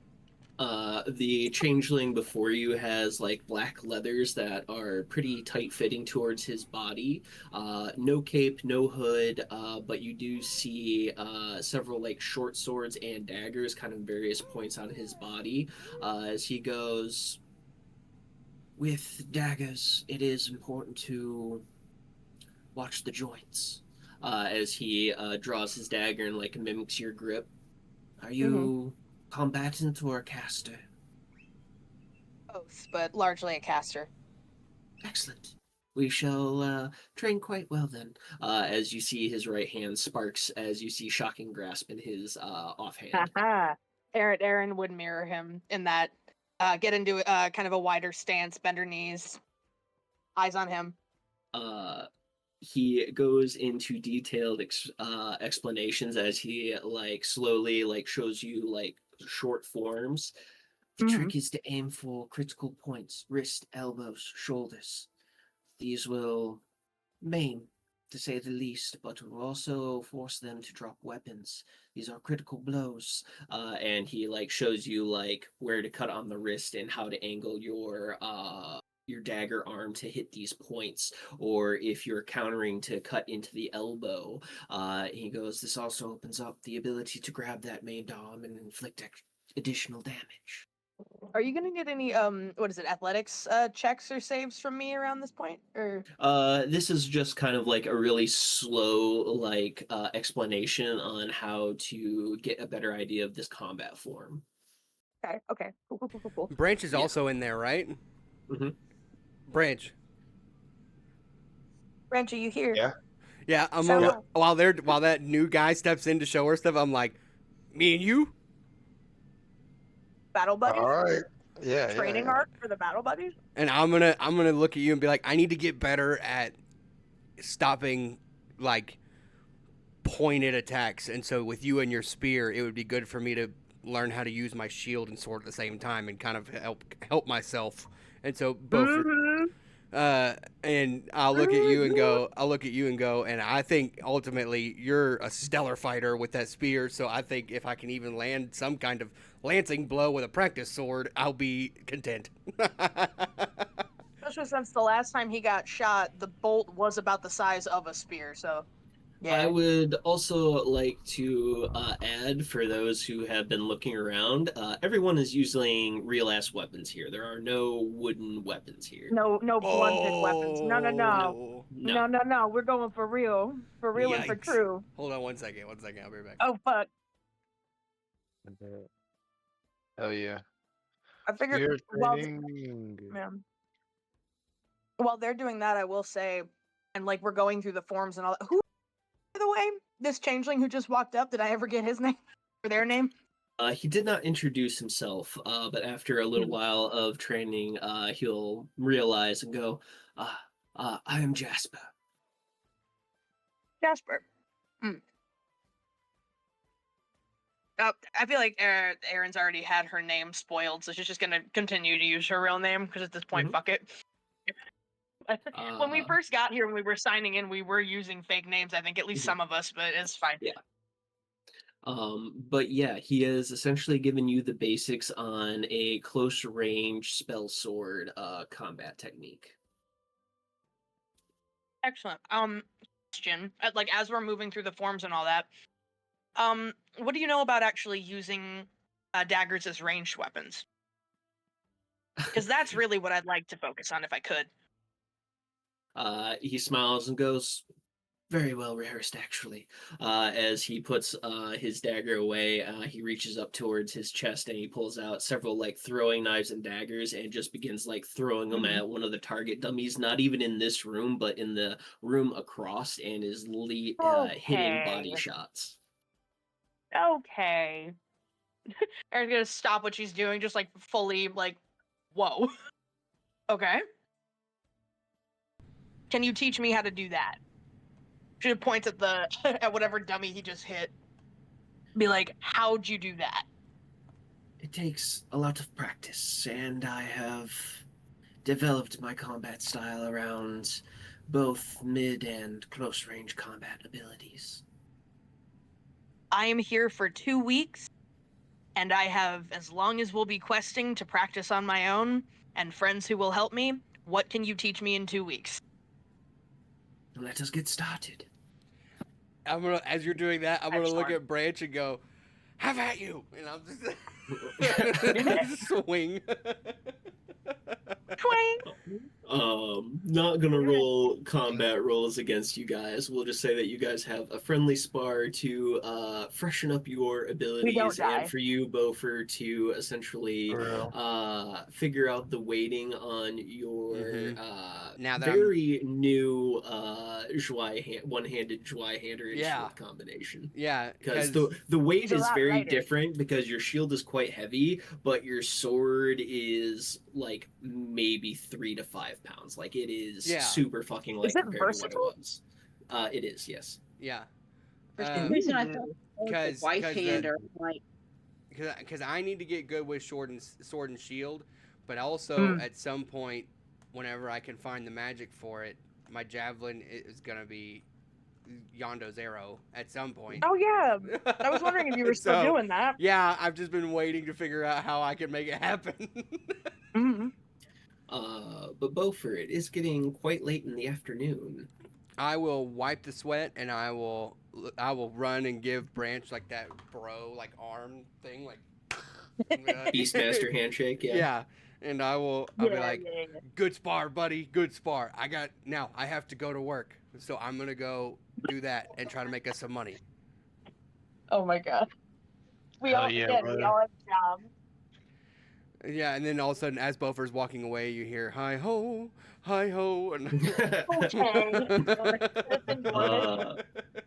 The changeling before you has like black leathers that are pretty tight fitting towards his body. No cape, no hood, but you do see several like short swords and daggers kind of various points on his body. As he goes, with daggers, it is important to watch the joints. As he draws his dagger and like mimics your grip. Are you combatant or a caster? Both, but largely a caster. Excellent. We shall train quite well then. As you see his right hand sparks, as you see shocking grasp in his offhand. Aaron would mirror him in that. Get into kind of a wider stance, bend her knees, eyes on him. He goes into detailed explanations as he like slowly like shows you like short forms. The trick is to aim for critical points: wrist, elbows, shoulders. These will maim, to say the least, but will also force them to drop weapons. These are critical blows. And he like shows you like where to cut on the wrist and how to angle your dagger arm to hit these points, or if you're countering to cut into the elbow. He goes, this also opens up the ability to grab that maimed arm and inflict additional damage. Are you gonna get any what is it, athletics checks or saves from me around this point? Or this is just kind of like a really slow like explanation on how to get a better idea of this combat form. okay. Cool. Branch is also in there, right? Mm-hmm. Branch. Branch, are you here? Yeah. Yeah, I'm So- while that new guy steps in to show her stuff, I'm like, me and you? Battle buddies? All right. Yeah. Training yeah. arc for the battle buddies? And I'm gonna look at you and be like, I need to get better at stopping like pointed attacks. And so with you and your spear, it would be good for me to learn how to use my shield and sword at the same time and kind of help myself. And so both. And I'll look at you and go, and I think ultimately you're a stellar fighter with that spear. So I think if I can even land some kind of lancing blow with a practice sword, I'll be content. Especially since the last time he got shot, the bolt was about the size of a spear, so yeah. I would also like to add, for those who have been looking around, everyone is using real ass weapons here. There are no wooden weapons here. No blunted weapons. No. We're going for real. For real and for Yikes. true. Hold on one second. I'll be right back. Oh fuck. Hell yeah. I figured You're while training. while they're doing that, I will say, and like we're going through the forms and all that. Who, by the way, this changeling who just walked up, did I ever get his name or their name? He did not introduce himself, but after a little while of training, he'll realize and go, I am Jasper. Jasper. I feel like Erin's already had her name spoiled, so she's just gonna continue to use her real name because at this point, fuck it. When we first got here and we were signing in, we were using fake names. I think at least some of us, but it's fine. Yeah. But yeah, he has essentially given you the basics on a close range spell sword combat technique. Excellent. Question. Like as we're moving through the forms and all that, what do you know about actually using daggers as ranged weapons? Because that's really what I'd like to focus on if I could. He smiles and goes, very well rehearsed, actually. As he puts his dagger away, he reaches up towards his chest and he pulls out several like throwing knives and daggers and just begins like throwing them at one of the target dummies, not even in this room, but in the room across, and is hitting body shots. Okay. Erin's gonna stop what she's doing, just like fully like, whoa. Okay. Can you teach me how to do that? She points at the at whatever dummy he just hit. Be like, how'd you do that? It takes a lot of practice, and I have developed my combat style around both mid and close range combat abilities. I am here for 2 weeks, and I have as long as we'll be questing to practice on my own, and friends who will help me. What can you teach me in 2 weeks? Let us get started. As you're doing that, I'm gonna look at Branch and go, "Have at you!" And I'm just swing. Not gonna roll combat rolls against you guys. We'll just say that you guys have a friendly spar to freshen up your abilities, and for you, Beaufort, to essentially figure out the weighting on your very new one-handed Zweihander and shield combination. Yeah, because the weight is very different because your shield is quite heavy, but your sword is like maybe 3 to 5 pounds. Like it is super fucking light compared to what it was. It is, yes. Yeah. For some reason, I thought Because White-hander, like, because I need to get good with sword and shield, but also at some point, whenever I can find the magic for it, my javelin is gonna be Yondo's arrow at some point. Oh yeah, I was wondering if you were still doing that. Yeah, I've just been waiting to figure out how I can make it happen. But Beaufort, it is getting quite late in the afternoon. I will wipe the sweat and I will run and give Branch like that bro like arm thing like Beastmaster handshake. Yeah. And I'll be like, good spar, buddy, good spar. I have to go to work, so I'm gonna go do that and try to make us some money. Oh my god, we all have jobs. Yeah, and then all of a sudden, as Beaufort's walking away, you hear hi ho, and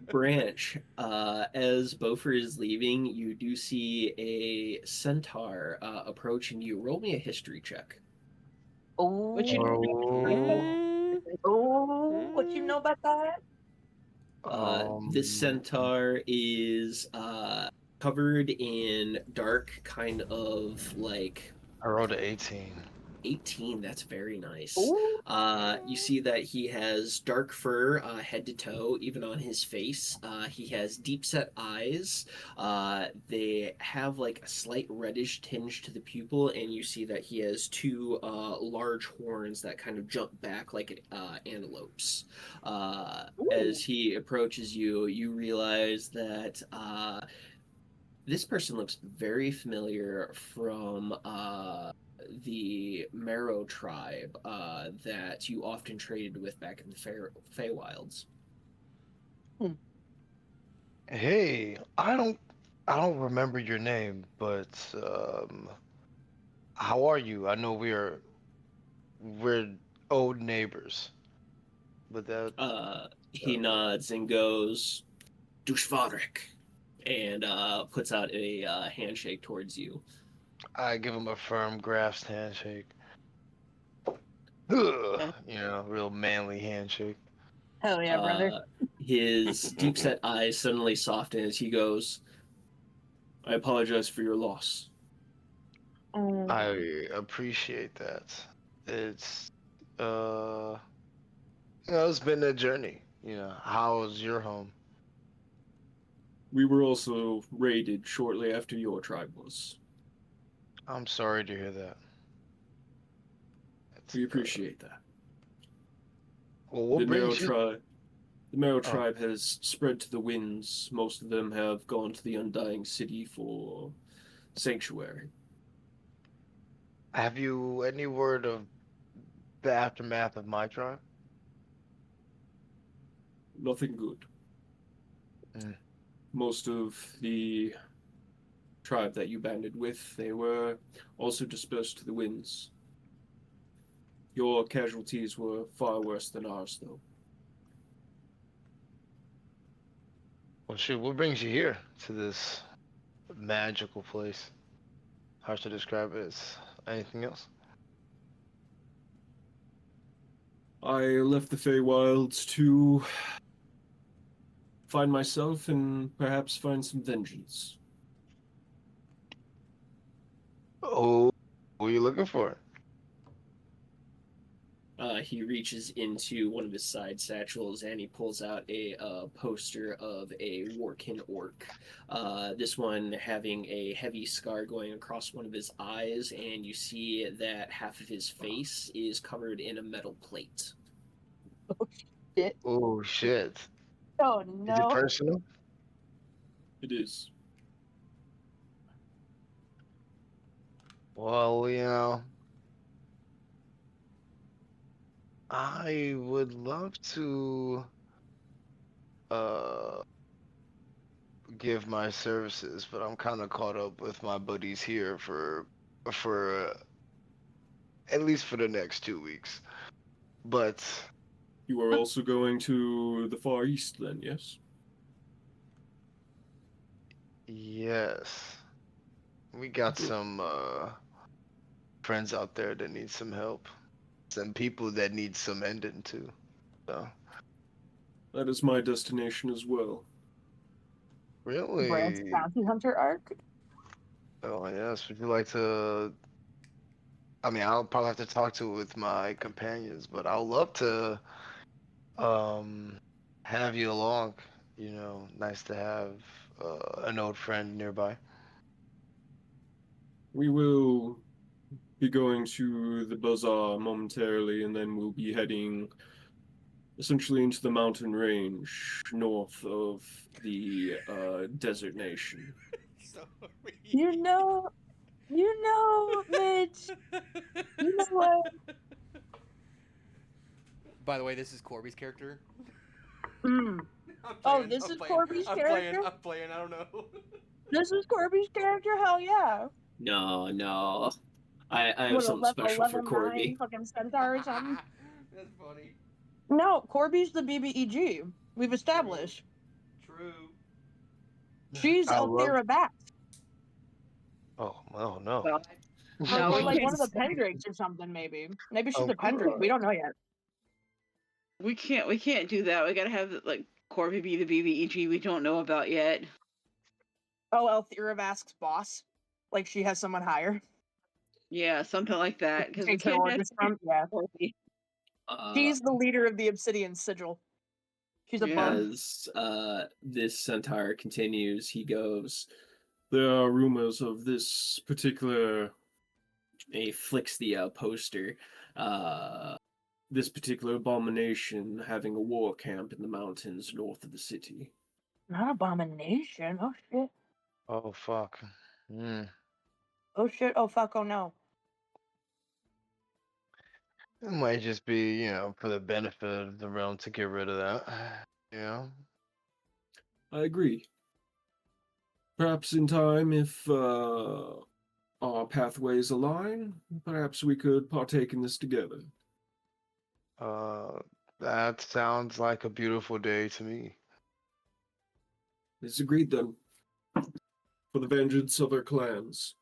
Branch, as Beaufort is leaving, you do see a centaur approaching you. Roll me a history check. What you know about that? This centaur is covered in dark, kind of like. I rolled an 18. 18, that's very nice. You see that he has dark fur head to toe, even on his face. He has deep set eyes. They have like a slight reddish tinge to the pupil, and you see that he has two large horns that kind of jump back like antelopes. As he approaches you, you realize that this person looks very familiar from the Marrow tribe that you often traded with back in the Feywilds. Hey, I don't remember your name, but how are you? I know we're old neighbors. But that he nods and goes, Dushvarik, and puts out a handshake towards you. I give him a firm grasped handshake. Real manly handshake. Hell yeah, brother. His deep set eyes suddenly soften as he goes, I apologize for your loss. I appreciate that. It's it's been a journey. How's your home? We were also raided shortly after your tribe was. I'm sorry to hear that. We appreciate that. Well, what brings you? The Marrow tribe has spread to the winds. Most of them have gone to the Undying City for sanctuary. Have you any word of the aftermath of my tribe? nothing good. Mm. Most of the tribe that you banded with, they were also dispersed to the winds. Your casualties were far worse than ours, though. Well, shoot, what brings you here to this magical place? Hard to describe it as anything else. I left the Feywilds to find myself and perhaps find some vengeance. Oh, what are you looking for? He reaches into one of his side satchels and he pulls out a poster of a Workin orc. This one having a heavy scar going across one of his eyes, and you see that half of his face is covered in a metal plate. Oh shit. Oh shit. Oh Is it no. personal? It is. Well, I would love to uh give my services, but I'm kind of caught up with my buddies here for at least for the next 2 weeks. But You are also going to the Far East, then, yes? yes, we got some friends out there that need some help. Some people that need some ending too. So That is my destination as well. Brand's really, bounty hunter arc. oh yes, would you like to? I mean, I'll probably have to talk to it with my companions, but I'll love to um have you along. Nice to have an old friend nearby. We will be going to the bazaar momentarily, and then we'll be heading essentially into the mountain range north of the desert nation. Sorry. You know, Mitch. You know what? By the way, this is Corby's character. Mm. I'm Oh, playing, this I'm is playing, Corby's I'm character? playing, I don't know. This is Corby's character? Hell yeah. No. I have What, something a special for level 9 Corby. fucking centaur or something? That's funny. No, Corby's the BBEG. We've established. True. She's I love. Elthira Bat. Oh, oh no. Well, Or, no, or we like can't. one of the Pendrakes or something, maybe. Maybe she's Of a Pendrake. We course. don't know yet. We can't do that. We gotta have like Corby be the BBEG we don't know about yet. Oh, Elthira Vask's boss. Like she has someone higher. Yeah, something like that. Because we Takes her can't have orders from. Yeah. Corby. She's the leader of the Obsidian Sigil. She's above. As this centaur continues, he goes, There are rumors of this particular. and he flicks the poster. This particular abomination having a war camp in the mountains north of the city. Not abomination. Oh shit. Oh fuck. Mm. Oh shit. Oh fuck. Oh no. It might just be, for the benefit of the realm to get rid of that. You know? I agree. Perhaps in time, if our pathways align, perhaps we could partake in this together. That sounds like a beautiful day to me. It's agreed then. For the vengeance of our clans.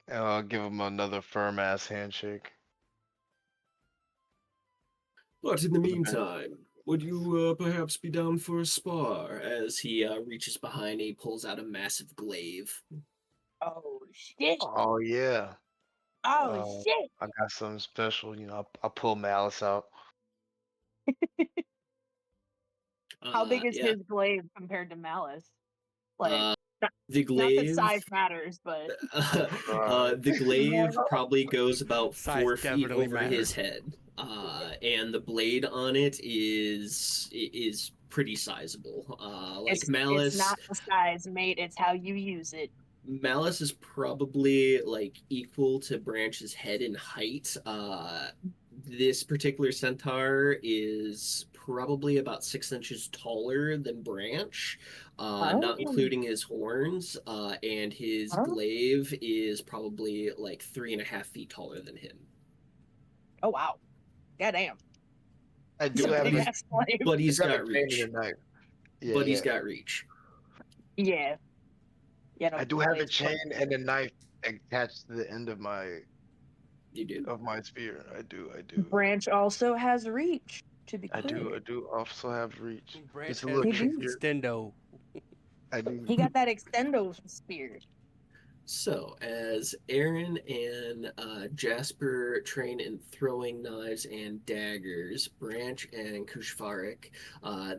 And I'll give him another firm ass handshake. But in the meantime, would you perhaps be down for a spar? as he reaches behind and he pulls out a massive glaive. Oh shit. Oh yeah. Oh shit. I got something special. I'll pull Malice out. How big is Yeah. his glaive compared to Malice? Like, The not that glaive, size matters, but the glaive probably goes about Size 4 feet definitely over his matters. head, and the blade on it is pretty sizable. Like it's Malice, not the size, mate. It's how you use it. Malice is probably like equal to Branch's head in height. This particular centaur is probably about 6 inches taller than Branch, not Oh. including his horns, and his Oh. glaive is probably like 3.5 feet taller than him. Oh wow. Goddamn. I He's do a have big a, ass slave. But he's I do have got a chain and reach. a knife. Yeah, But he's yeah. got reach. Yeah. Yeah. No, I do have a slaves chain play. and a knife attached to the end of You do. my spear. I do. Branch also has reach. To be I do. clear, I do also have reach. Branch It's a has little He the do. trickier. extendo. I do. he got that extendo spear. So, as Aaron and Jasper train in throwing knives and daggers, Branch and Kushvarik,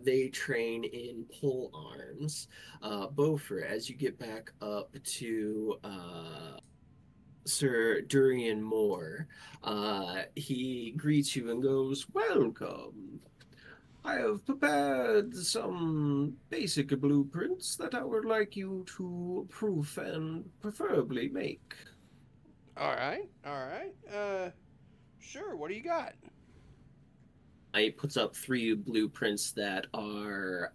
they train in pole arms. Beaufort, as you get back up to Sir Durian Moore, he greets you and goes, "Welcome. I have prepared some basic blueprints that I would like you to proof and preferably make." All right, all right. Sure. What do you got? He puts up 3 blueprints that are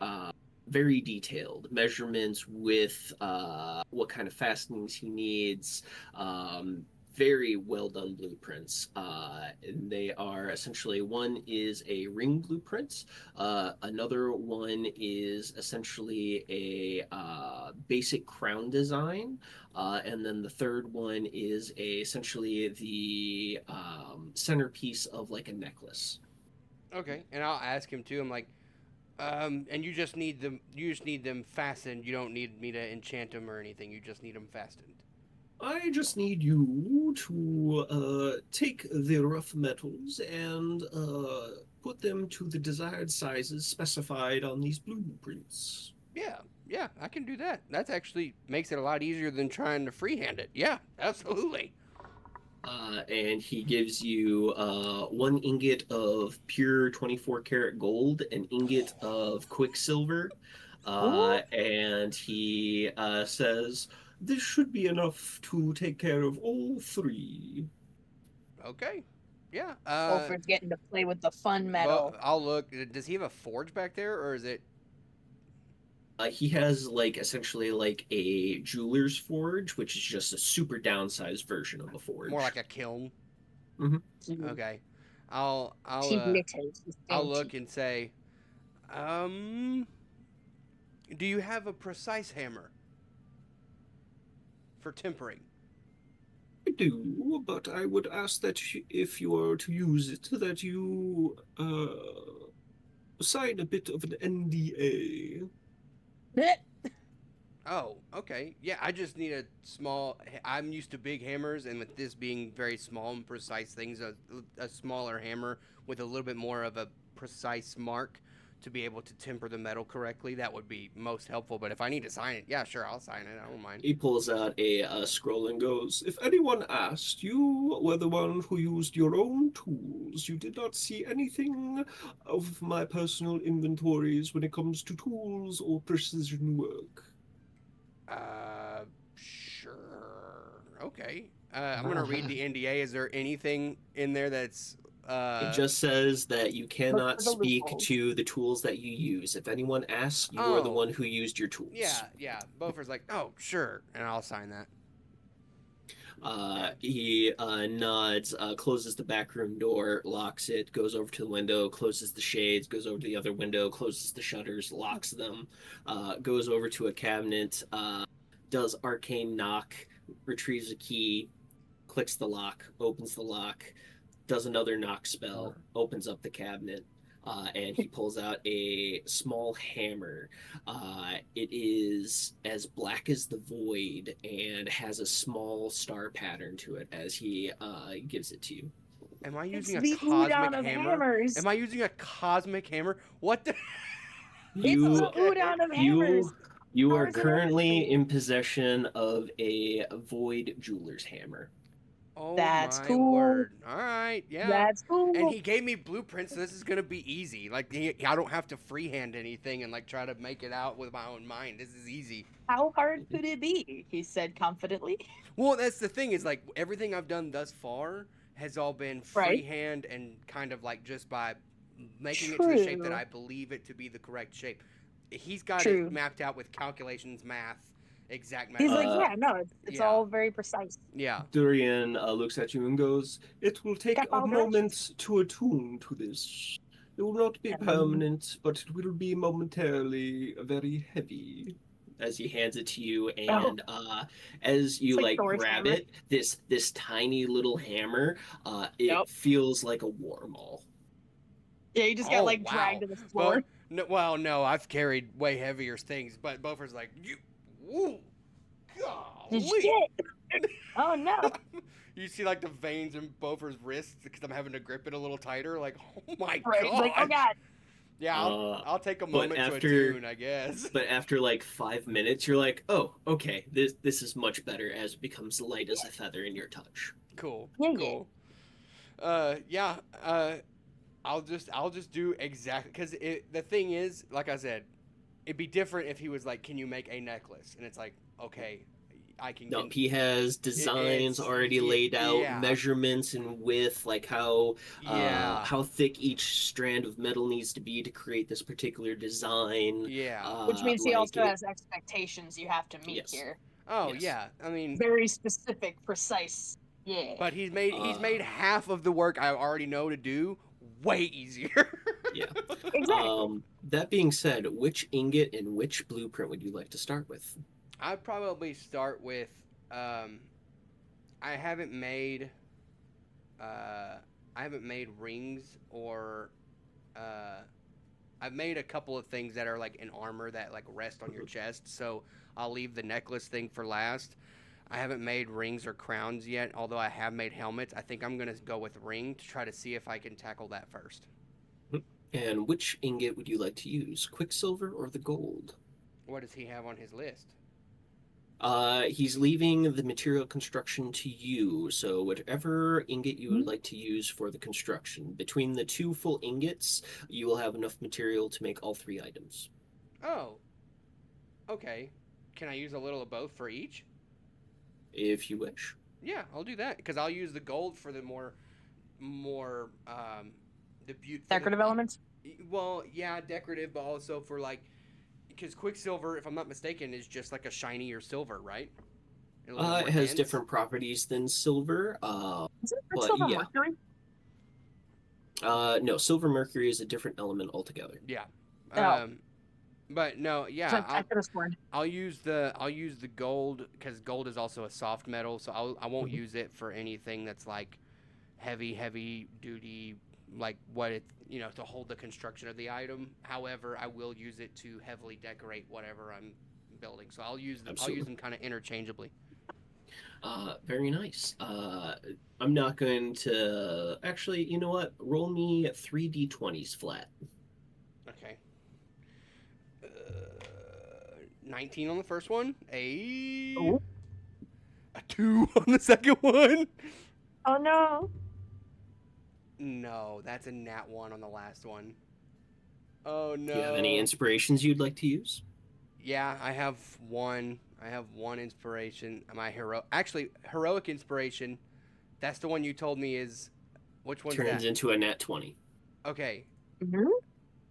very detailed measurements with what kind of fastenings he needs. Very well done blueprints. And they are essentially, one is a ring blueprint, another one is essentially a basic crown design, and then the third one is essentially the centerpiece of like a necklace. Okay, and I'll ask him too. I'm like, and you just need them. You just need them fastened. You don't need me to enchant them or anything. You just need them fastened. I just need you to take the rough metals and put them to the desired sizes specified on these blueprints. Yeah, yeah, I can do that. That's actually makes it a lot easier than trying to freehand it. Yeah, absolutely. And he gives you 1 ingot of pure 24 karat gold, an ingot of quicksilver, and he says, "This should be enough to take care of all 3." Okay. Yeah. Beaufort's getting to play with the fun metal. But I'll look. Does he have a forge back there, or is it? He has like essentially like a jeweler's forge, which is just a super downsized version of a forge. More like a kiln. Mm-hmm. Okay. I'll look and say, do you have a precise hammer for tempering? I do, but I would ask that if you are to use it, that you sign a bit of an NDA. Oh, okay. Yeah, I just need a small. I'm used to big hammers, and with this being very small and precise things, a smaller hammer with a little bit more of a precise mark to be able to temper the metal correctly, that would be most helpful. But if I need to sign it, yeah, sure, I'll sign it. I don't mind. He pulls out a scroll and goes, "If anyone asked, you were the one who used your own tools. You did not see anything of my personal inventories when it comes to tools or precision work." Sure. Okay. I'm gonna read the NDA. Is there anything in there that's? It just says that you cannot for the speak loopholes. to the tools that you use. If anyone asks, you are the one who used your tools. Yeah. Beaufort's like, oh, sure, and I'll sign that. He nods, closes the back room door, locks it, goes over to the window, closes the shades, goes over to the other window, closes the shutters, locks them, goes over to a cabinet, does arcane knock, retrieves a key, clicks the lock, opens the lock, does another knock spell, opens up the cabinet, and he pulls out a small hammer. It is as black as the void and has a small star pattern to it as he gives it to you. Am I using the a cosmic Udon of hammer? hammers. Am I using a cosmic hammer? What the? It's the Udon of hammers. You are Ours and currently everything. in possession of a void jeweler's hammer. Oh That's my cool. word! All right, yeah. That's cool. And he gave me blueprints, so this is gonna be easy. Like I don't have to freehand anything and like try to make it out with my own mind. This is easy. How hard could it be? He said confidently. Well, that's the thing is like everything I've done thus far has all been Right. freehand and kind of like just by making it to the shape that I believe it to be the correct shape. He's got it mapped out with calculations, math, exact math. He's like, yeah, no, it's all very precise. Yeah. Durian looks at you and goes, "It will take a moment to attune to this. It will not be permanent, but it will be momentarily very heavy." As he hands it to you, and as you like grab it, this tiny little hammer, it feels like a war maul. Yeah, you just got like dragged to the floor. No, I've carried way heavier things, but Bofer's like, woo, golly. Shit. Oh no. You see like the veins in Bofer's wrists because I'm having to grip it a little tighter. Like, oh my god. Like, oh god. Yeah, I'll take a moment to attune, I guess. But after like 5 minutes, you're like, oh, okay, this is much better as it becomes light as a feather in your touch. Cool. Yeah, cool. I'll just do exactly because the thing is, like I said, it'd be different if he was like, "Can you make a necklace?" And it's like, okay, I can. No, he has designs already laid out, measurements and width, like how thick each strand of metal needs to be to create this particular design. Yeah, which means he also has expectations you have to meet here. Oh yeah, I mean, very specific, precise. Yeah. But he's made half of the work I already know to do way easier. Yeah. Exactly. That being said, which ingot and which blueprint would you like to start with? I'd probably start with I haven't made rings or I've made a couple of things that are like in armor that like rest on your chest, so I'll leave the necklace thing for last. I haven't made rings or crowns yet, although I have made helmets. I think I'm going to go with ring to try to see if I can tackle that first. And which ingot would you like to use, Quicksilver or the gold? What does he have on his list? He's leaving the material construction to you, so whatever ingot you would like to use for the construction. Between the 2 full ingots, you will have enough material to make all 3 items. Oh. Okay. Can I use a little of both for each? If you wish. Yeah, I'll do that because I'll use the gold for the more decorative elements. Well, yeah, decorative, but also for like because Quicksilver, if I'm not mistaken, is just like a shinier silver, right? It has different properties than silver. Is it Quicksilver Mercury? No, silver mercury is a different element altogether. Yeah. But no, yeah, I'll use the gold because gold is also a soft metal, so I won't use it for anything that's like heavy duty, like what it to hold the construction of the item. However, I will use it to heavily decorate whatever I'm building. So I'll use them kind of interchangeably. Very nice. I'm not going to actually. You know what? Roll me 3d20s flat. Okay. 19 on the first one, a 2 on the second one. Oh no. No, that's a nat 1 on the last one. Oh no. Do you have any inspirations you'd like to use? Yeah, I have one. I have one inspiration. Heroic inspiration. That's the one you told me is. Which one's turns that? Into a nat 20. Okay. Mm-hmm.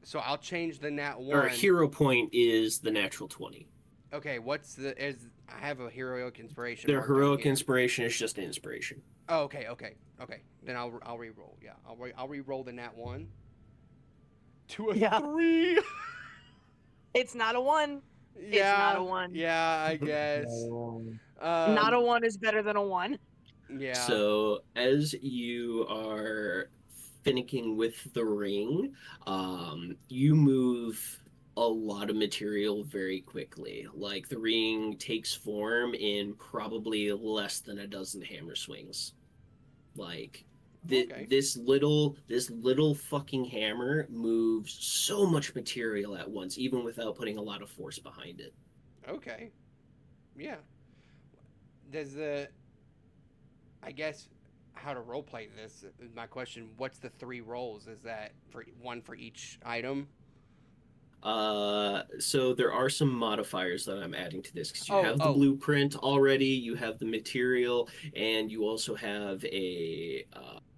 So I'll change the nat 1. Or hero point is the natural 20. Okay, I have a heroic inspiration. Their heroic inspiration is just an inspiration. Oh, okay. Then I'll re-roll. Yeah, I'll re-roll the nat 1 to a 3. It's not a 1. Yeah, it's not a 1. Yeah, I guess. Not a 1 is better than a 1. Yeah. So as you are finicking with the ring, you move a lot of material very quickly. Like the ring takes form in probably less than a dozen hammer swings. Like this little fucking hammer moves so much material at once, even without putting a lot of force behind it. Okay. Yeah. I guess how to roleplay this is my question. What's the 3 rolls? Is that for one for each item? So there are some modifiers that I'm adding to this because you have the blueprint already, you have the material, and you also have a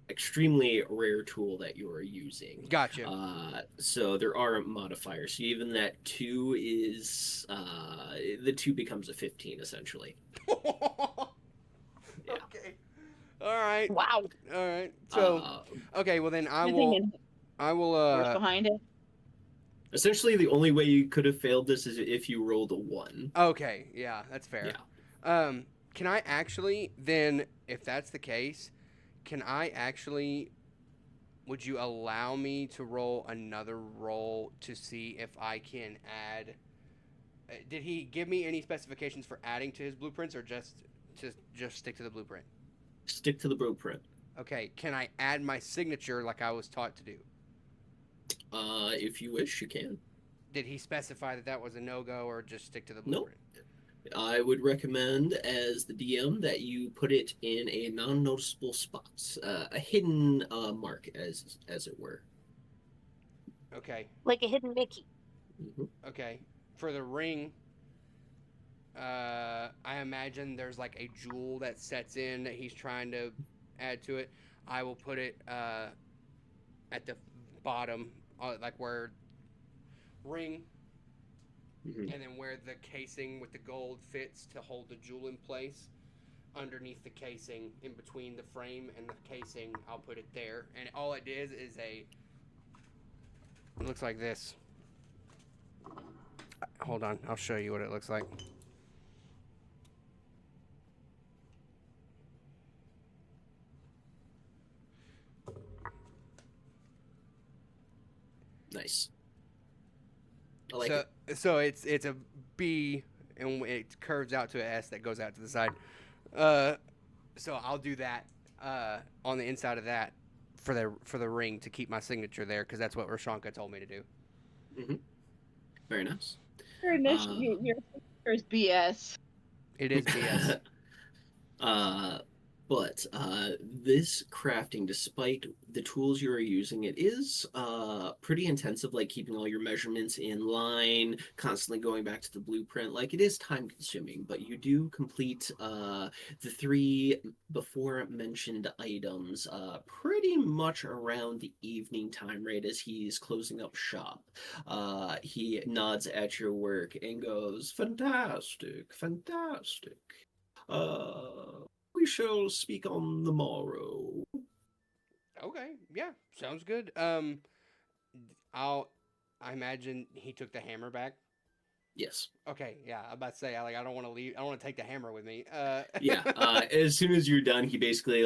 extremely rare tool that you are using. Gotcha. So there are modifiers. So even that 2 is the 2 becomes a 15 essentially. Yeah. Okay. All right. Wow. All right. So, okay. Well, then I will. Force behind it. Essentially, the only way you could have failed this is if you rolled a 1. Okay. Yeah, that's fair. Yeah. Can I actually then, if that's the case, can I actually? Would you allow me to roll another roll to see if I can add? Did he give me any specifications for adding to his blueprints, or just stick to the blueprint? Stick to the blueprint. Okay. Can I add my signature like I was taught to do? If you wish, you can. Did he specify that was a no-go, or just stick to the blueprint? Nope. I would recommend, as the DM, that you put it in a non-noticeable spot, a hidden mark, as it were. Okay. Like a hidden Mickey. Mm-hmm. Okay. For the ring, I imagine there's like a jewel that sets in that he's trying to add to it. I will put it at the bottom, like where ring, and then where the casing with the gold fits to hold the jewel in place. Underneath the casing, in between the frame and the casing, I'll put it there. And all it is it looks like this. Hold on, I'll show you what it looks like. Nice. I like it. So it's a B, and it curves out to an S that goes out to the side. So I'll do that on the inside of that for the ring to keep my signature there, because that's what Rashanka told me to do. Mm-hmm. Very nice. Your signature is BS. It is BS. But this crafting, despite the tools you are using, it is pretty intensive, like keeping all your measurements in line, constantly going back to the blueprint. Like, it is time consuming, but you do complete the 3 before mentioned items pretty much around the evening time, right as he's closing up shop. He nods at your work and goes, "Fantastic, fantastic. We shall speak on the morrow." Okay, yeah, sounds good. I imagine he took the hammer back. Yes. Okay, yeah, I'm about to say, I don't want to leave. I don't want to take the hammer with me. Yeah. As soon as you're done, he basically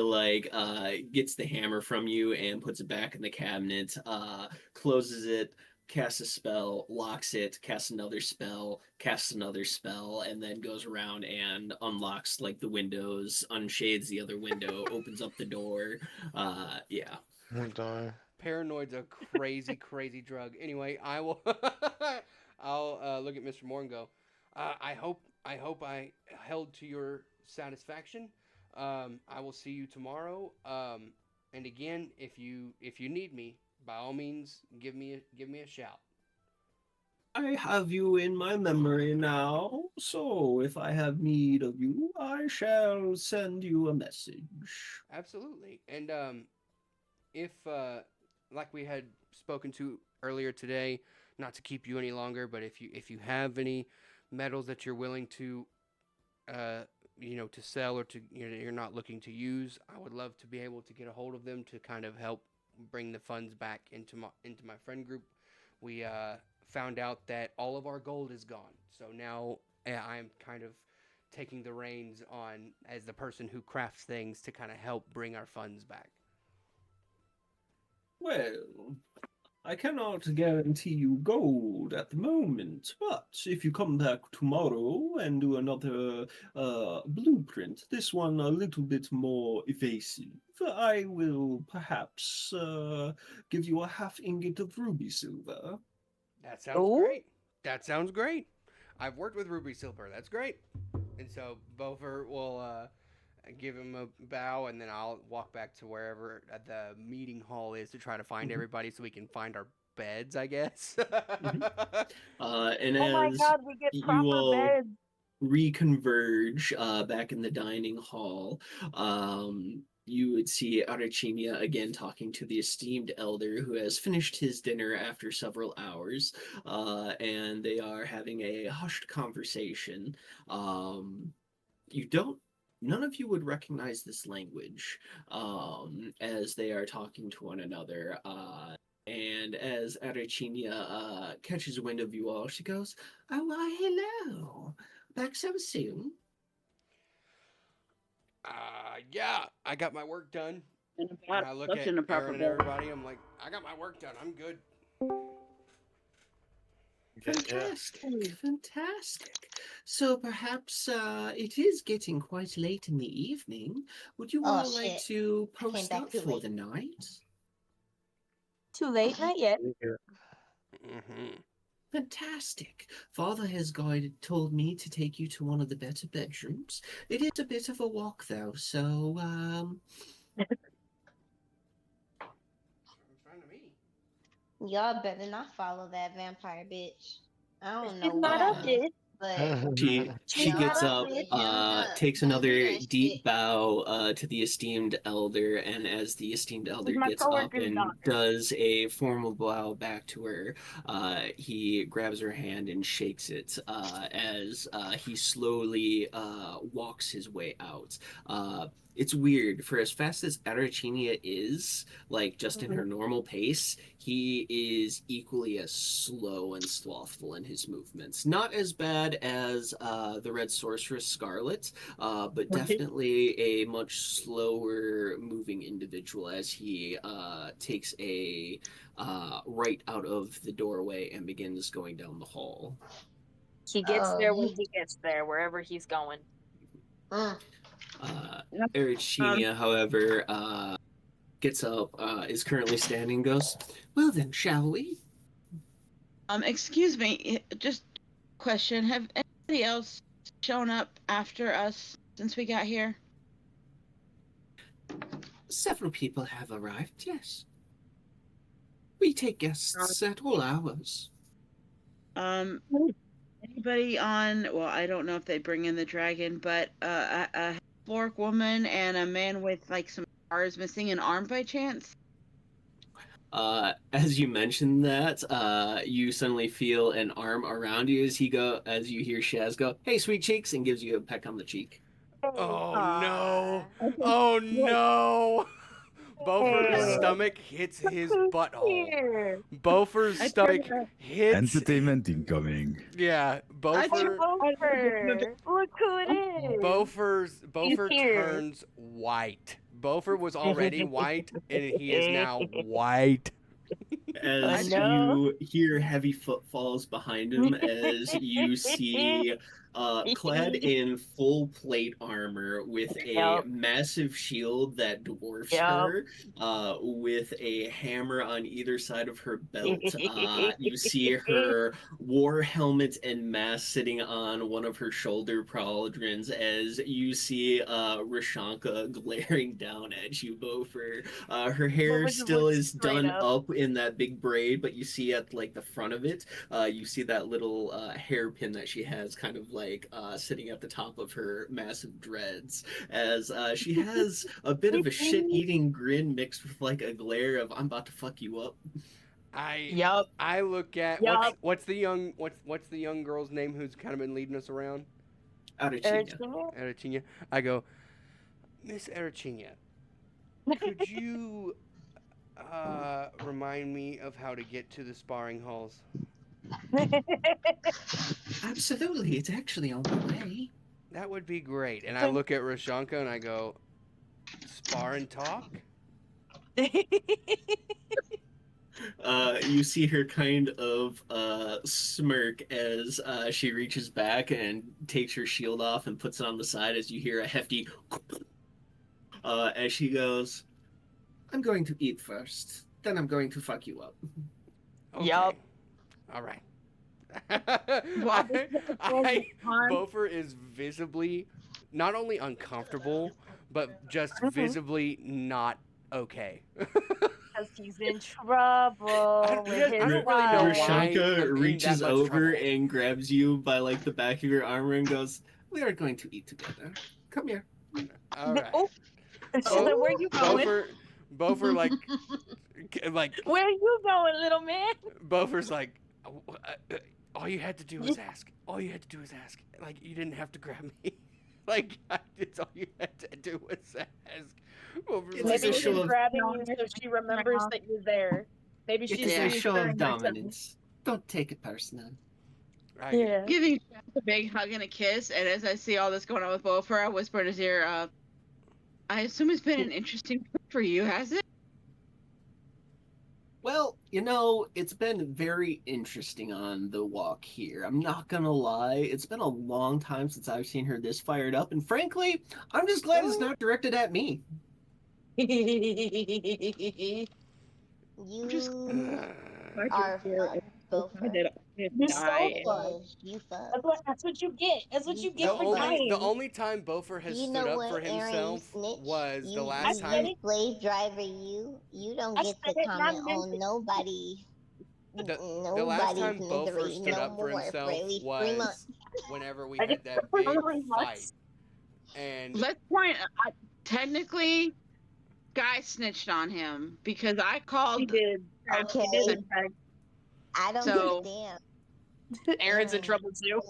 gets the hammer from you and puts it back in the cabinet. Closes it. Casts a spell, locks it, casts another spell, and then goes around and unlocks like the windows, unshades the other window, opens up the door. Yeah. I'm dying. Paranoid's a crazy, crazy drug. Anyway, I will. I'll look at Mr. Moore and go. I hope I held to your satisfaction. I will see you tomorrow. And again, if you need me, by all means, give me a shout. I have you in my memory now, so if I have need of you, I shall send you a message. Absolutely. And if like we had spoken to earlier today, not to keep you any longer, but if you have any metals that you're willing to to sell, or to you're not looking to use, I would love to be able to get a hold of them to kind of help bring the funds back into my friend group. We found out that all of our gold is gone, so now I'm kind of taking the reins on as the person who crafts things to kind of help bring our funds back. Well, I cannot guarantee you gold at the moment, but if you come back tomorrow and do another blueprint, this one a little bit more evasive, I will perhaps give you a half ingot of ruby silver. That sounds great. That sounds great. I've worked with ruby silver. That's great. And so Beaufort will give him a bow, and then I'll walk back to wherever the meeting hall is to try to find everybody so we can find our beds, I guess. And Oh my as god, we get you proper all beds. reconverge back in the dining hall, you would see Arachinia again talking to the esteemed elder who has finished his dinner after several hours, and they are having a hushed conversation. You don't None of you would recognize this language as they are talking to one another. And as Arachinia catches wind of you all, she goes, "Oh, why, hello. Back so soon?" Yeah, I got my work done. And And I look left at in a proper Aaron and bowl. everybody. I'm like, I got my work done. I'm good. Fantastic, fantastic. So perhaps it is getting quite late in the evening. Would you Oh, all like shit. to I came post back up too for late. the night? Too late, not yet. Fantastic. Father has told me to take you to one of the better bedrooms. It is a bit of a walk, though, so Fine to me. Y'all better not follow that vampire bitch. I don't She's know not up why, yet. but She She's gets not up, up yet. takes Don't do another that deep shit. bow to the esteemed elder, and as the esteemed elder my gets up coworker's and daughter. does a formal bow back to her, he grabs her hand and shakes it as he slowly walks his way out. It's weird. For as fast as Arachinia is, like just in her normal pace, he is equally as slow and slothful in his movements. Not as bad as the Red Sorceress Scarlet, but definitely a much slower moving individual as he takes a right out of the doorway and begins going down the hall. He gets there when he gets there, wherever he's going. Erichinia, however, gets up, is currently standing, and goes, "Well then, shall we?" Excuse me, just question. Have anybody else shown up after us since we got here? Several people have arrived, yes. We take guests at all hours. Anybody on, well, I don't know if they bring in the dragon, but a orc woman and a man with like some scars missing an arm by chance? As you mentioned that, you suddenly feel an arm around you as you hear Shaz go, "Hey, sweet cheeks," and gives you a peck on the cheek. Oh no! Oh no! Beaufort's stomach hits his butthole. Beaufort's stomach hits. Entertainment incoming. Yeah, Beaufort. Look who it is. Beaufort turns white. Beaufort was already white, and he is now white. As you hear heavy footfalls behind him, as you see clad in full plate armor with a massive shield that dwarfs her, with a hammer on either side of her belt. You see her war helmet and mask sitting on one of her shoulder pauldrons as you see Rashanka glaring down at you, Beaufort. Her hair still is done up in that big braid, but you see at like the front of it, you see that little hairpin that she has kind of like sitting at the top of her massive dreads, as she has a bit of a shit-eating grin mixed with like a glare of "I'm about to fuck you up." I look at what's the young girl's name who's kind of been leading us around? Arachinia. I go, Miss Arachinia, could you remind me of how to get to the sparring halls? Absolutely, it's actually on the way. That would be great. And I look at Rashanka and I go, spar and talk? You see her kind of smirk as she reaches back and takes her shield off and puts it on the side as you hear a hefty as she goes, "I'm going to eat first, then I'm going to fuck you up." Okay. All right. Beaufort is visibly not only uncomfortable, but just visibly not okay. Because he's in trouble with his wife. Rashanka reaches over and grabs you by like the back of your armor and goes, "We are going to eat together. Come here." All right. Where you going? Bofer like Where you going, little man? Bofer's like, all you had to do was ask. All you had to do was ask. Like, you didn't have to grab me. Like, it's all you had to do was ask. Maybe she's grabbing you so she remembers that you're there. Maybe she's It's a show of herself. dominance. Don't take it personal. Yeah. Giving a big hug and a kiss, and as I see all this going on with Bofer, I whisper in his ear, I assume it's been an interesting trip for you, has it? Well, it's been very interesting on the walk here. I'm not gonna lie. It's been a long time since I've seen her this fired up, and frankly, I'm just glad it's not directed at me. You are fun, Bofer. You're so fun. You fun. That's what you get. That's what you get for dying. The only time Bofer has stood up for himself was the last time. Slave driver, you don't get to comment on nobody. The last time Bofer stood up for himself was whenever we had that big fight. And let's point. Technically, Guy snitched on him because I called. He did. Okay. I don't understand. Aaron's in trouble too.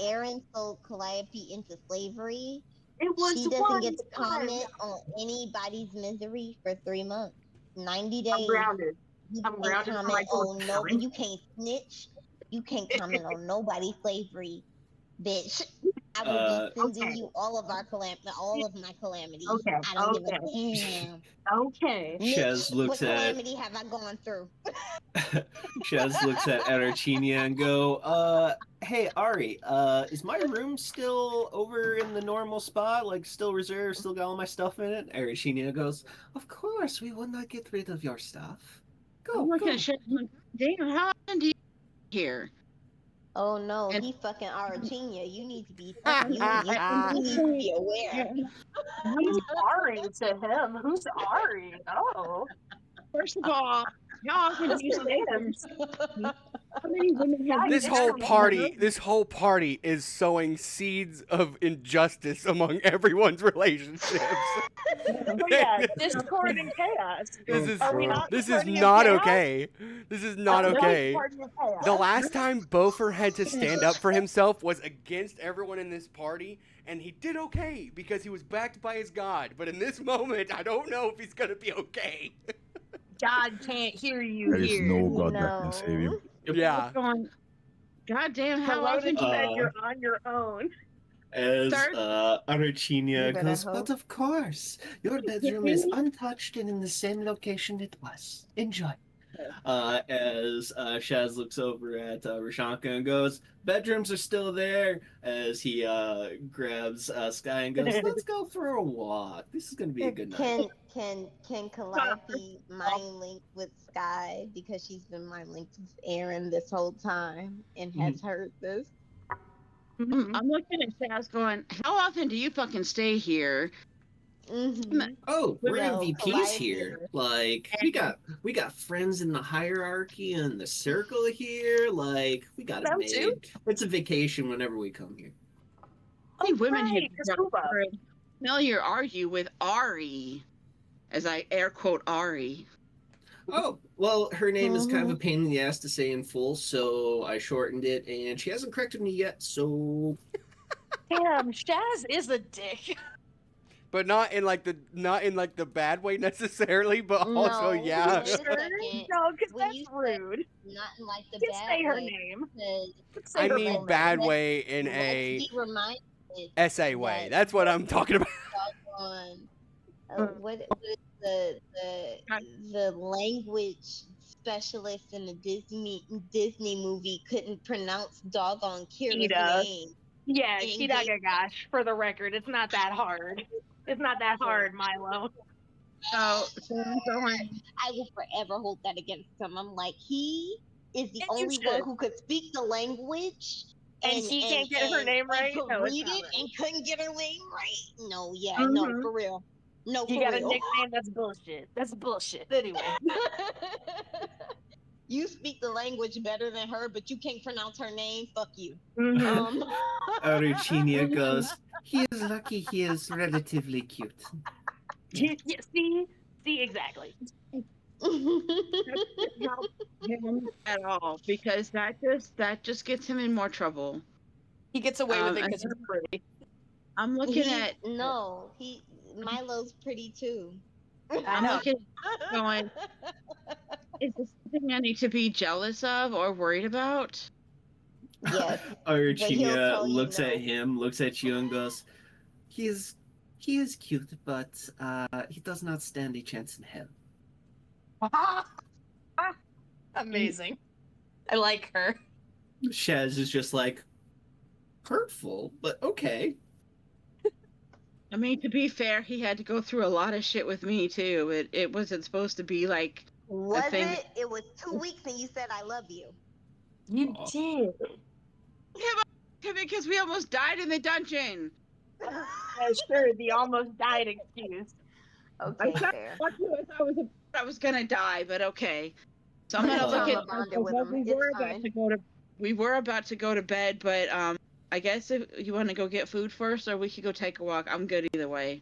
Aaron sold Calliope into slavery. She doesn't get to comment on anybody's misery for 3 months. 90 days. I'm grounded. You can't comment on nobody. You can't snitch. You can't comment on nobody's slavery, bitch. I will be sending you all of my calamities. Okay. I don't give a damn. Okay. Shez looks what at calamity have I gone through? Shez looks at Archinia and go, hey Ari, is my room still over in the normal spot? Like still reserved, still got all my stuff in it? Archinia goes, of course, we will not get rid of your stuff. Go. Damn, how often do you here? Oh no, he fucking Archinia. You need to be aware. Who's Ari to him? Who's Ari? Oh. First of all, how often do you say them? How many women have this whole party is sowing seeds of injustice among everyone's relationships. Yeah, discord and chaos. This is not okay. This is not okay. The last time Bofer had to stand up for himself was against everyone in this party, and he did okay because he was backed by his god. But in this moment, I don't know if he's gonna be okay. God can't hear you there here. is no God that can save you. Yeah. God damn, how often you said you're on your own. As Archinia goes, but of course, your bedroom is untouched and in the same location it was. Enjoy. As Shaz looks over at Rashanka and goes, bedrooms are still there, as he grabs Sky and goes, let's go for a walk. This is going to be a good night. Can Calliope mind link with Sky because she's been mind linked with Aaron this whole time and has heard this? I'm looking at Shaz going, how often do you fucking stay here? Oh, we're MVPs here. Like we got friends in the hierarchy and the circle here. Like we got it made. It's a vacation whenever we come here. How many women have familiar are you with Ari? As I air quote Ari. Oh, well, her name is kind of a pain in the ass to say in full, so I shortened it, and she hasn't corrected me yet, so... Damn, Shaz is a dick. But not in like the bad way necessarily, but also yeah. No, because that's rude. Not in like the bad way. Say her name. I mean bad way in a essay way. That's what I'm talking about. What is the language specialist in the Disney movie couldn't pronounce doggone Kira's name? Yeah, Kida Gagash, for the record. It's not that hard. It's not that hard, Milo. So I will forever hold that against him. I'm like, he is the only one who could speak the language. And he can't get her name right? No, read it and couldn't get her name right? No, no, for real. No, for real. You got a nickname that's bullshit. That's bullshit. Anyway. You speak the language better than her, but you can't pronounce her name. Fuck you. Aruchinia goes, He is lucky he is relatively cute. Yeah, see, exactly. That doesn't help him at all because that just gets him in more trouble. He gets away with it And because he's pretty. I'm looking at Milo's pretty too. I'm looking going, is this something I need to be jealous of or worried about? Yes, but he'll Archinia tell you looks at no. him, looks at you, and goes, "He is cute, but he does not stand a chance in hell." Amazing. I like her. Shaz is just like, hurtful, but okay. I mean, to be fair, he had to go through a lot of shit with me too. It wasn't supposed to be like Was a thing. it? It was 2 weeks and you said I love you. You did. Yeah, because we almost died in the dungeon. Yeah, sure, the almost died excuse. Okay, fair. I was gonna die, but okay. So I'm gonna look at. Bonded with Well, him. It's fine. We were about to go to bed, but I guess if you want to go get food first, or we could go take a walk. I'm good either way.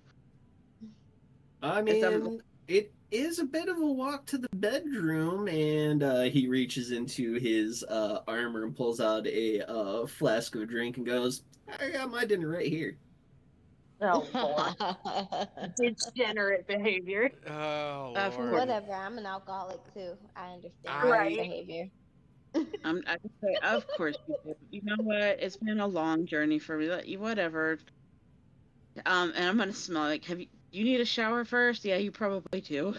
I mean, it is a bit of a walk to the bedroom, and he reaches into his armor and pulls out a flask of drink and goes, "I got my dinner right here." Oh, Lord. Degenerate behavior. Oh Of Lord. Whatever. I'm an alcoholic too. I understand Right. behavior. I say, of course you do. You know what? It's been a long journey for me. Whatever. And I'm gonna smell like. You need a shower first? Yeah, you probably do.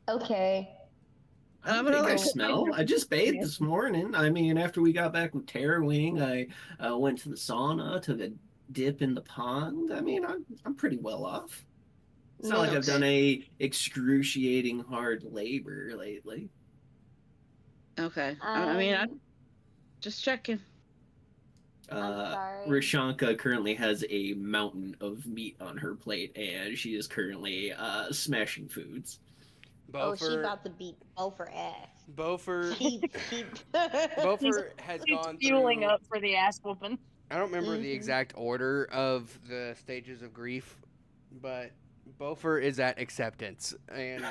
Okay. I don't think I smell. I just bathed this morning. I mean, after we got back with Terrorwing, I went to the sauna, took a dip in the pond. I mean, I'm pretty well off. It's not like I've done a excruciating hard labor lately. Okay. I mean, I'm just checking. I'm sorry. Rashanka currently has a mountain of meat on her plate, and she is currently smashing foods. She about to beat Beaufort ass. Beaufort has gone fueling through. up for the ass whooping. I don't remember the exact order of the stages of grief, but Beaufort is at acceptance, and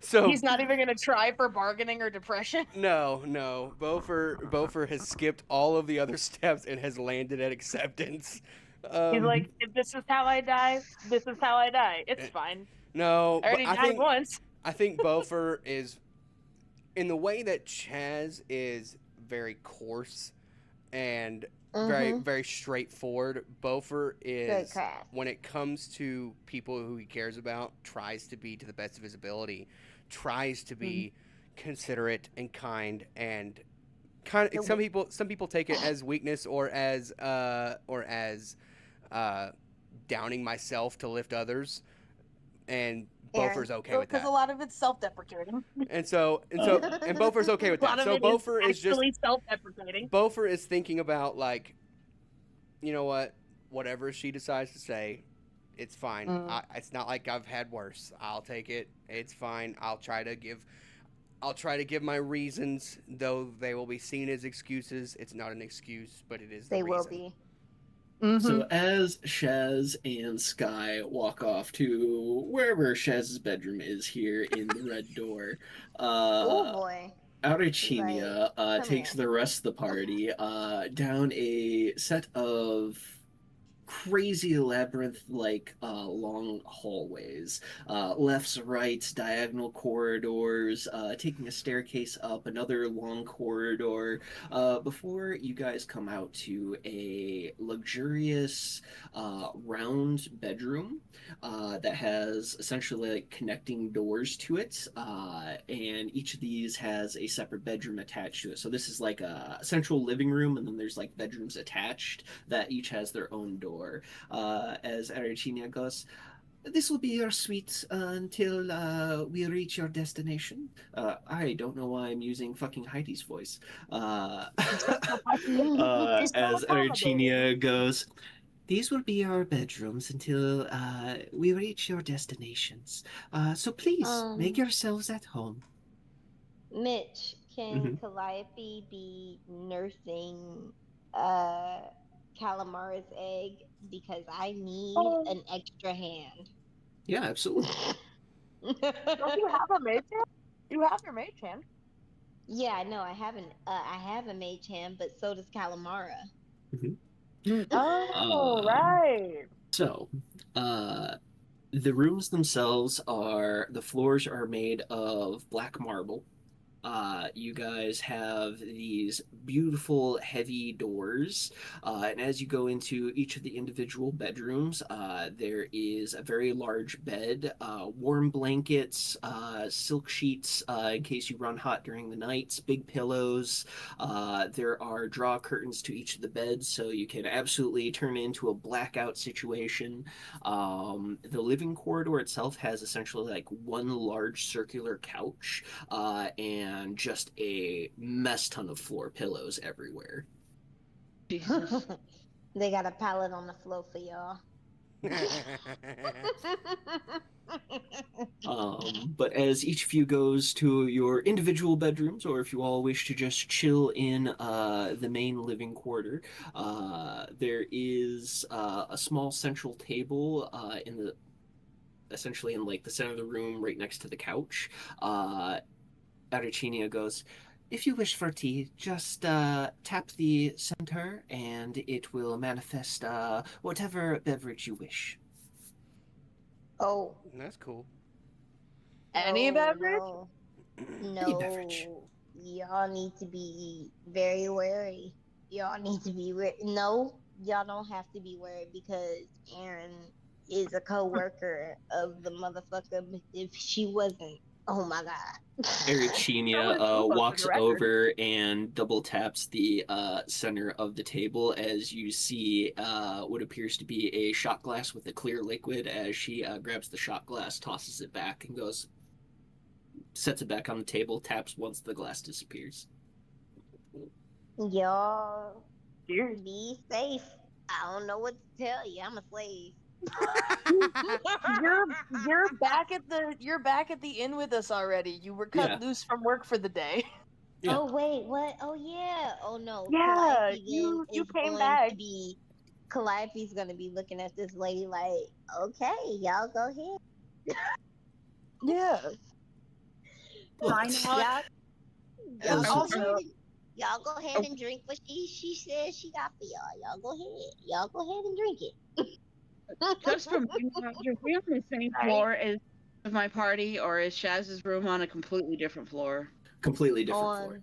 so he's not even going to try for bargaining or depression. No. Beaufort has skipped all of the other steps and has landed at acceptance. He's like, if this is how I die, this is how I die. It's fine. No, I already died once. I think Beaufort is, in the way that Chaz is very coarse and very straightforward. Beaufort is, when it comes to people who he cares about, tries to be to the best of his ability, tries to be considerate and kind, and kind of some people take it as weakness or as downing myself to lift others, and Beaufort's okay with that. Because a lot of it's self-deprecating. And Beaufort's okay with that. So Beaufort is just self-deprecating. Beaufort is thinking about, like, you know what? Whatever she decides to say, it's fine. It's not like I've had worse. I'll take it. It's fine. I'll try to give my reasons, though they will be seen as excuses. It's not an excuse, but it is the reason. They will be. So as Shaz and Sky walk off to wherever Shaz's bedroom is here in the Red Door, oh boy. Aurichinia takes the rest of the party down a set of crazy labyrinth-like long hallways, lefts, rights, diagonal corridors, taking a staircase up another long corridor, before you guys come out to a luxurious round bedroom that has essentially like connecting doors to it, and each of these has a separate bedroom attached to it. So this is like a central living room, and then there's like bedrooms attached that each has their own door. As Aurichinia goes, "This will be your suite until we reach your destination." I don't know why I'm using fucking Heidi's voice. As Aurichinia goes, "These will be your bedrooms until we reach your destinations. So please make yourselves at home." Mitch, can Calliope be nursing calamara's egg because I need Oh. an extra hand. Yeah, absolutely. Don't you have a mage hand? You have your mage hand. Yeah, no, I haven't. I have a mage hand, but so does Calamara. Oh, Um, right. So, the rooms themselves the floors are made of black marble. You guys have these beautiful heavy doors, and as you go into each of the individual bedrooms, there is a very large bed, warm blankets, silk sheets in case you run hot during the nights, big pillows. There are draw curtains to each of the beds, so you can absolutely turn it into a blackout situation. The living corridor itself has essentially like one large circular couch, and just a mess ton of floor pillows everywhere. Jesus. They got a pallet on the floor for y'all. But as each of you goes to your individual bedrooms, or if you all wish to just chill in the main living quarter, there is a small central table essentially in like the center of the room, right next to the couch. Arachinia goes, "If you wish for tea, just tap the center and it will manifest whatever beverage you wish." Oh, That's cool. Any beverage? no, Any beverage. no. Y'all need to be very wary. Y'all need to be No, y'all don't have to be worried because Aaron is a co-worker of the motherfucker. If she wasn't, oh my god. Arachinia walks over and double taps the center of the table as you see what appears to be a shot glass with a clear liquid. As she grabs the shot glass, tosses it back, and sets it back on the table, taps once the glass disappears. Y'all be safe. I don't know what to tell you. I'm a slave. You're back at the inn with us already. You were cut loose from work for the day. Yeah. Oh wait, what? Oh yeah. Oh no. Yeah, Calliope you is came going back. to be. Calliope's gonna be looking at this lady like, okay, y'all go ahead. Yeah. Why not? Y'all go ahead and drink what she says she got for y'all. Y'all go ahead. Y'all go ahead and drink it. Just from being are we on the same floor as my party, or is Shaz's room on a completely different floor? Completely different floor.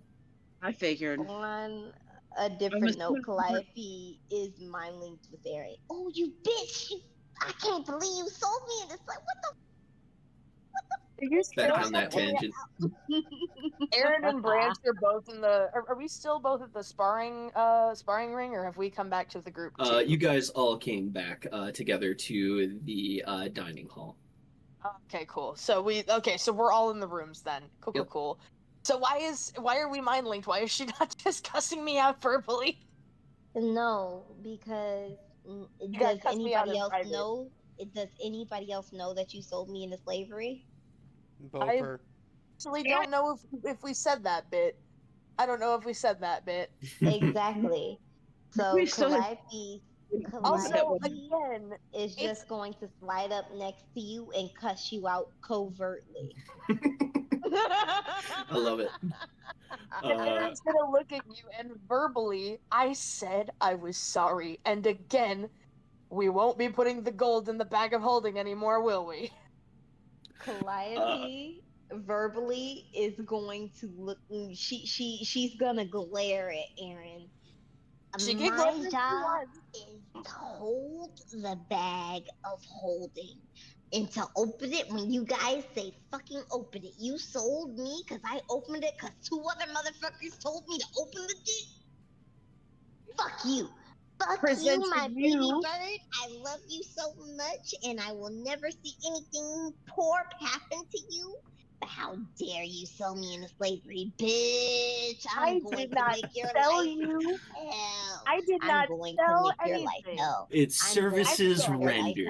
I figured. On a different note, Calliope is mind linked with Aaron. Oh, you bitch! I can't believe you sold me in this. Like, what the? Back on that tangent. Aaron and Branch are both in the. Are we still both at the sparring ring, or have we come back to the group too? You guys all came back together to the dining hall. Okay, cool. So we're all in the rooms then. Cool. So why are we mind linked? Why is she not just cussing me out verbally? No, because does anybody else know? Does anybody else know that you sold me into slavery? Boper. I actually don't know if we said that bit. I don't know if we said that bit. Exactly. So Calliope again is just going to slide up next to you and cuss you out covertly. I love it. Aaron's gonna look at you and verbally, I said I was sorry. And again, we won't be putting the gold in the bag of holding anymore, will we? Calliope verbally is going to look. She's gonna glare at Aaron. My job is to hold the bag of holding and to open it when you guys say fucking open it. You sold me because I opened it because 2 other motherfuckers told me to open the shit. Fuck you. Fuck you, my baby bird. I love you so much and I will never see anything poor happen to you. But how dare you sell me into slavery, bitch? I'm going to make your life hell. I did not sell anything. It's services rendered.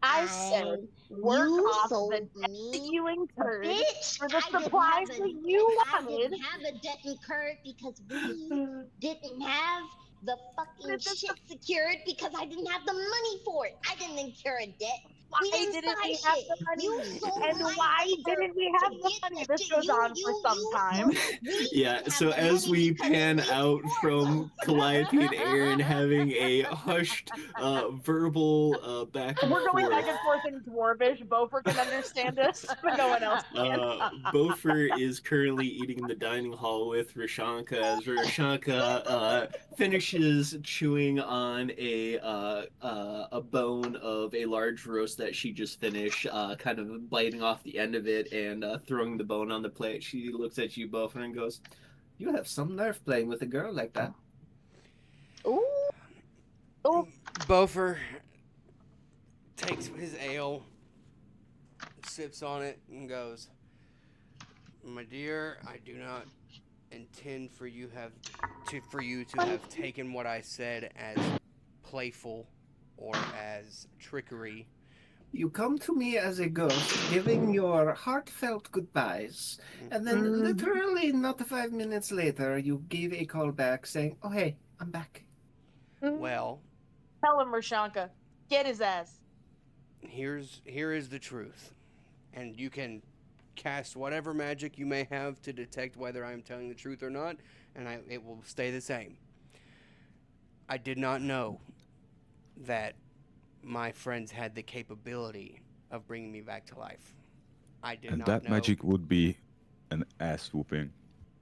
I said work You off the sold debt that me, you incurred bitch. for the I didn't supplies have a, that you I wanted. didn't have a debt incurred because we didn't have the fucking But this shit secured because I didn't have the money for it. I didn't incur a debt. why We didn't didn't buy we have shit. the You money? sold And my why labor didn't we to have the get money? the This shit. goes on for some time. We Yeah, didn't have so the as money we because pan it's out from worthless. Calliope and Aaron having a hushed verbal back and We're going forth, back and forth in Dwarvish. Bofer can understand us, but no one else can. Bofer is currently eating in the dining hall with Rashanka as Rashanka finishes chewing on a bone of a large roast that she just finished, kind of biting off the end of it and throwing the bone on the plate. She looks at you, Bofer, and goes, "You have some nerve playing with a girl like that." Ooh. Oh, Bofer takes his ale, sips on it, and goes, "My dear, I do not intend for you to have taken what I said as playful or as trickery. You come to me as a ghost, giving your heartfelt goodbyes, and then literally not 5 minutes later, you give a call back saying, "Oh hey, I'm back." Well, tell him, Rashanka. Get his ass. here is the truth, and you can cast whatever magic you may have to detect whether I am telling the truth or not, and it will stay the same. I did not know that my friends had the capability of bringing me back to life. I did And not that know. magic would be an ass whooping.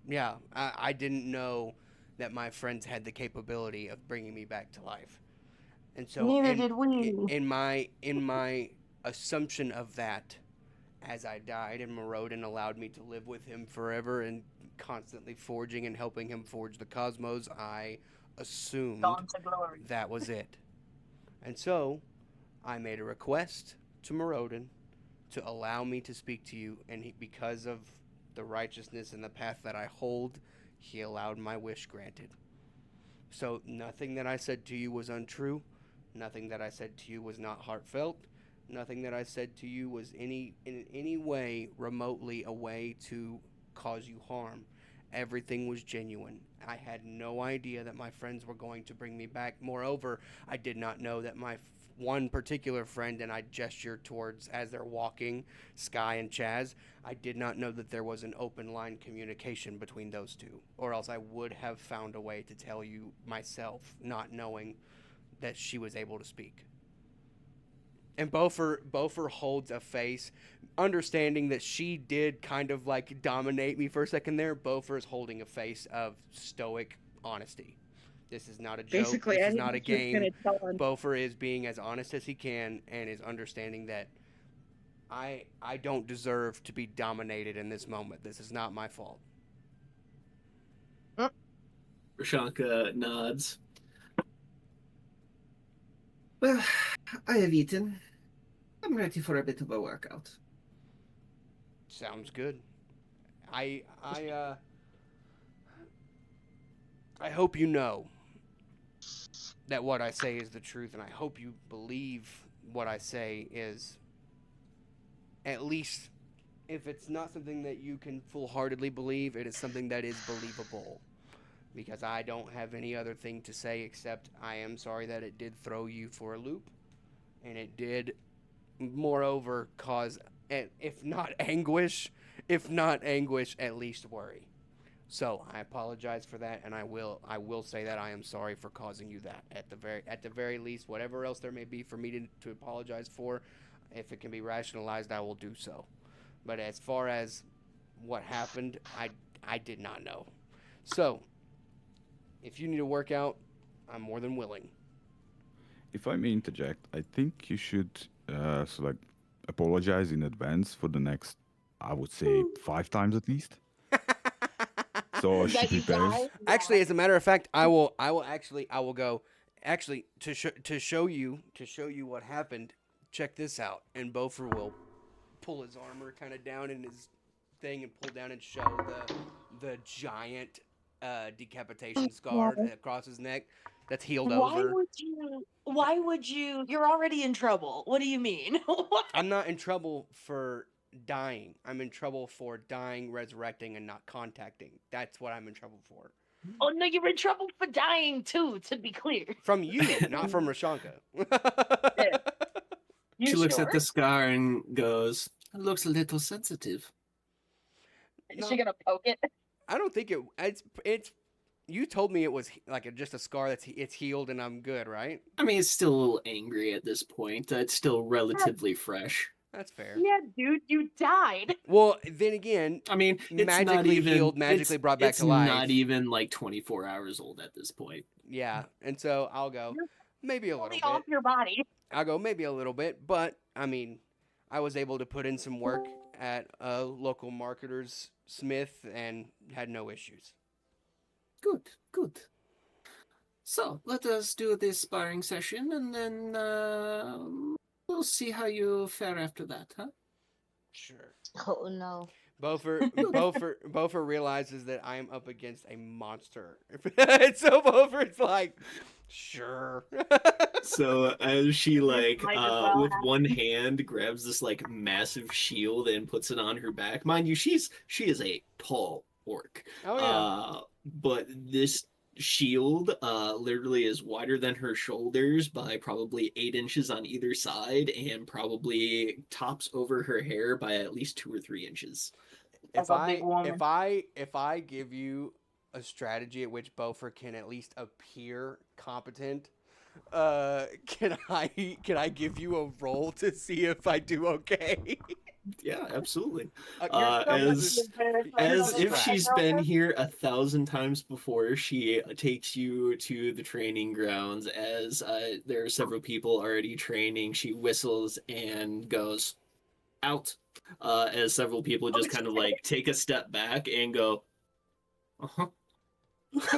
Yeah, I didn't know that my friends had the capability of bringing me back to life. And so Neither did we. in my assumption of that, as I died and Morodin allowed me to live with him forever and constantly forging and helping him forge the cosmos, I assumed Gone to glory. that was it. And so I made a request to Morodin to allow me to speak to you, and because of the righteousness and the path that I hold, he allowed my wish granted. So nothing that I said to you was untrue. Nothing that I said to you was not heartfelt. Nothing that I said to you was in any way remotely a way to cause you harm. Everything was genuine. I had no idea that my friends were going to bring me back. Moreover, I did not know that my one particular friend, and I gestured towards as they're walking, Sky and Chaz, I did not know that there was an open line communication between those two, or else I would have found a way to tell you myself, not knowing that she was able to speak. And Bofer holds a face, understanding that she did kind of like dominate me for a second there. Bofer is holding a face of stoic honesty. This is not a joke. Basically, This I is think not a she was game. gonna tell him. Bofer is being as honest as he can and is understanding that I don't deserve to be dominated in this moment. This is not my fault. Rashanka nods. Well, I have eaten. I'm ready for a bit of a workout. Sounds good. I hope you know that what I say is the truth, and I hope you believe what I say is, at least if it's not something that you can full-heartedly believe, it is something that is believable. Because I don't have any other thing to say except I am sorry that it did throw you for a loop, and it did, moreover, cause, if not anguish, at least worry. So I apologize for that, and I will say that I am sorry for causing you that. At the very least, whatever else there may be for me to apologize for, if it can be rationalized, I will do so. But as far as what happened, I did not know. So if you need a workout, I'm more than willing. If I may interject, I think you should apologize in advance for the next, I would say, 5 times at least. So she That you prepares. die? Actually, as a matter of fact, I will go. Actually, to show you what happened. Check this out, and Bofer will pull his armor kind of down in his thing and pull down and show the giant decapitation scar across his neck. that's healed Why over. would you? Why would you? You're already in trouble. What do you mean? I'm not in trouble for dying. I'm in trouble for dying, resurrecting, and not contacting. That's what I'm in trouble for. Oh no, you're in trouble for dying too. To be clear, From you, not from Rashanka. you She looks sure? at the scar and goes, "It looks a little sensitive." Is No. she gonna poke it? I don't think it's. You told me it was like just a scar it's healed and I'm good, right? I mean, it's still a little angry at this point. It's still relatively fresh. That's fair. Yeah, dude, you died. Well, then again, I mean, it's not magically even healed, magically brought back it's to life. not even like 24 hours old at this point. Yeah, and so I'll go You're maybe a little fully bit. off your body. I'll go maybe a little bit, but I mean, I was able to put in some work at a local marketer's smith and had no issues. Good, good. So let us do this sparring session, and then we'll see how you fare after that, huh? Sure. Oh no. Bofer realizes that I am up against a monster. And so Bofer's like, sure. So as she like Might as well with have- one hand grabs this like massive shield and puts it on her back. Mind you, she is a tall orc. Oh yeah. But this shield literally is wider than her shoulders by probably 8 inches on either side and probably tops over her hair by at least 2 or 3 inches. That's a big woman. If I give you a strategy at which Bofer can at least appear competent, can I give you a roll to see if I do okay? Yeah, absolutely. Here's As the if strat. she's been here 1,000 times before, she takes you to the training grounds. As there are several people already training, she whistles and goes out. As several people just kind of like take a step back and go, uh-huh.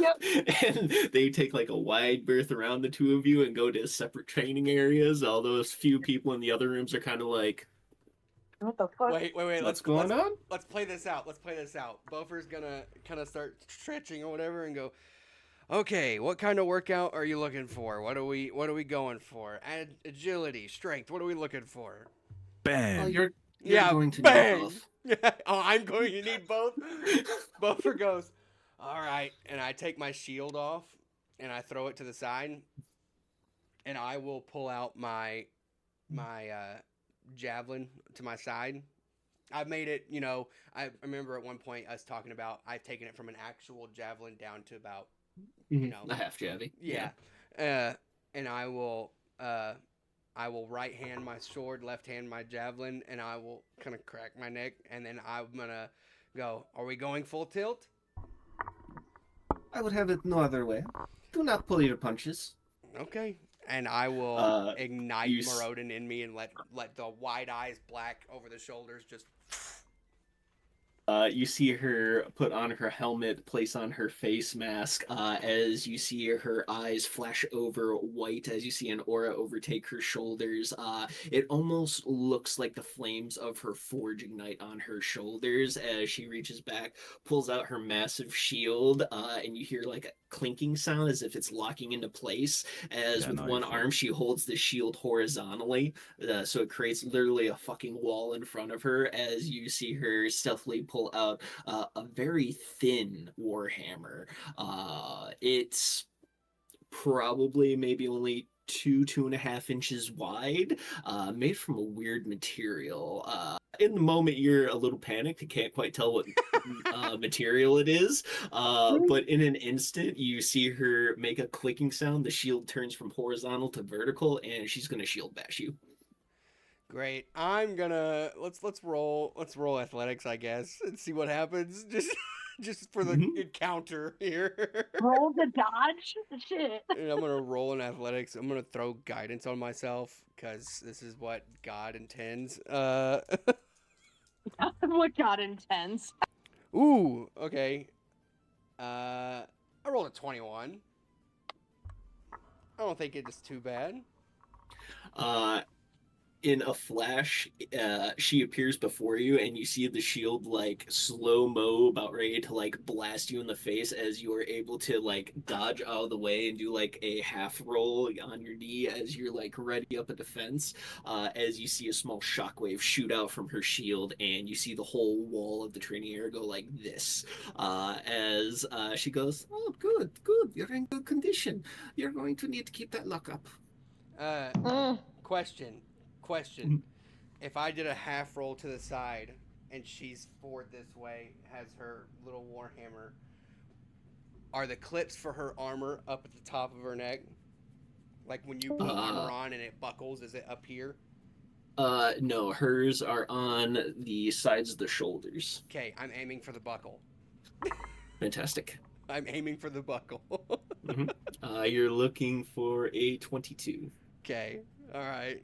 Yep. And they take like a wide berth around the two of you and go to separate training areas. All those few people in the other rooms are kind of like, What the fuck? Wait. what's going on? Let's play this out. Bofer's gonna kind of start stretching or whatever and go, okay, what kind of workout are you looking for? What are we going for? Agility, strength. What are we looking for? Bam. Oh, you're Yeah, going to bang! need both. Oh, I'm going to need both. Bofer goes, all right, and I take my shield off and I throw it to the side, and I will pull out my javelin to my side. I've made it, I remember at one point us talking about I've taken it from an actual javelin down to about, a half javy. yeah. And I will right hand my sword, left hand my javelin, and I will kind of crack my neck, and then I'm gonna go, are we going full tilt? I would have it no other way. Do not pull your punches. Okay. And I will ignite you Morodin in me and let the wide eyes black over the shoulders just... You see her put on her helmet, place on her face mask, as you see her eyes flash over white, as you see an aura overtake her shoulders. It almost looks like the flames of her forge ignite on her shoulders as she reaches back, pulls out her massive shield, and you hear like a clinking sound as if it's locking into place. As with one arm, she holds the shield horizontally, so it creates literally a fucking wall in front of her as you see her stealthily pull out a very thin warhammer. It's probably maybe only 2.5 inches wide, made from a weird material. In the moment, you're a little panicked. You can't quite tell what material it is. But in an instant, you see her make a clicking sound. The shield turns from horizontal to vertical, and she's gonna shield bash you. Great. I'm gonna let's roll athletics, I guess, and see what happens. Just for the encounter here. Roll the dodge? Shit. And I'm gonna roll in athletics. I'm gonna throw guidance on myself because this is what God intends. What God intends. Ooh, okay. I rolled a 21. I don't think it is too bad. in a flash, she appears before you, and you see the shield like slow mo, about ready to like blast you in the face as you are able to like dodge out of the way and do like a half roll on your knee as you're like ready up a defense. As you see a small shockwave shoot out from her shield, and you see the whole wall of the training area go like this. As she goes, "Oh, good, good. You're in good condition. You're going to need to keep that lock up." Question. Mhm. If I did a half roll to the side and she's forward this way, has her little warhammer, are the clips for her armor up at the top of her neck? Like when you put armor on and it buckles, is it up here? No, hers are on the sides of the shoulders. Okay, I'm aiming for the buckle. Fantastic. I'm aiming for the buckle. You're looking for a 22. Okay, all right.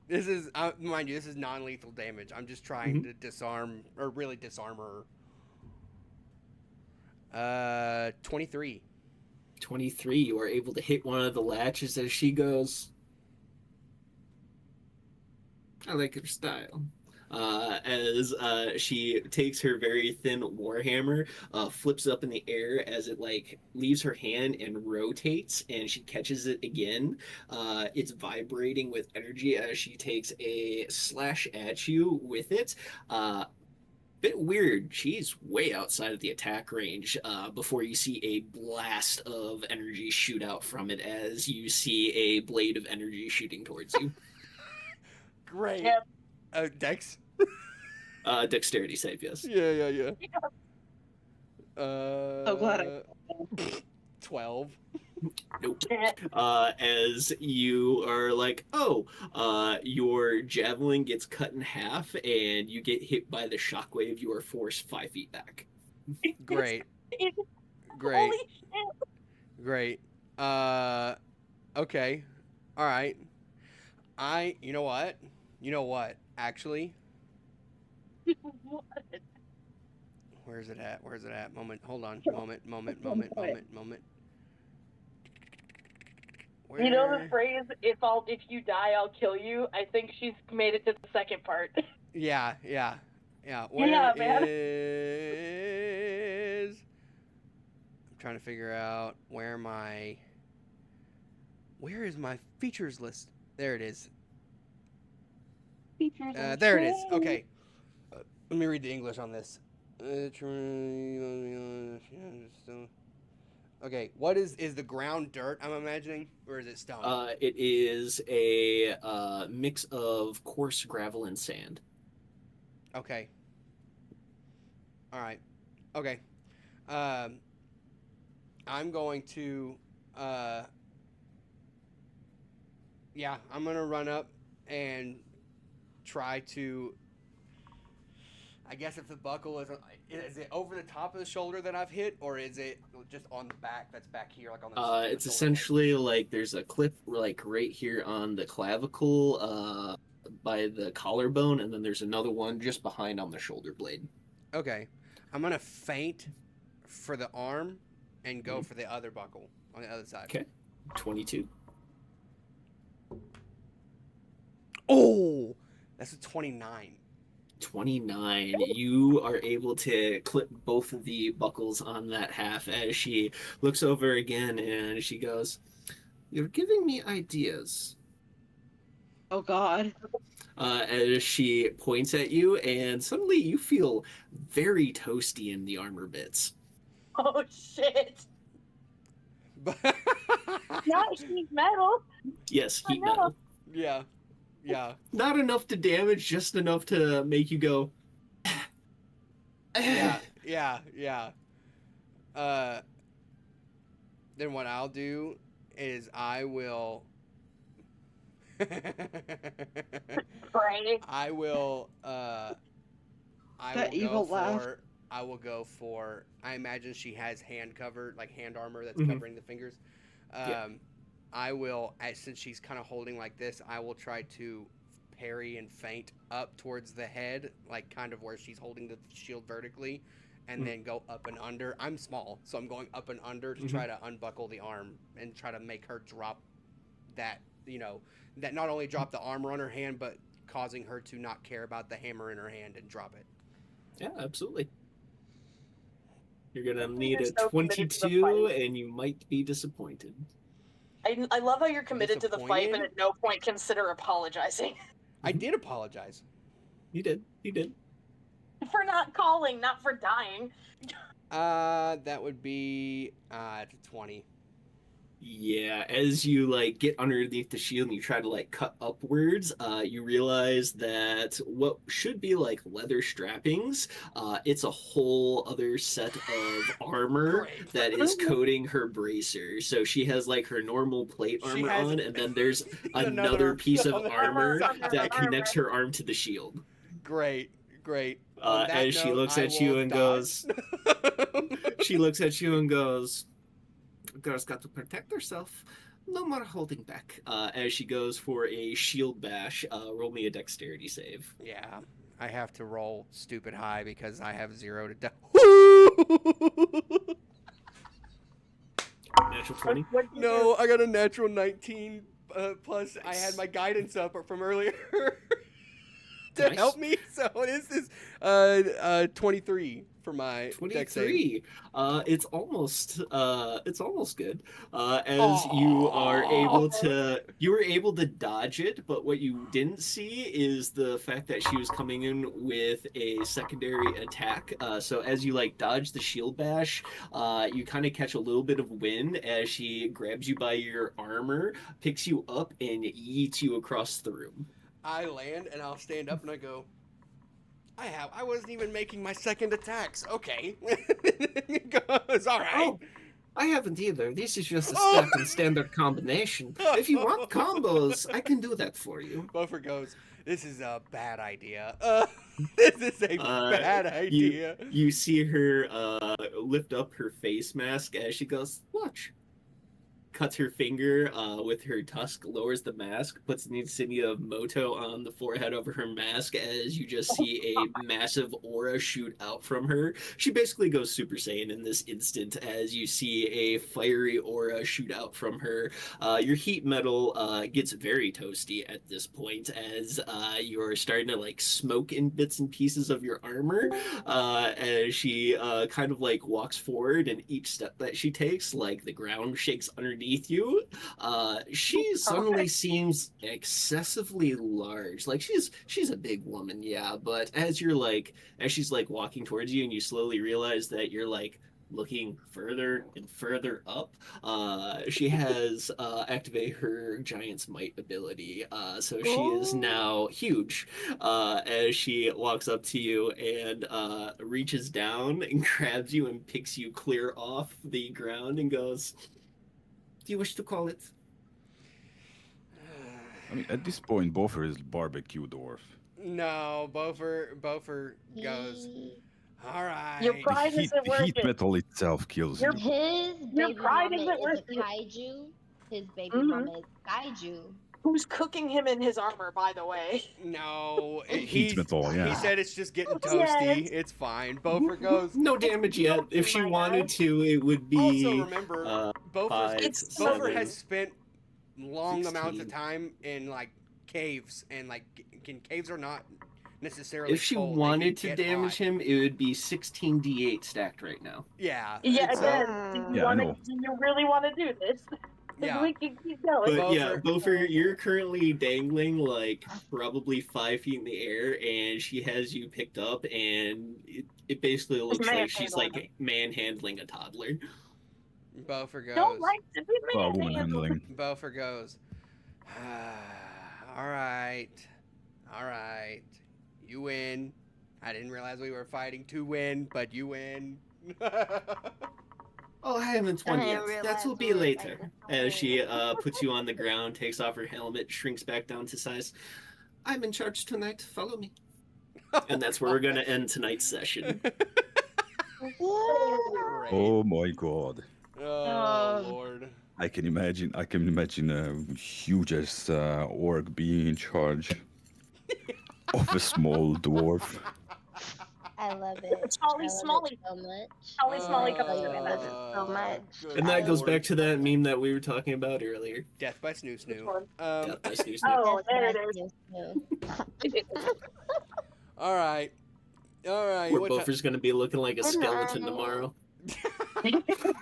This is, mind you, this is non-lethal damage. I'm just trying to disarm, or really disarm her. 23. 23. You are able to hit one of the latches as she goes, "I like her style." As she takes her very thin warhammer, flips up in the air as it like leaves her hand and rotates, and she catches it again. It's vibrating with energy as she takes a slash at you with it. Bit weird. She's way outside of the attack range before you see a blast of energy shoot out from it as you see a blade of energy shooting towards you. Great. Yep. Dex? Dexterity save, yes. Yeah. So glad I 12. Nope. As you are like, oh, your javelin gets cut in half and you get hit by the shockwave, you are forced 5 feet back. Great. Holy shit. Great. Okay. All right. You know what? Actually, What? where's it at? Moment. Hold on. Moment. Where? You know the phrase, if you die, I'll kill you? I think she's made it to the second part. Yeah. Where Yeah, man. is? I'm trying to figure out where is my features list? There it is. There it is. Okay. Let me read the English on this. Okay, what is the ground dirt, I'm imagining, or is it stone? It is a mix of coarse gravel and sand. Okay. All right. Okay. I'm going to I'm going to run up and try to, I guess if the buckle is it over the top of the shoulder that I've hit, or is it just on the back that's back here, like on the It's essentially like there's a clip like right here on the clavicle by the collarbone, and then there's another one just behind on the shoulder blade. Okay. I'm going to feint for the arm and go for the other buckle on the other side. Okay. 22. Oh! That's a 29. 29. You are able to clip both of the buckles on that half as she looks over again and she goes, "You're giving me ideas." Oh God. As she points at you, and suddenly you feel very toasty in the armor bits. Oh shit. Not heat metal. Yes, heat metal. Yeah. Not enough to damage, just enough to make you go. Yeah. Then what I'll do is I will. Right. I will That evil laugh. I will go for. I imagine she has hand armor that's Mhm. covering the fingers. I will, since she's kind of holding like this, I will try to parry and feint up towards the head, like kind of where she's holding the shield vertically, and then go up and under. I'm small, so I'm going up and under to try to unbuckle the arm and try to make her drop that, that not only drop the armor on her hand, but causing her to not care about the hammer in her hand and drop it. Yeah, absolutely. You're gonna You're need a so committed to the 22, fight. and you might be disappointed. I love how you're committed to the fight, but Disappointed? at no point consider apologizing I did apologize. You did. You did. for not calling, not for dying. That would be 20. Yeah, as you like get underneath the shield and you try to like cut upwards, you realize that what should be like leather strappings, it's a whole other set of armor Great. that is coating her bracer. So she has like her normal plate She armor has on, and then there's another another piece of another armor armor that armor. connects her arm to the shield. Great. On that As she note, looks I at you will and dodge. goes, she looks at you and goes, "Girl's got to protect herself. No more holding back." As she goes for a shield bash, roll me a dexterity save. Yeah, I have to roll stupid high because I have 0 to Natural 20. No, I got a natural 19. Plus, I had my guidance up from earlier to Nice. help me. So this is 23 for my dex save. 23. It's almost good. As you are able to, you were able to dodge it, but what you didn't see is the fact that she was coming in with a secondary attack. So as you like dodge the shield bash, you kind of catch a little bit of wind as she grabs you by your armor, picks you up, and yeets you across the room. I land and I'll stand up and I go, I wasn't even making my second attacks. Okay. It goes, all right. Oh, I haven't either. This is just a step and standard combination. If you want combos, I can do that for you. Buffer goes, this is a bad idea. This is a bad idea. You see her lift up her face mask as she goes, "Watch." Cuts her finger with her tusk, lowers the mask, puts an insignia of Moto on the forehead over her mask as you just see a massive aura shoot out from her. She basically goes Super Saiyan in this instant as you see a fiery aura shoot out from her. Your heat metal gets very toasty at this point as you're starting to like smoke in bits and pieces of your armor as she kind of like walks forward, and each step that she takes, like the ground shakes underneath you. She suddenly seems excessively large. Like she's a big woman, yeah, but as she's like walking towards you and you slowly realize that you're like looking further and further up, she has activated her Giant's Might ability, so she is now huge as she walks up to you and reaches down and grabs you and picks you clear off the ground and goes, "Do you wish to call it?" I mean, at this point, Boffer is barbecue dwarf. No, Bofer goes, all right. Your pride isn't The worth heat it. metal itself kills you. His Your baby pride mama isn't is worth a it. kaiju. His baby Mhm. mama is kaiju. Who's cooking him in his armor, by the way? No, Heat metal, he yeah. said it's just getting Yes. toasty. It's fine. Bofer goes, No damage yet. If she wanted to, it would be also remember, five, It's Bofer seven. has spent long amounts of 16. time in like caves, and like caves are not necessarily If she cold. They can wanted to get damage hot. him, it would be 16d8 stacked right now. Yeah. Yeah, it's, again, do Yeah, I you know. really want to do this? Yeah. We can keep going. But yeah, Bofer- Bofer, you're currently dangling like probably 5 feet in the air, and she has you picked up, and it basically looks like she's like manhandling a toddler. Bofer goes. Don't like to be Woman manhandled. handling. Bofer goes, all right, you win. I didn't realize we were fighting to win, but you win. Oh, I haven't won I yet. didn't That will realize be we were later. fighting As she puts you on the ground, takes off her helmet, shrinks back down to size. "I'm in charge tonight. Follow me." And that's where we're gonna end tonight's session. Great. Oh my god. Oh, Lord. I can imagine a huge ass orc being in charge of a small dwarf. I love it. Charlie I love Smalley. it so much. Charlie Smalley comes Oh, to me. Love it so much. good And that goes lord. back to that meme that we were talking about earlier. Death by Snoo Which Snoo. one? Death by Snoo Snoo. Oh, there it is. All right. Where What ti- Buffer's gonna be looking like a Good skeleton night. tomorrow.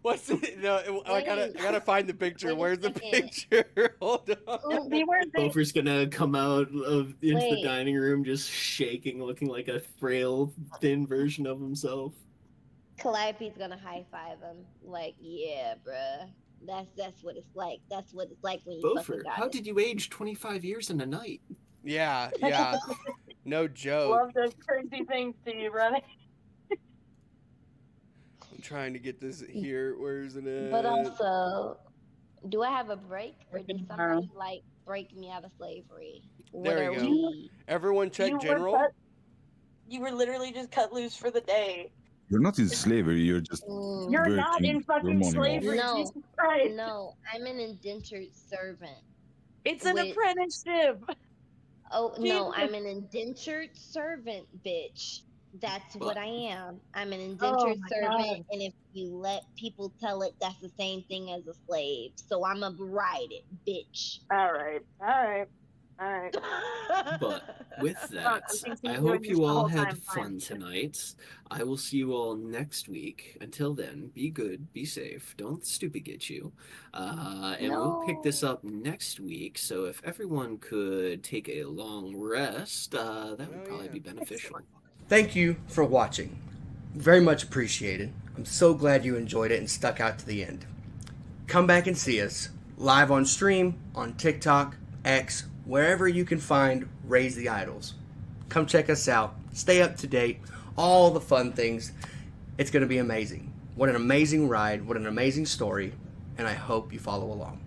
What's it? No, I gotta find the picture. Wait a Where's the second. picture? Hold on. Ooh, We were there. Buffer's gonna come out of into the Wait. dining room just shaking, looking like a frail, thin version of himself. Calliope's gonna high five him. Like, yeah, bruh. That's what it's like. That's what it's like when you fuck a Buffer, goddess. how did you age 25 years in a night? Yeah. No joke. Love those crazy things to you, brother. I'm trying to get this here. Where's it at? But also, do I have a break, or did Working somebody like break me out of slavery? There we go. Everyone check You general. you were literally just cut loose for the day. You're not in slavery. You're just You're not working in your fucking money off. slavery. No. Jesus Christ. No, I'm an indentured servant. It's an With- apprenticeship. Oh no, Jesus. I'm an indentured servant, bitch. That's what I am. I'm an Oh indentured my servant, God. and if you let people tell it, that's the same thing as a slave. So I'm a ride it, bitch. All right. But with Fuck, that, I think I he's hope doing you this the all whole had time, fun fine. tonight. I will see you all next week. Until then, be good, be safe, don't stupid get you. And we'll pick this up next week. So if everyone could take a long rest, that would probably be beneficial. Thank you for watching. Very much appreciated. I'm so glad you enjoyed it and stuck out to the end. Come back and see us live on stream, on TikTok, X, wherever you can find Raise the Idols. Come check us out. Stay up to date. All the fun things. It's going to be amazing. What an amazing ride. What an amazing story. And I hope you follow along.